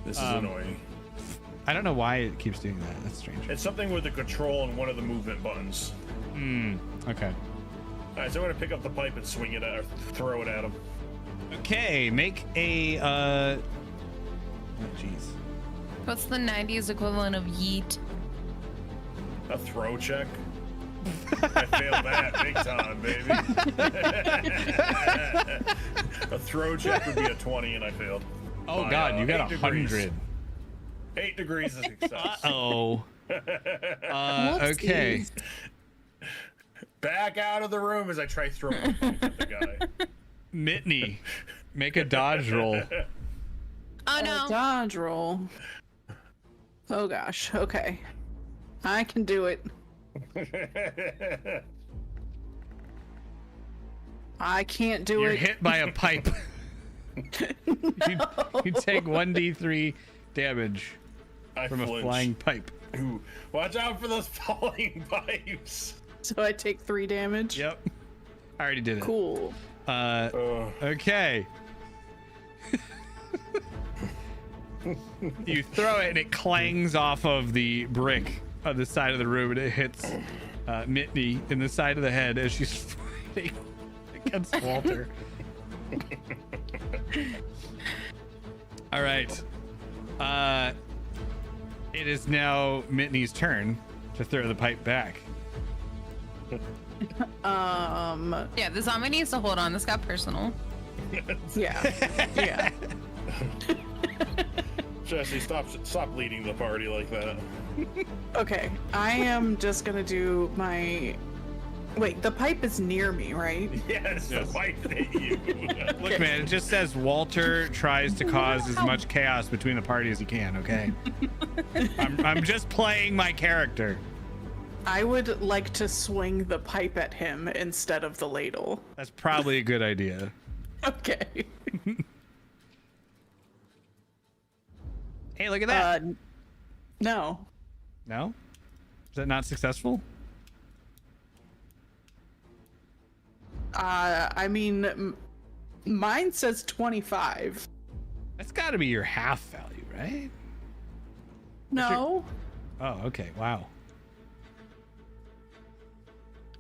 This is annoying. I don't know why it keeps doing that. That's strange. It's something with the control and one of the movement buttons. Okay. Alright, so I'm gonna pick up the pipe and swing it at, or throw it at him. Okay, make a oh, jeez. What's the 90s equivalent of yeet? A throw check. I failed that big time, baby. A throw check would be a 20, and I failed. Oh By, god, you got 8 100. degrees. 8 degrees of success. Oh. Okay. Back out of the room as I try throwing the pipe at the guy. Mitney, make a dodge roll. Oh no. Dodge roll. Oh gosh. Okay. I can do it. I can't do You're it. hit by a pipe. you take 1d3 damage I from a flinch. flying pipe. Ooh, watch out for those falling pipes. So I take 3 damage. Yep. I already did it. Cool. Okay. You throw it and it clangs off of the brick on the side of the room and it hits Mitney in the side of the head as she's fighting against Walter. All right. It is now Mitney's turn to throw the pipe back. Yeah, the zombie needs to hold on. This got personal. Yeah. Yeah. Jesse, stop leading the party like that. Okay. I am just gonna do my. Wait, the pipe is near me, right? Yes, the pipe hit you. Look, man, it just says Walter tries to cause as much chaos between the party as he can, okay? I'm just playing my character. I would like to swing the pipe at him instead of the ladle. That's probably a good idea. Okay. Hey, look at that. No. No? Is that not successful? I mean, mine says 25. That's got to be your half value, right? No, Oh, okay. Wow.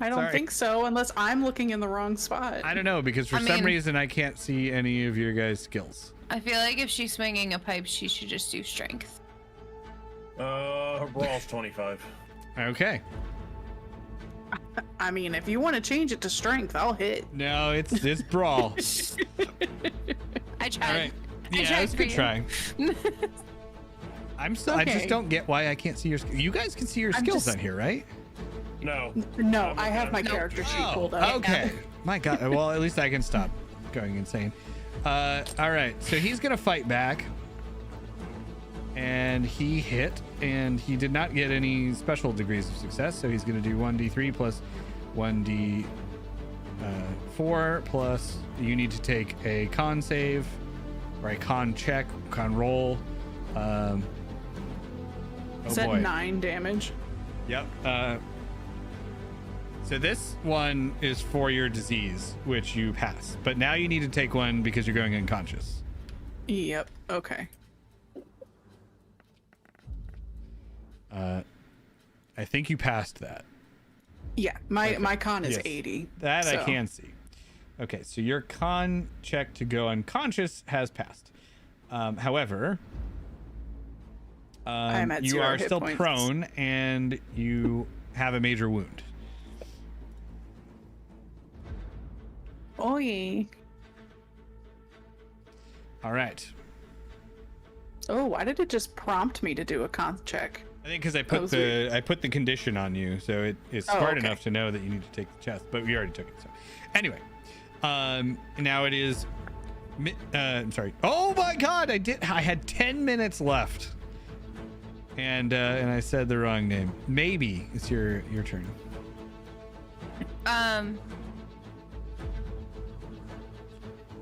I don't Sorry. think so, unless I'm looking in the wrong spot. I don't know, because for I some mean- reason I can't see any of your guys' skills. I feel like if she's swinging a pipe, she should just do strength. Her brawl's 25. Okay. I mean, if you want to change it to strength, I'll hit. No, it's brawl. I tried. All right. I Yeah, tried it's a for good you. try. I just Okay. don't get why I can't see your. You guys can see your skills just- on here, right? No. No, I have my Nope. character sheet pulled up. Okay. My God. Well, at least I can stop going insane. All right. So he's gonna fight back, and he hit, and he did not get any special degrees of success. So he's gonna do 1d3 plus 1d4 plus. You need to take a con save, or a con check, con roll. Oh Is that boy. 9 damage? Yep. So this one is for your disease, which you pass. But now you need to take one because you're going unconscious. Yep. Okay. I think you passed that. Yeah, my con is Yes. 80. That I so- can see. Okay, so your con check to go unconscious has passed. However, I'm at you 0 are hit still points. prone and you have a major wound. Oh yeah. All right. Oh, why did it just prompt me to do a con check? I think because I That put was the weird. I put the condition on you, so it's Oh, smart okay. enough to know that you need to take the chest, but we already took it. So anyway, now it is. I'm sorry. Oh my God! I had 10 minutes left, and I said the wrong name. Maybe it's your turn.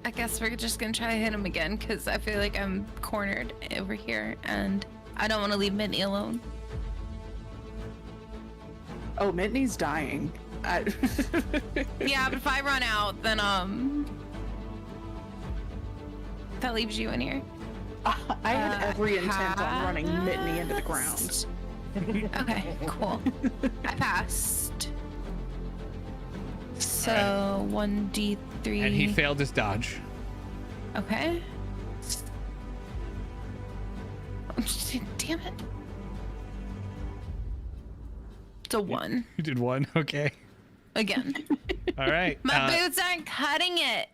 I guess we're just gonna try to hit him again because I feel like I'm cornered over here and I don't want to leave Minnie alone. Oh, Mitney's dying. Yeah, but if I run out, then that leaves you in here. I had every intent on running Mitney into the ground. Okay, cool. I passed. So 1d3. And he failed his dodge. Okay. Damn it. It's a 1 You did one. Okay. again. All right. My boots aren't cutting it.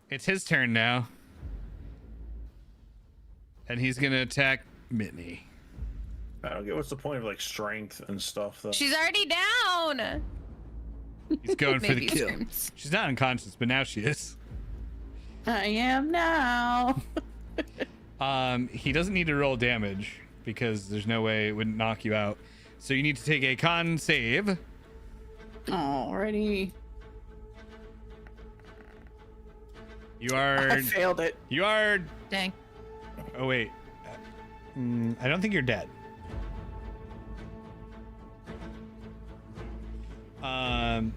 It's his turn now, and he's gonna attack Mitney. I don't get what's the point of like strength and stuff though. She's already down. He's going for the Maybe kill. screams. She's not unconscious, but now she is. I am now. He doesn't need to roll damage because there's no way it wouldn't knock you out. So you need to take a con save. Alrighty. You I are. failed it. You are. Dang. Oh wait. I don't think you're dead.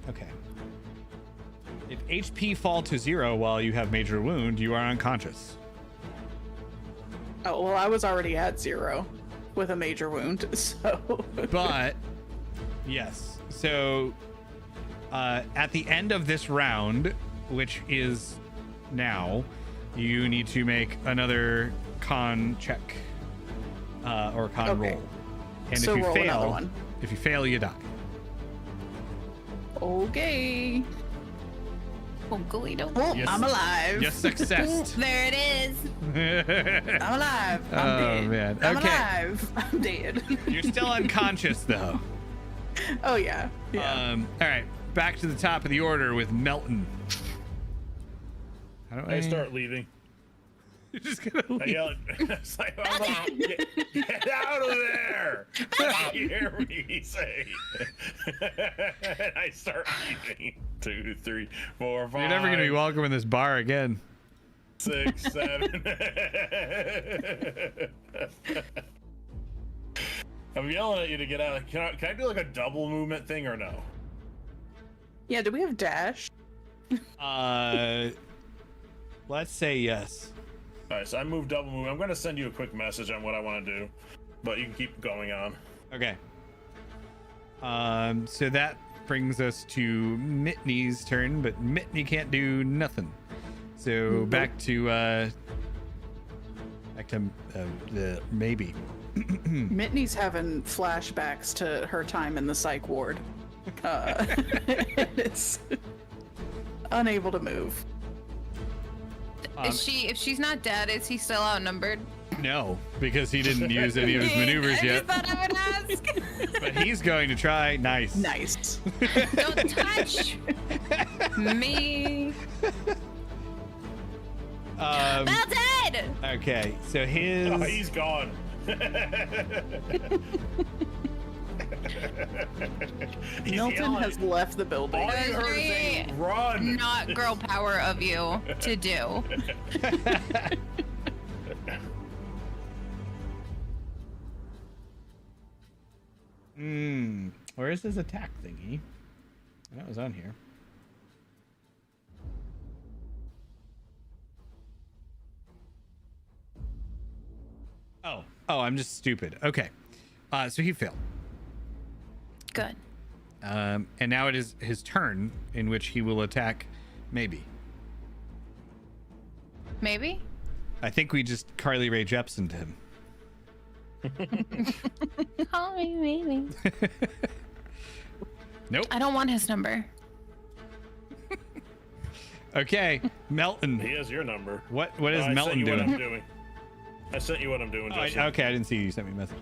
Okay. If HP fall to 0 while you have major wound, you are unconscious. Oh, well, I was already at 0 with a major wound, so. But yes. So at the end of this round, which is now, you need to make another con check or con Okay. roll. And So if you roll another fail, one. if you fail, you die. Okay. Oh, Golito. Oh, Yes. I'm alive. Just success. There it is. I'm alive. I'm Oh, dead. man. I'm Okay. alive. I'm dead. You're still unconscious though. Oh, yeah. Yeah. All right, back to the top of the order with Melton. How do I start leaving. You're just gonna I leave. yell at, it's like, I'm like, get out of there! You hear me say? And I start leaving. 2, 3, 4, 5. You're never gonna be welcome in this bar again. 6, 7. I'm yelling at you to get out. Can I do like a double movement thing or no? Yeah, do we have dash? Let's say yes. All right, so I move double move. I'm going to send you a quick message on what I want to do, but you can keep going on. Okay. So that brings us to Mitney's turn, but Mitney can't do nothing. So back to the maybe. Mitney's having flashbacks to her time in the psych ward. And it's unable to move. Is she? If she's not dead, is he still outnumbered? No, because he didn't use any of his maneuvers I yet. just thought I would ask. But he's going to try. Nice. Nice. Don't touch me. Melted! Okay, so his. Oh, he's gone. He's Milton yelling. has left the building. All you heard is a run. Not girl power of you to do. Where is his attack thingy? That was on here. Oh, I'm just stupid. Okay. So he failed. Good. And now it is his turn in which he will attack maybe. Maybe? I think we just Carly Rae Jepsen'd him. Call me maybe. Nope. I don't want his number. Okay, Melton. He has your number. What is I sent Melton you what I'm doing? doing. I sent you what I'm doing, Oh, Justin. okay, I didn't see you sent me a message.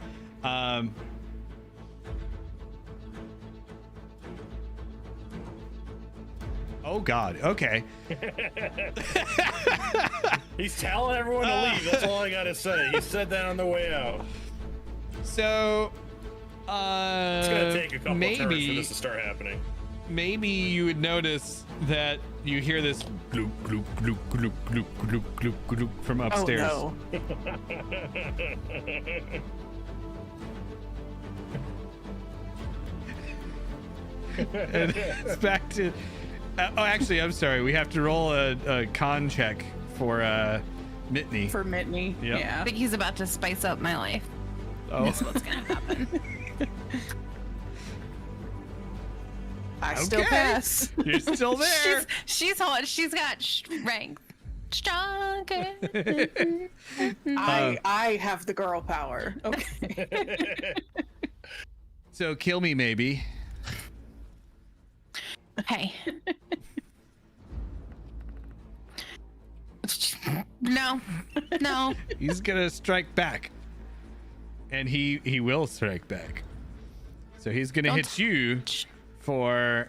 Oh God. Okay. He's telling everyone to leave. That's all I gotta say. He said that on the way out. So, It's gonna take a couple turns for maybe this to start happening. you would notice that you hear this gloop gloop gloop gloop gloop gloop gloop gloop from upstairs. Oh no. And it's back to. Oh, actually, I'm sorry. We have to roll a con check for Mitney. For Mitney. Yep. I Yeah. think he's about to spice up my life. Oh. That's what's gonna happen. I still Okay. pass. You're still there. She's hot. She's got strength. Stronger. I have the girl power. Okay. So kill me, maybe. Hey. No. No. He's gonna strike back, and he will strike back. So he's gonna hit you for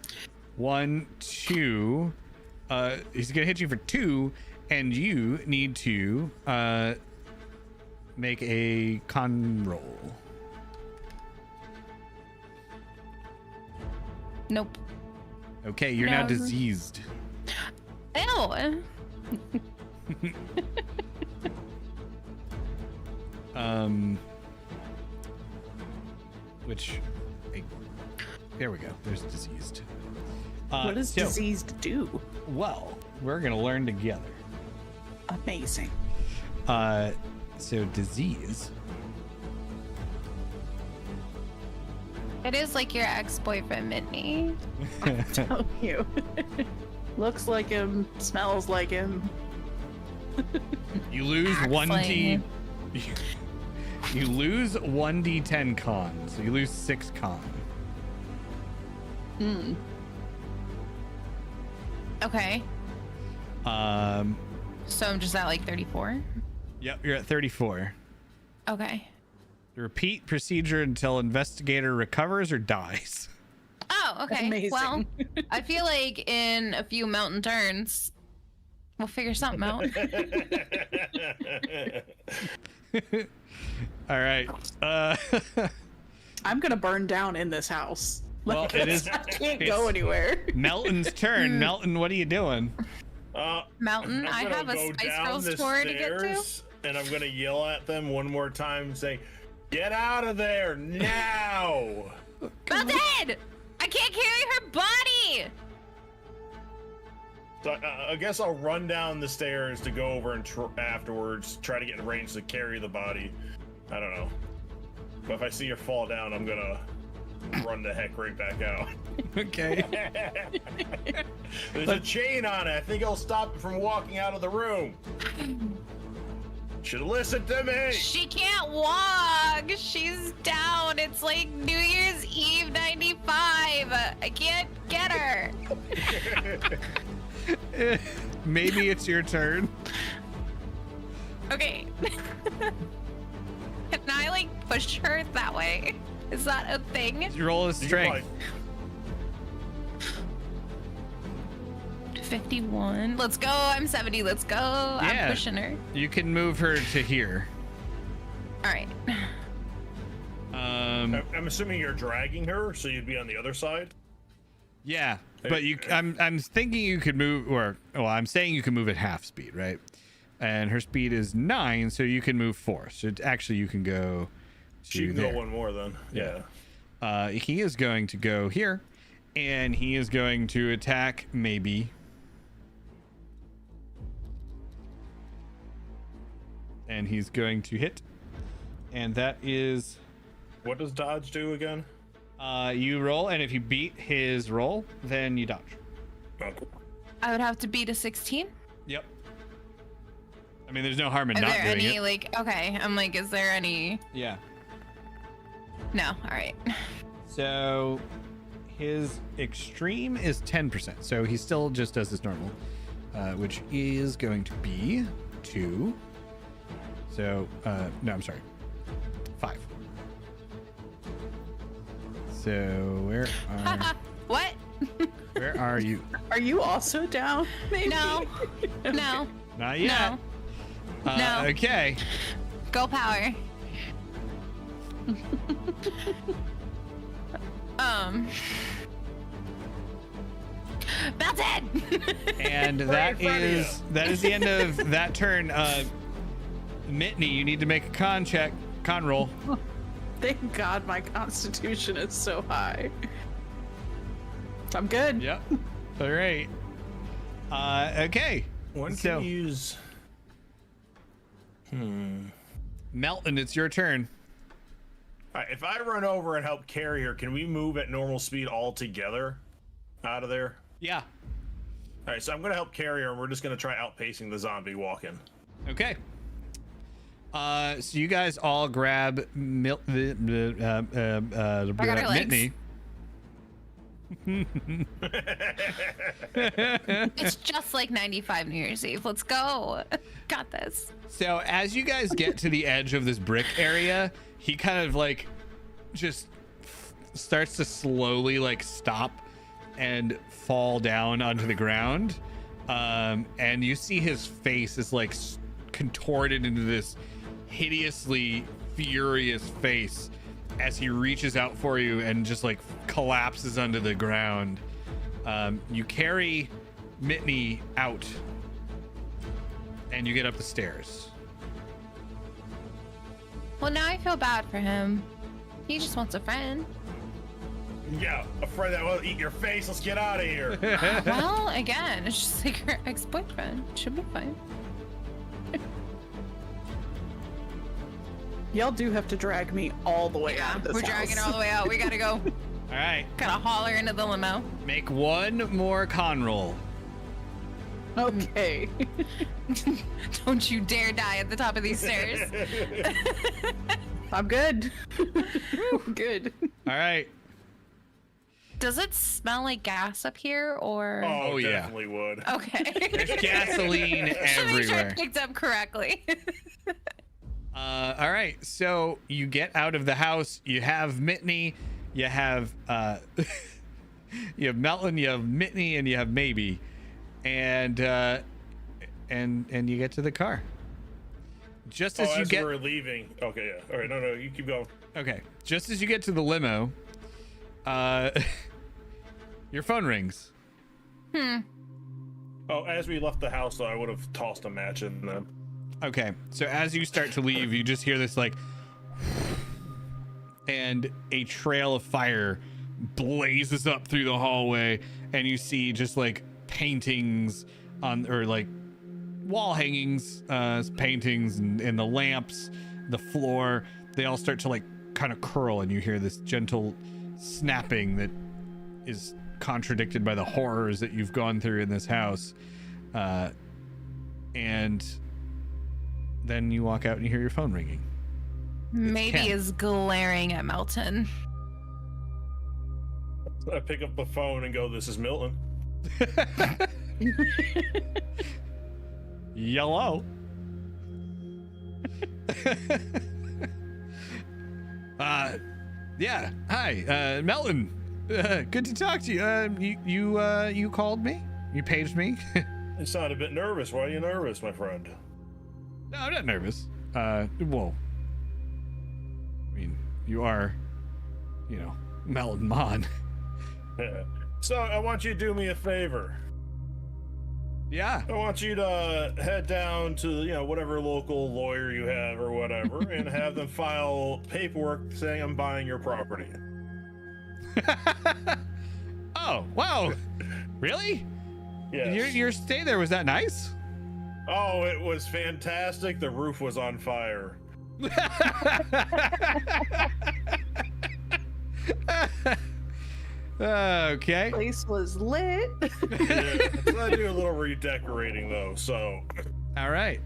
1, 2. He's gonna hit you for 2, and you need to make a con roll. Nope. Okay, you're now No. diseased. Ew. Which, there we go. There's diseased. What does so, diseased do? Well, we're gonna learn together. Amazing. So disease. It is like your ex-boyfriend, Mitney. Oh, you. Looks like him, smells like him. You lose Act 1d. You lose 1d10 con, so you lose 6 con. Okay. So I'm just at like 34. Yep, you're at 34. Okay. Repeat procedure until investigator recovers or dies. Oh, okay. Amazing. Well, I feel like in a few mountain turns, we'll figure something out. All right. I'm gonna burn down in this house. Well, Like, it is. I can't it's go anywhere. Melton's turn. Melton, what are you doing? Mountain, I I'm gonna have a go Spice down Girls the tour to get to. stairs, and I'm gonna yell at them one more time, saying, "Get out of there now!" Mountain! I can't carry her body! So I guess I'll run down the stairs to go over and afterwards try to get in range to carry the body. I don't know, but if I see her fall down, I'm gonna run the heck right back out. Okay. There's a chain on it. I think it'll stop it from walking out of the room. Should have listened to me. She can't walk. She's down. It's like New Year's Eve 95. I can't get her. Maybe it's your turn. Okay. Can I like push her that way? Is that a thing? Roll a strength. 51. Let's go. I'm 70. Let's go. Yeah. I'm pushing her. You can move her to here. All right. I'm assuming you're dragging her, so you'd be on the other side. Yeah, but I'm thinking you could move, or well, I'm saying you can move at half speed, right? And her speed is 9, so you can move 4. So actually, you can go to She can there. go one more then. Yeah. He is going to go here, and he is going to attack maybe. And he's going to hit, and that is. What does dodge do again? You roll, and if you beat his roll, then you dodge. Oh, cool. I would have to beat a 16. Yep. I mean, there's no harm in Are not there doing any it. like? Okay. I'm like, is there any? Yeah. No. All right. So his extreme is 10%. So he still just does his normal, which is going to be 2. So, no, I'm sorry. 5. So where What? are you? Are you also down? Maybe? No. No. Not yet. No. No. Okay. Go power. That's it. And that is the end of that turn. Mitney, you need to make a con roll. Thank God my constitution is so high. I'm good. Yep. All right. Okay. One So- can use. Melton, it's your turn. All right, if I run over and help carry her, can we move at normal speed all together out of there? Yeah. All right, so I'm gonna help carry her, and we're just gonna try outpacing the zombie walking. Okay. So you guys all grab Mitney. It's just like 95 New Year's Eve. Let's go. Got this. So as you guys get to the edge of this brick area, he kind of like just starts to slowly like stop and fall down onto the ground. And you see his face is like contorted into this hideously furious face as he reaches out for you and just like collapses onto the ground. You carry Mitney out and you get up the stairs. Well, now I feel bad for him. He just wants a friend. Yeah, a friend that will eat your face. Let's get out of here. Well, again, it's just like her ex-boyfriend. Should be fine. Y'all do have to drag me all the way out of this We're house. dragging her all the way out. We gotta go. All right, Gotta haul her into the limo. make one more con roll. Okay. Don't you dare die at the top of these stairs. I'm good. Good. All right. Does it smell like gas up here or? Oh, yeah. Definitely would. Okay. There's gasoline Just to make sure I everywhere. picked up correctly. All right, so you get out of the house. You have Mitney, you have you have Melton, you have Mitney, and you have Maybe, and you get to the car. Just as you as get we're leaving. Okay, yeah. All right, no, you keep going. okay, just as you get to the limo, your phone rings. Oh, as we left the house, though, I would have tossed a match in them. Okay, so as you start to leave, you just hear this like, and a trail of fire blazes up through the hallway, and you see just like paintings on, or like wall hangings, paintings, and the lamps, the floor, they all start to like kind of curl, and you hear this gentle snapping that is contradicted by the horrors that you've gone through in this house. And then you walk out and you hear your phone ringing. Maybe Ken. is glaring at Melton. I pick up the phone and go, "This is Milton." Yellow. Yeah. Hi, Melton. Good to talk to you. You called me? You paged me? You sound a bit nervous. Why are you nervous, my friend? No, I'm not nervous. Well, I mean, you are, Melton Mon. So I want you to do me a favor. Yeah. I want you to head down to, whatever local lawyer you have or whatever, and have them file paperwork saying I'm buying your property. Oh, wow. Really? Yes. Your stay there, was that nice? Oh, it was fantastic. The roof was on fire. Okay. Place was lit. Yeah, so I do a little redecorating though, so. All right.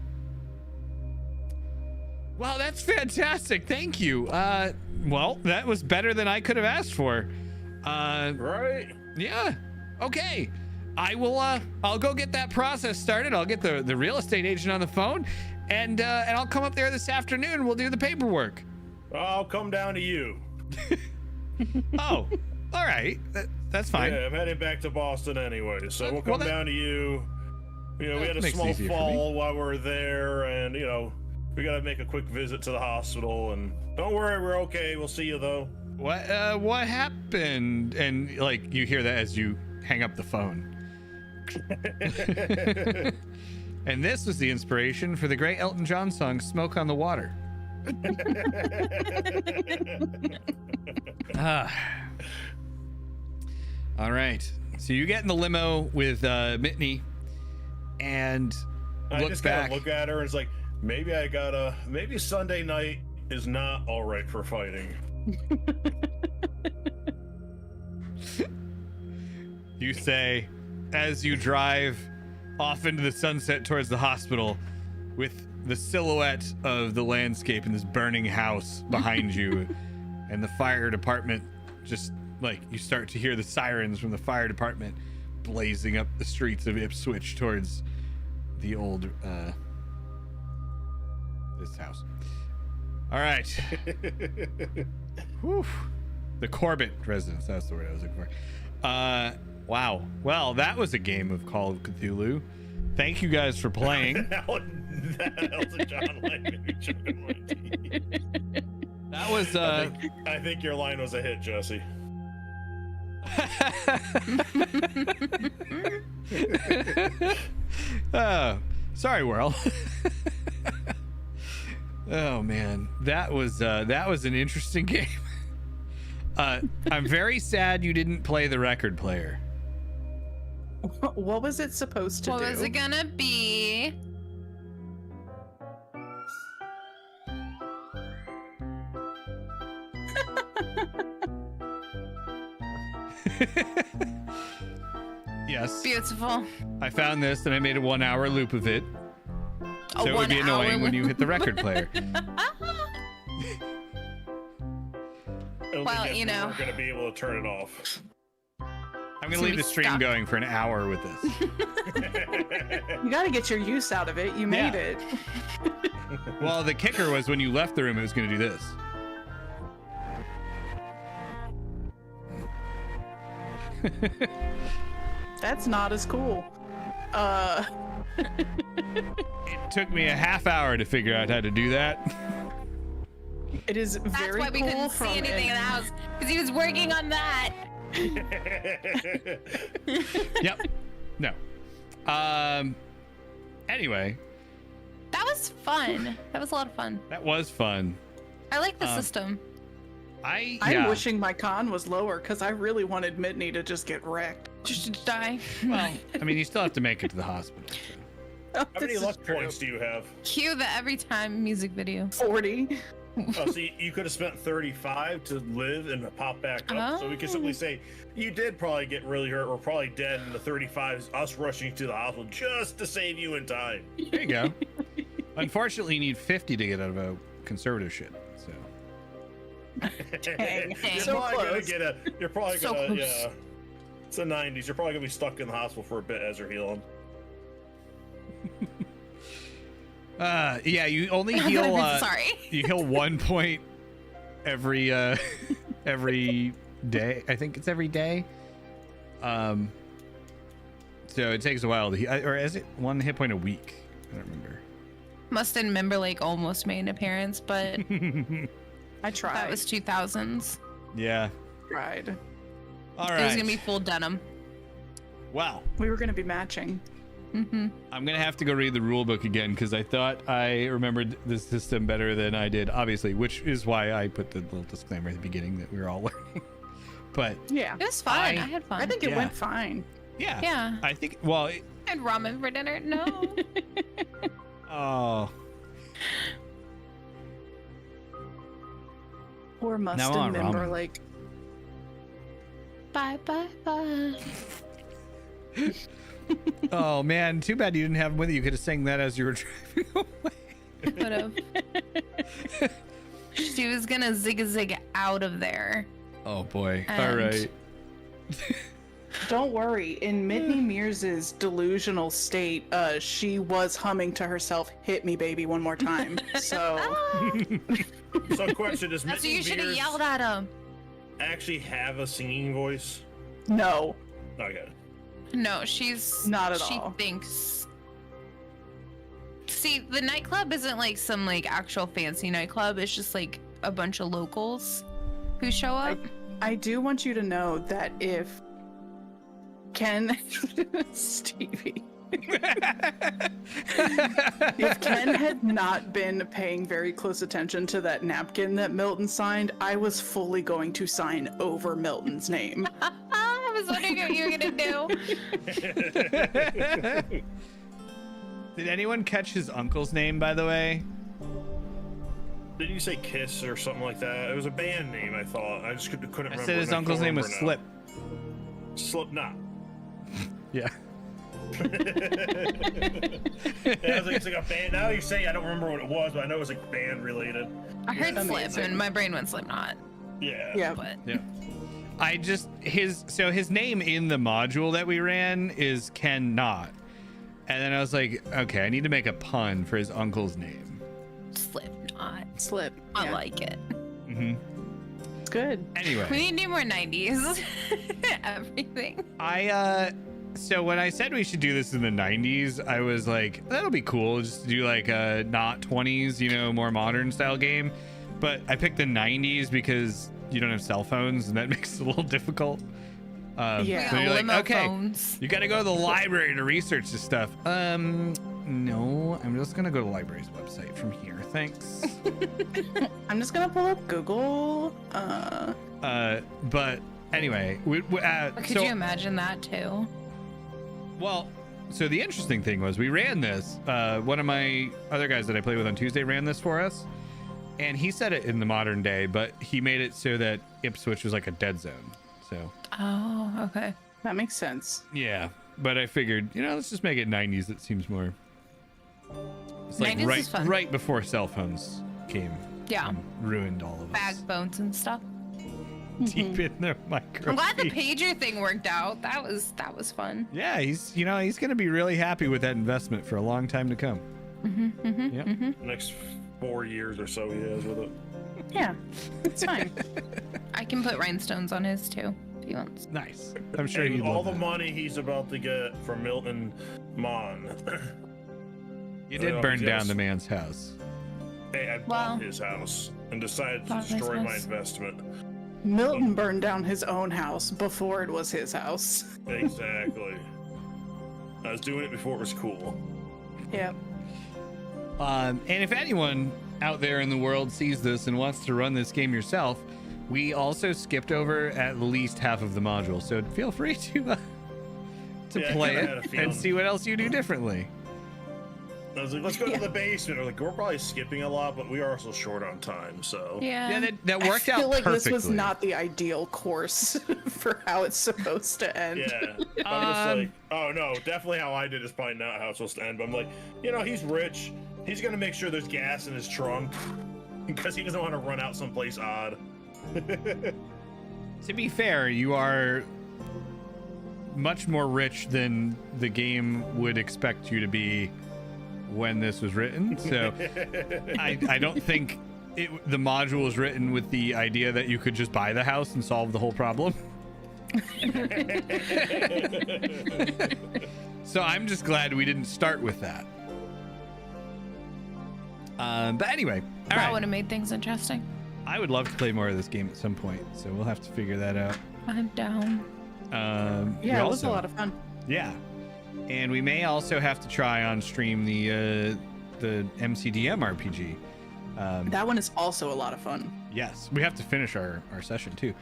Well, that's fantastic. Thank you. Well, that was better than I could have asked for. Right? Yeah. Okay. I will. I'll go get that process started. I'll get the real estate agent on the phone, and I'll come up there this afternoon. We'll do the paperwork. I'll come down to you. Oh, all right. That's fine. Yeah, I'm heading back to Boston anyway, so we'll Well, come down to you. We had a makes it small easier for me. fall while we're there, and we gotta make a quick visit to the hospital. And don't worry, we're okay. We'll see you though. What happened? And like you hear that as you hang up the phone. And this was the inspiration for the great Elton John song "Smoke on the Water." All right. So you get in the limo with Mitney and I look just back. gotta look at her and it's like, maybe Sunday night is not all right for fighting. You say, as you drive off into the sunset towards the hospital, with the silhouette of the landscape in this burning house behind you, and the fire department, just like you start to hear the sirens from the fire department blazing up the streets of Ipswich towards the old this house. All right. Whew. The Corbett residence, that's the word I was looking for. Wow. Well, that was a game of Call of Cthulhu. Thank you guys for playing. Elton John line made me choke on my teeth. That was I think your line was a hit, Jesse. Oh, sorry, world. Oh man, that was an interesting game. I'm very sad you didn't play the record player. What was it supposed to What do? was it gonna be? Yes. Beautiful. I found this and I made a 1 hour loop of it. A So it would be 1 hour annoying when you hit the record player. Only Well, guess you we know. weren't gonna be able to turn it off. I'm gonna So leave we the stream stuck. going for an hour with this. You got to get your use out of it. You made Yeah. it. Well, the kicker was when you left the room, it was gonna do this. That's not as cool. It took me a half hour to figure out how to do that. It is That's very why we cool couldn't from see anything in the house, because he was working on that. Yep. No. Anyway, That was fun. That was a lot of fun. that was fun. I like the system. I'm wishing my con was lower because I really wanted Mitney to just get wrecked. Just to die. Well, I mean, you still have to make it to the hospital. So. How many luck points do you have? Cue the every time music video. 40. Oh, so you could have spent 35 to live and pop back up. So we could simply say you did probably get really hurt or probably dead, and the 35 is us rushing to the hospital just to save you in time. There you go. Unfortunately, you need 50 to get out of a conservatorship. So Dang. You're So probably close. you're probably So gonna, close. yeah. It's the 90s. You're probably gonna be stuck in the hospital for a bit as you're healing. yeah, you only I'm heal. sorry. You heal 1 point every every day. I think it's every day. So it takes a while to heal, or is it 1 hit point a week? I don't remember. Mustin member like almost made an appearance, but I tried. that was 2000s. Yeah. tried. All It was right. gonna be full denim. Wow. We were gonna be matching. Mm-hmm. I'm gonna have to go read the rule book again because I thought I remembered the system better than I did, obviously, which is why I put the little disclaimer at the beginning that we were all learning. But Yeah. It was fun. I had fun. I think it Yeah. went fine. yeah, Yeah. I think. Well, I had ramen for dinner. No. oh, Poor Now Mustin on member, ramen. like, Bye bye bye. oh man, too bad you didn't have him with you. You could have sang that as you were driving away. Could have. She was gonna zig out of there. Oh boy. All And- right. don't worry. In Midney Mears's delusional state, she was humming to herself, "Hit me, baby, one more time." So So, question: Does So Mitzi you should have Beers yelled at him. actually have a singing voice? no, Okay. No, she's Not at she all. thinks. See, the nightclub isn't like some like actual fancy nightclub. It's just like a bunch of locals who show up. I do want you to know that if Ken, Stevie, if Ken had not been paying very close attention to that napkin that Milton signed, I was fully going to sign over Milton's name. I was wondering what you were gonna do. Did anyone catch his uncle's name, by the way? Did you say Kiss or something like that? It was a band name, I thought. I just couldn't I remember. said his and I uncle's can't name was remember now. Slip. Slipknot. Yeah. Yeah, it's like a band. Now you say I don't remember what it was, but I know it was like band related. I heard Yeah. Slip, Amazing. and my brain went Slipknot. Yeah. Yeah. But Yeah. I just his name in the module that we ran is Ken Not. And then I was like, okay, I need to make a pun for his uncle's name. Slipknot. Slip. I Yeah, like it. Mm-hmm. it's good. We Anyway, need to do more 90s. Everything. so when I said we should do this in the 90s, I was like, that'll be cool, just to do like a not 20s, you know, more modern style game. But I picked the 90s because you don't have cell phones, and that makes it a little difficult. Yeah. We so got you're like, limo okay, phones. you got to go to the library to research this stuff. No, I'm just gonna go to the library's website from here. Thanks. I'm just gonna pull up Google. But anyway, Or could so, you imagine that too? well, so the interesting thing was we ran this. One of my other guys that I play with on Tuesday ran this for us, and he said it in the modern day, but he made it so that Ipswich was like a dead zone. So Oh, okay. That makes sense. yeah, but I figured, you know, let's just make it 90s. It seems more. It's like 90s is fun. right before cell phones came. Yeah. And ruined all of us. Backbones and stuff. Deep in their micro. I'm glad the pager thing worked out. That was fun. Yeah, he's gonna be really happy with that investment for a long time to come. Yep. Next 4 years or so he has with it. Yeah, it's fine. I can put rhinestones on his too if he wants. Nice. I'm sure And he'd all love the that. money he's about to get from Milton Mon. You I did know, burn yes. down the man's house. Hey, I Well, bought his house and decided to bought his destroy my house. investment. Milton burned down his own house before it was his house. Exactly. I was doing it before it was cool. Yep. And if anyone out there in the world sees this and wants to run this game yourself, we also skipped over at least half of the module, so feel free to Yeah, I play kinda had a it feeling. and see what else you do differently. I was like, let's go Yeah. to the basement. We're like, we're probably skipping a lot, but we are also short on time, so. Yeah. Yeah, that worked I feel out like perfectly. this was not the ideal course for how it's supposed to end. Yeah. I'm just like, oh no, definitely how I did is probably not how it's supposed to end. But I'm like, you know, he's rich. He's gonna make sure there's gas in his trunk because he doesn't want to run out someplace odd. To be fair, you are much more rich than the game would expect you to be when this was written. So I don't think the module was written with the idea that you could just buy the house and solve the whole problem. So I'm just glad we didn't start with that. But anyway, all That right. would have made things interesting. I would love to play more of this game at some point, so we'll have to figure that out. I'm down. We Yeah, it was a also- lot of fun. Yeah, and we may also have to try on stream the MCDM RPG. That one is also a lot of fun. Yes, we have to finish our session too.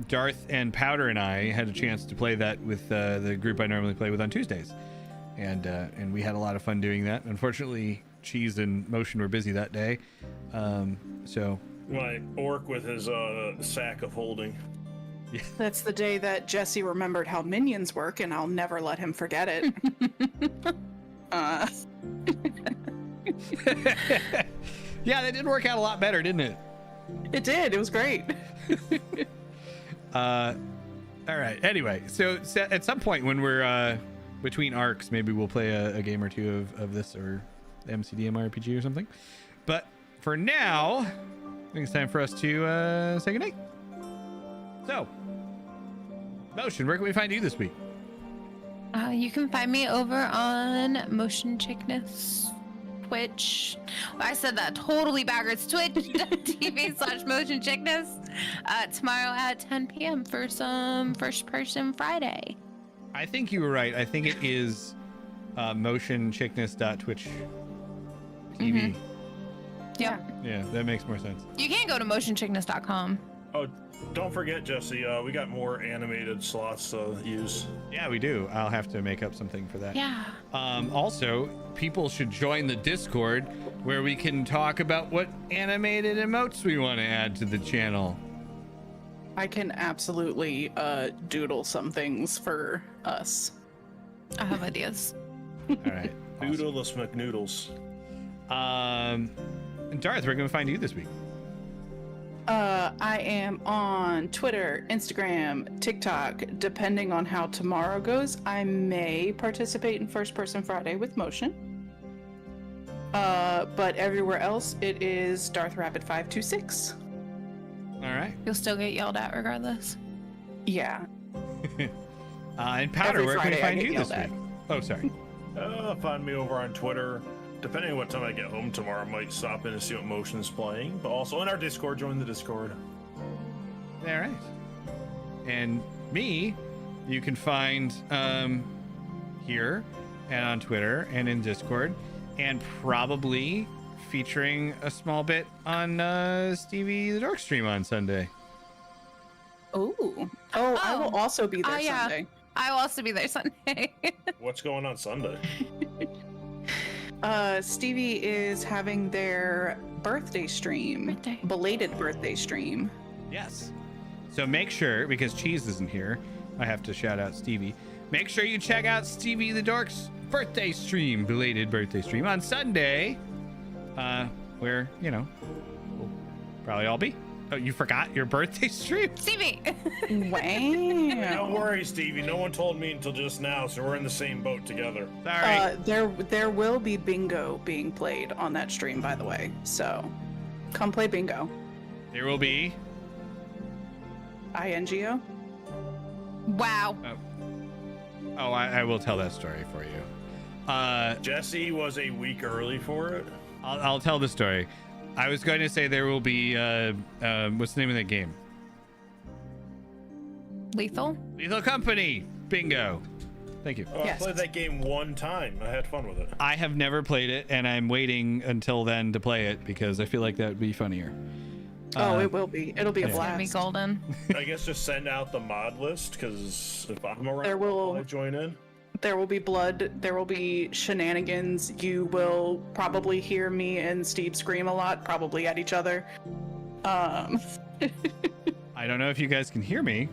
Darth and Powder and I had a chance to play that with the group I normally play with on Tuesdays, and we had a lot of fun doing that. Unfortunately, Cheese and Motion were busy that day, so My orc with his sack of holding. That's the day that Jesse remembered how minions work, and I'll never let him forget it. yeah, that did work out a lot better, didn't it? It did. It was great. All right. Anyway, so at some point when we're between arcs, maybe we'll play a game or two of this or MCDM RPG or something. But for now, I think it's time for us to say goodnight. So, Motion, where can we find you this week? You can find me over on Motion Chickness Twitch. I said that totally backwards. Twitch.tv/Motion Chickness. Tomorrow at 10 p.m. for some First Person Friday. I think you were right. I think it is motionchickness.twitch TV. Yeah. Yeah, that makes more sense. You can go to motionchickness.com. Oh, don't forget, Jesse. We got more animated slots to use. Yeah, we do. I'll have to make up something for that. Yeah. Also, people should join the Discord where we can talk about what animated emotes we want to add to the channel. I can absolutely doodle some things for us. I have ideas. All right. Awesome. Noodleless McNoodles. Darth, where can we find you this week? I am on Twitter, Instagram, TikTok. Depending on how tomorrow goes, I may participate in First Person Friday with Motion. But everywhere else, it is Darth Rabbit 526. All right. You'll still get yelled at regardless. Yeah. And Powder, Every where can we Friday I find get you this yelled week? Oh, sorry. Find me over on Twitter. Depending on what time I get home tomorrow, I might stop in and see what Motion's playing. But also in our Discord, join the Discord. All right. And me, you can find here and on Twitter and in Discord, and probably featuring a small bit on Stevie the Dork stream on Sunday. Oh, I will also be there yeah. Sunday. I will also be there Sunday. What's going on Sunday? Stevie is having their birthday stream, belated birthday stream. Yes. So make sure, because Cheese isn't here, I have to shout out Stevie. Make sure you check out Stevie the Dork's birthday stream, belated birthday stream on Sunday, where, you know, we'll probably all be. Oh, you forgot your birthday stream? Stevie! Wow. Don't worry, Stevie. No one told me until just now, so we're in the same boat together. Sorry. There will be bingo being played on that stream, by the way. So, come play bingo. There will be. INGO. Wow. Oh, I will tell that story for you. Jesse was a week early for it. I'll tell the story. I was going to say there will be, what's the name of that game? Lethal? Lethal Company. Bingo. Thank you. Oh, Yes. I played that game one time. I had fun with it. I have never played it, and I'm waiting until then to play it because I feel like that would be funnier. It will be. It'll be a It's gonna be blast. golden. I guess just send out the mod list, because if I'm around, There will- I'll join in. There will be blood. There will be shenanigans. You will probably hear me and Steve scream a lot, probably at each other. I don't know if you guys can hear me,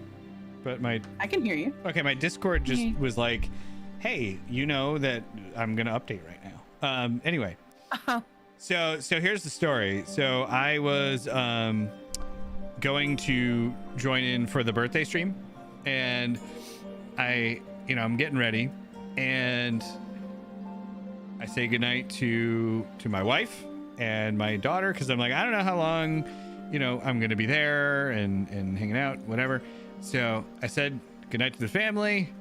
but my can hear you. Discord just was like, hey, you know that I'm gonna update right now. Anyway. Oh. So here's the story. So I was going to join in for the birthday stream, and I'm getting ready, and I say goodnight to my wife and my daughter, because I'm like, I don't know how long I'm gonna be there and hanging out, whatever. So I said goodnight to the family.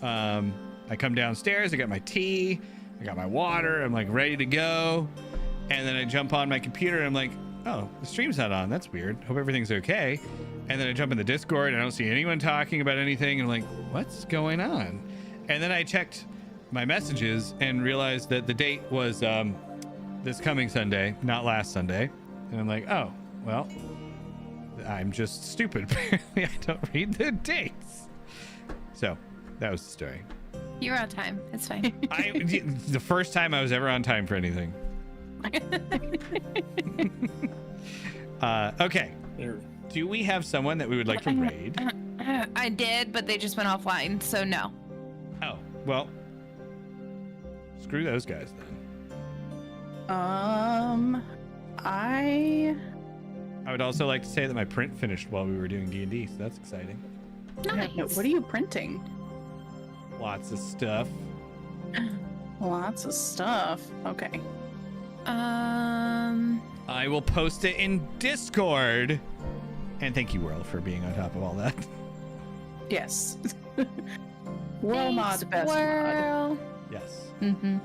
I come downstairs, I got my tea, I got my water, I'm like ready to go. And then I jump on my computer and I'm like, oh, the stream's not on. That's weird. Hope everything's okay. And then I jump in the Discord and I don't see anyone talking about anything. And I'm like, what's going on? And then I checked my messages and realized that the date was this coming Sunday, not last Sunday. And I'm like, oh, well, I'm just stupid. Apparently, I don't read the dates. So that was the story. You're on time. It's fine. The first time I was ever on time for anything. Okay. Do we have someone that we would like to raid? I did, but they just went offline, so no. Oh, well, screw those guys then. I would also like to say that my print finished while we were doing D&D, so that's exciting. Nice. What are you printing? Lots of stuff. Lots of stuff. Okay. I will post it in Discord. And thank you, Whirl, for being on top of all that. Yes. Whirl mod best mod. Whirl. Yes. Mm-hmm.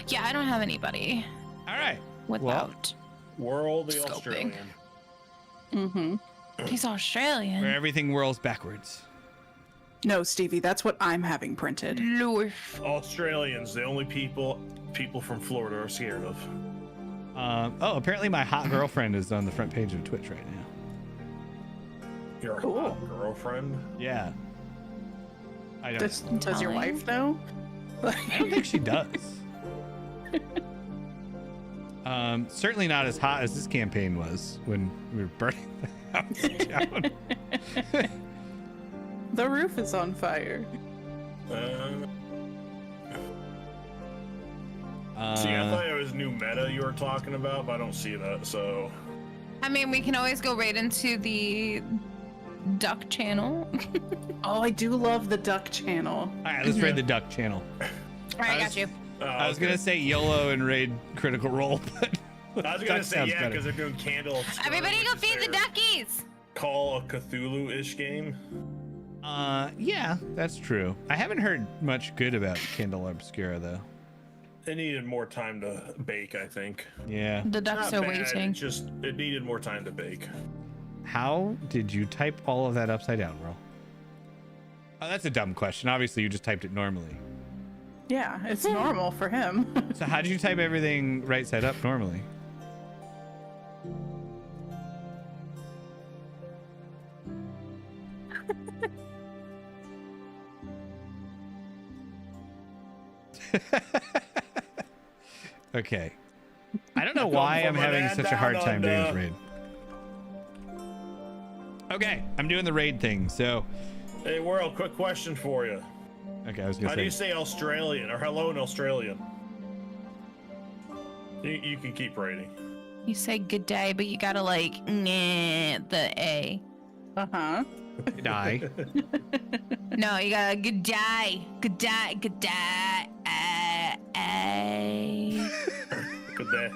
Yeah, I don't have anybody All right. without. Whirl the Scoping. Australian. Mm-hmm. He's Australian. Where everything whirls backwards. No, Stevie, that's what I'm having printed. Loof. Australians, the only people from Florida are scared of. Oh, apparently my hot girlfriend is on the front page of Twitch right now. Your Cool. hot girlfriend? Yeah. I don't Does your wife know? I don't think she does. Certainly not as hot as this campaign was when we were burning the house down. The roof is on fire. See, I thought it was new meta you were talking about, but I don't see that, so... I mean, we can always go right into the duck channel. Oh, I do love the duck channel. All right, let's raid the duck channel. All right, I I got was- you. I was gonna say YOLO and raid Critical Role, but I was duck gonna say, sounds yeah, better. because they're doing Candle. Everybody go which is feed the their duckies. Call a Cthulhu-ish game. Yeah, that's true. I haven't heard much good about Candle Obscura though. It needed more time to bake, I think. Yeah. The ducks Not are bad, waiting. It just it needed more time to bake. How did you type all of that upside down, Ro? Oh, that's a dumb question. Obviously, you just typed it normally. Yeah, it's normal for him. So how did you type everything right side up normally? Okay. I don't know why I'm having such a hard time doing this raid. Okay, I'm doing the raid thing, so... Hey, World, quick question for you. Okay, I was How gonna do you say... say Australian or hello in Australian? You can keep raiding. You say good day, but you gotta like nah, the A. Uh-huh. Die. No, you gotta good day, good day, good day. A. Good day.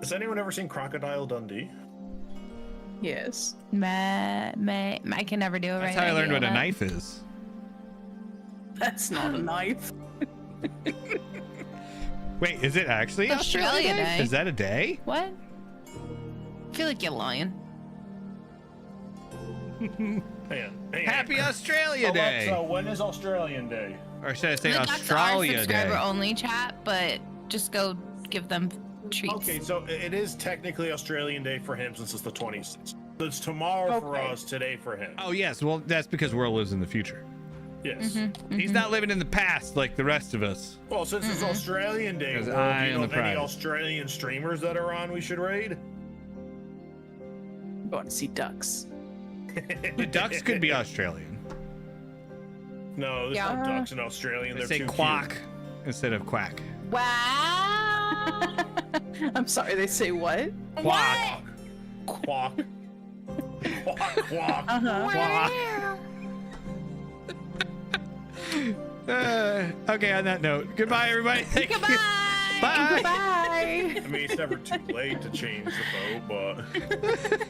Has anyone ever seen Crocodile Dundee? Yes. I can never do it right. That's how I now, learned what a Yoda. knife is. That's not a knife. Wait, is it actually Australia Day? Day. Is that a day? What? I feel like you're lying. Hang on. Happy Australia Day! Alexa, when is Australian Day? Or should I say The ducks are Australia subscriber Day? only chat, but just go give them treats. Okay, so it is technically Australian Day for him since it's the 26th. So it's tomorrow for Okay. us, today for him. Oh, yes. Well, that's because Will lives in the future. Yes. Mm-hmm. He's not living in the past like the rest of us. Well, since it's Australian Day, 'Cause World, I do you am know the of any prize. Australian streamers that are on we should raid? I'm going to see ducks. The ducks could be Australian. No, there's Yeah. no ducks in Australian. They They're say too quack cute. instead of quack. Wow. I'm sorry, they say what? Quack. Quack. Quack, quack. Uh-huh. Okay, on that note, goodbye, everybody. Thank you. Goodbye. Bye. Goodbye. I mean, it's never too late to change the boat, but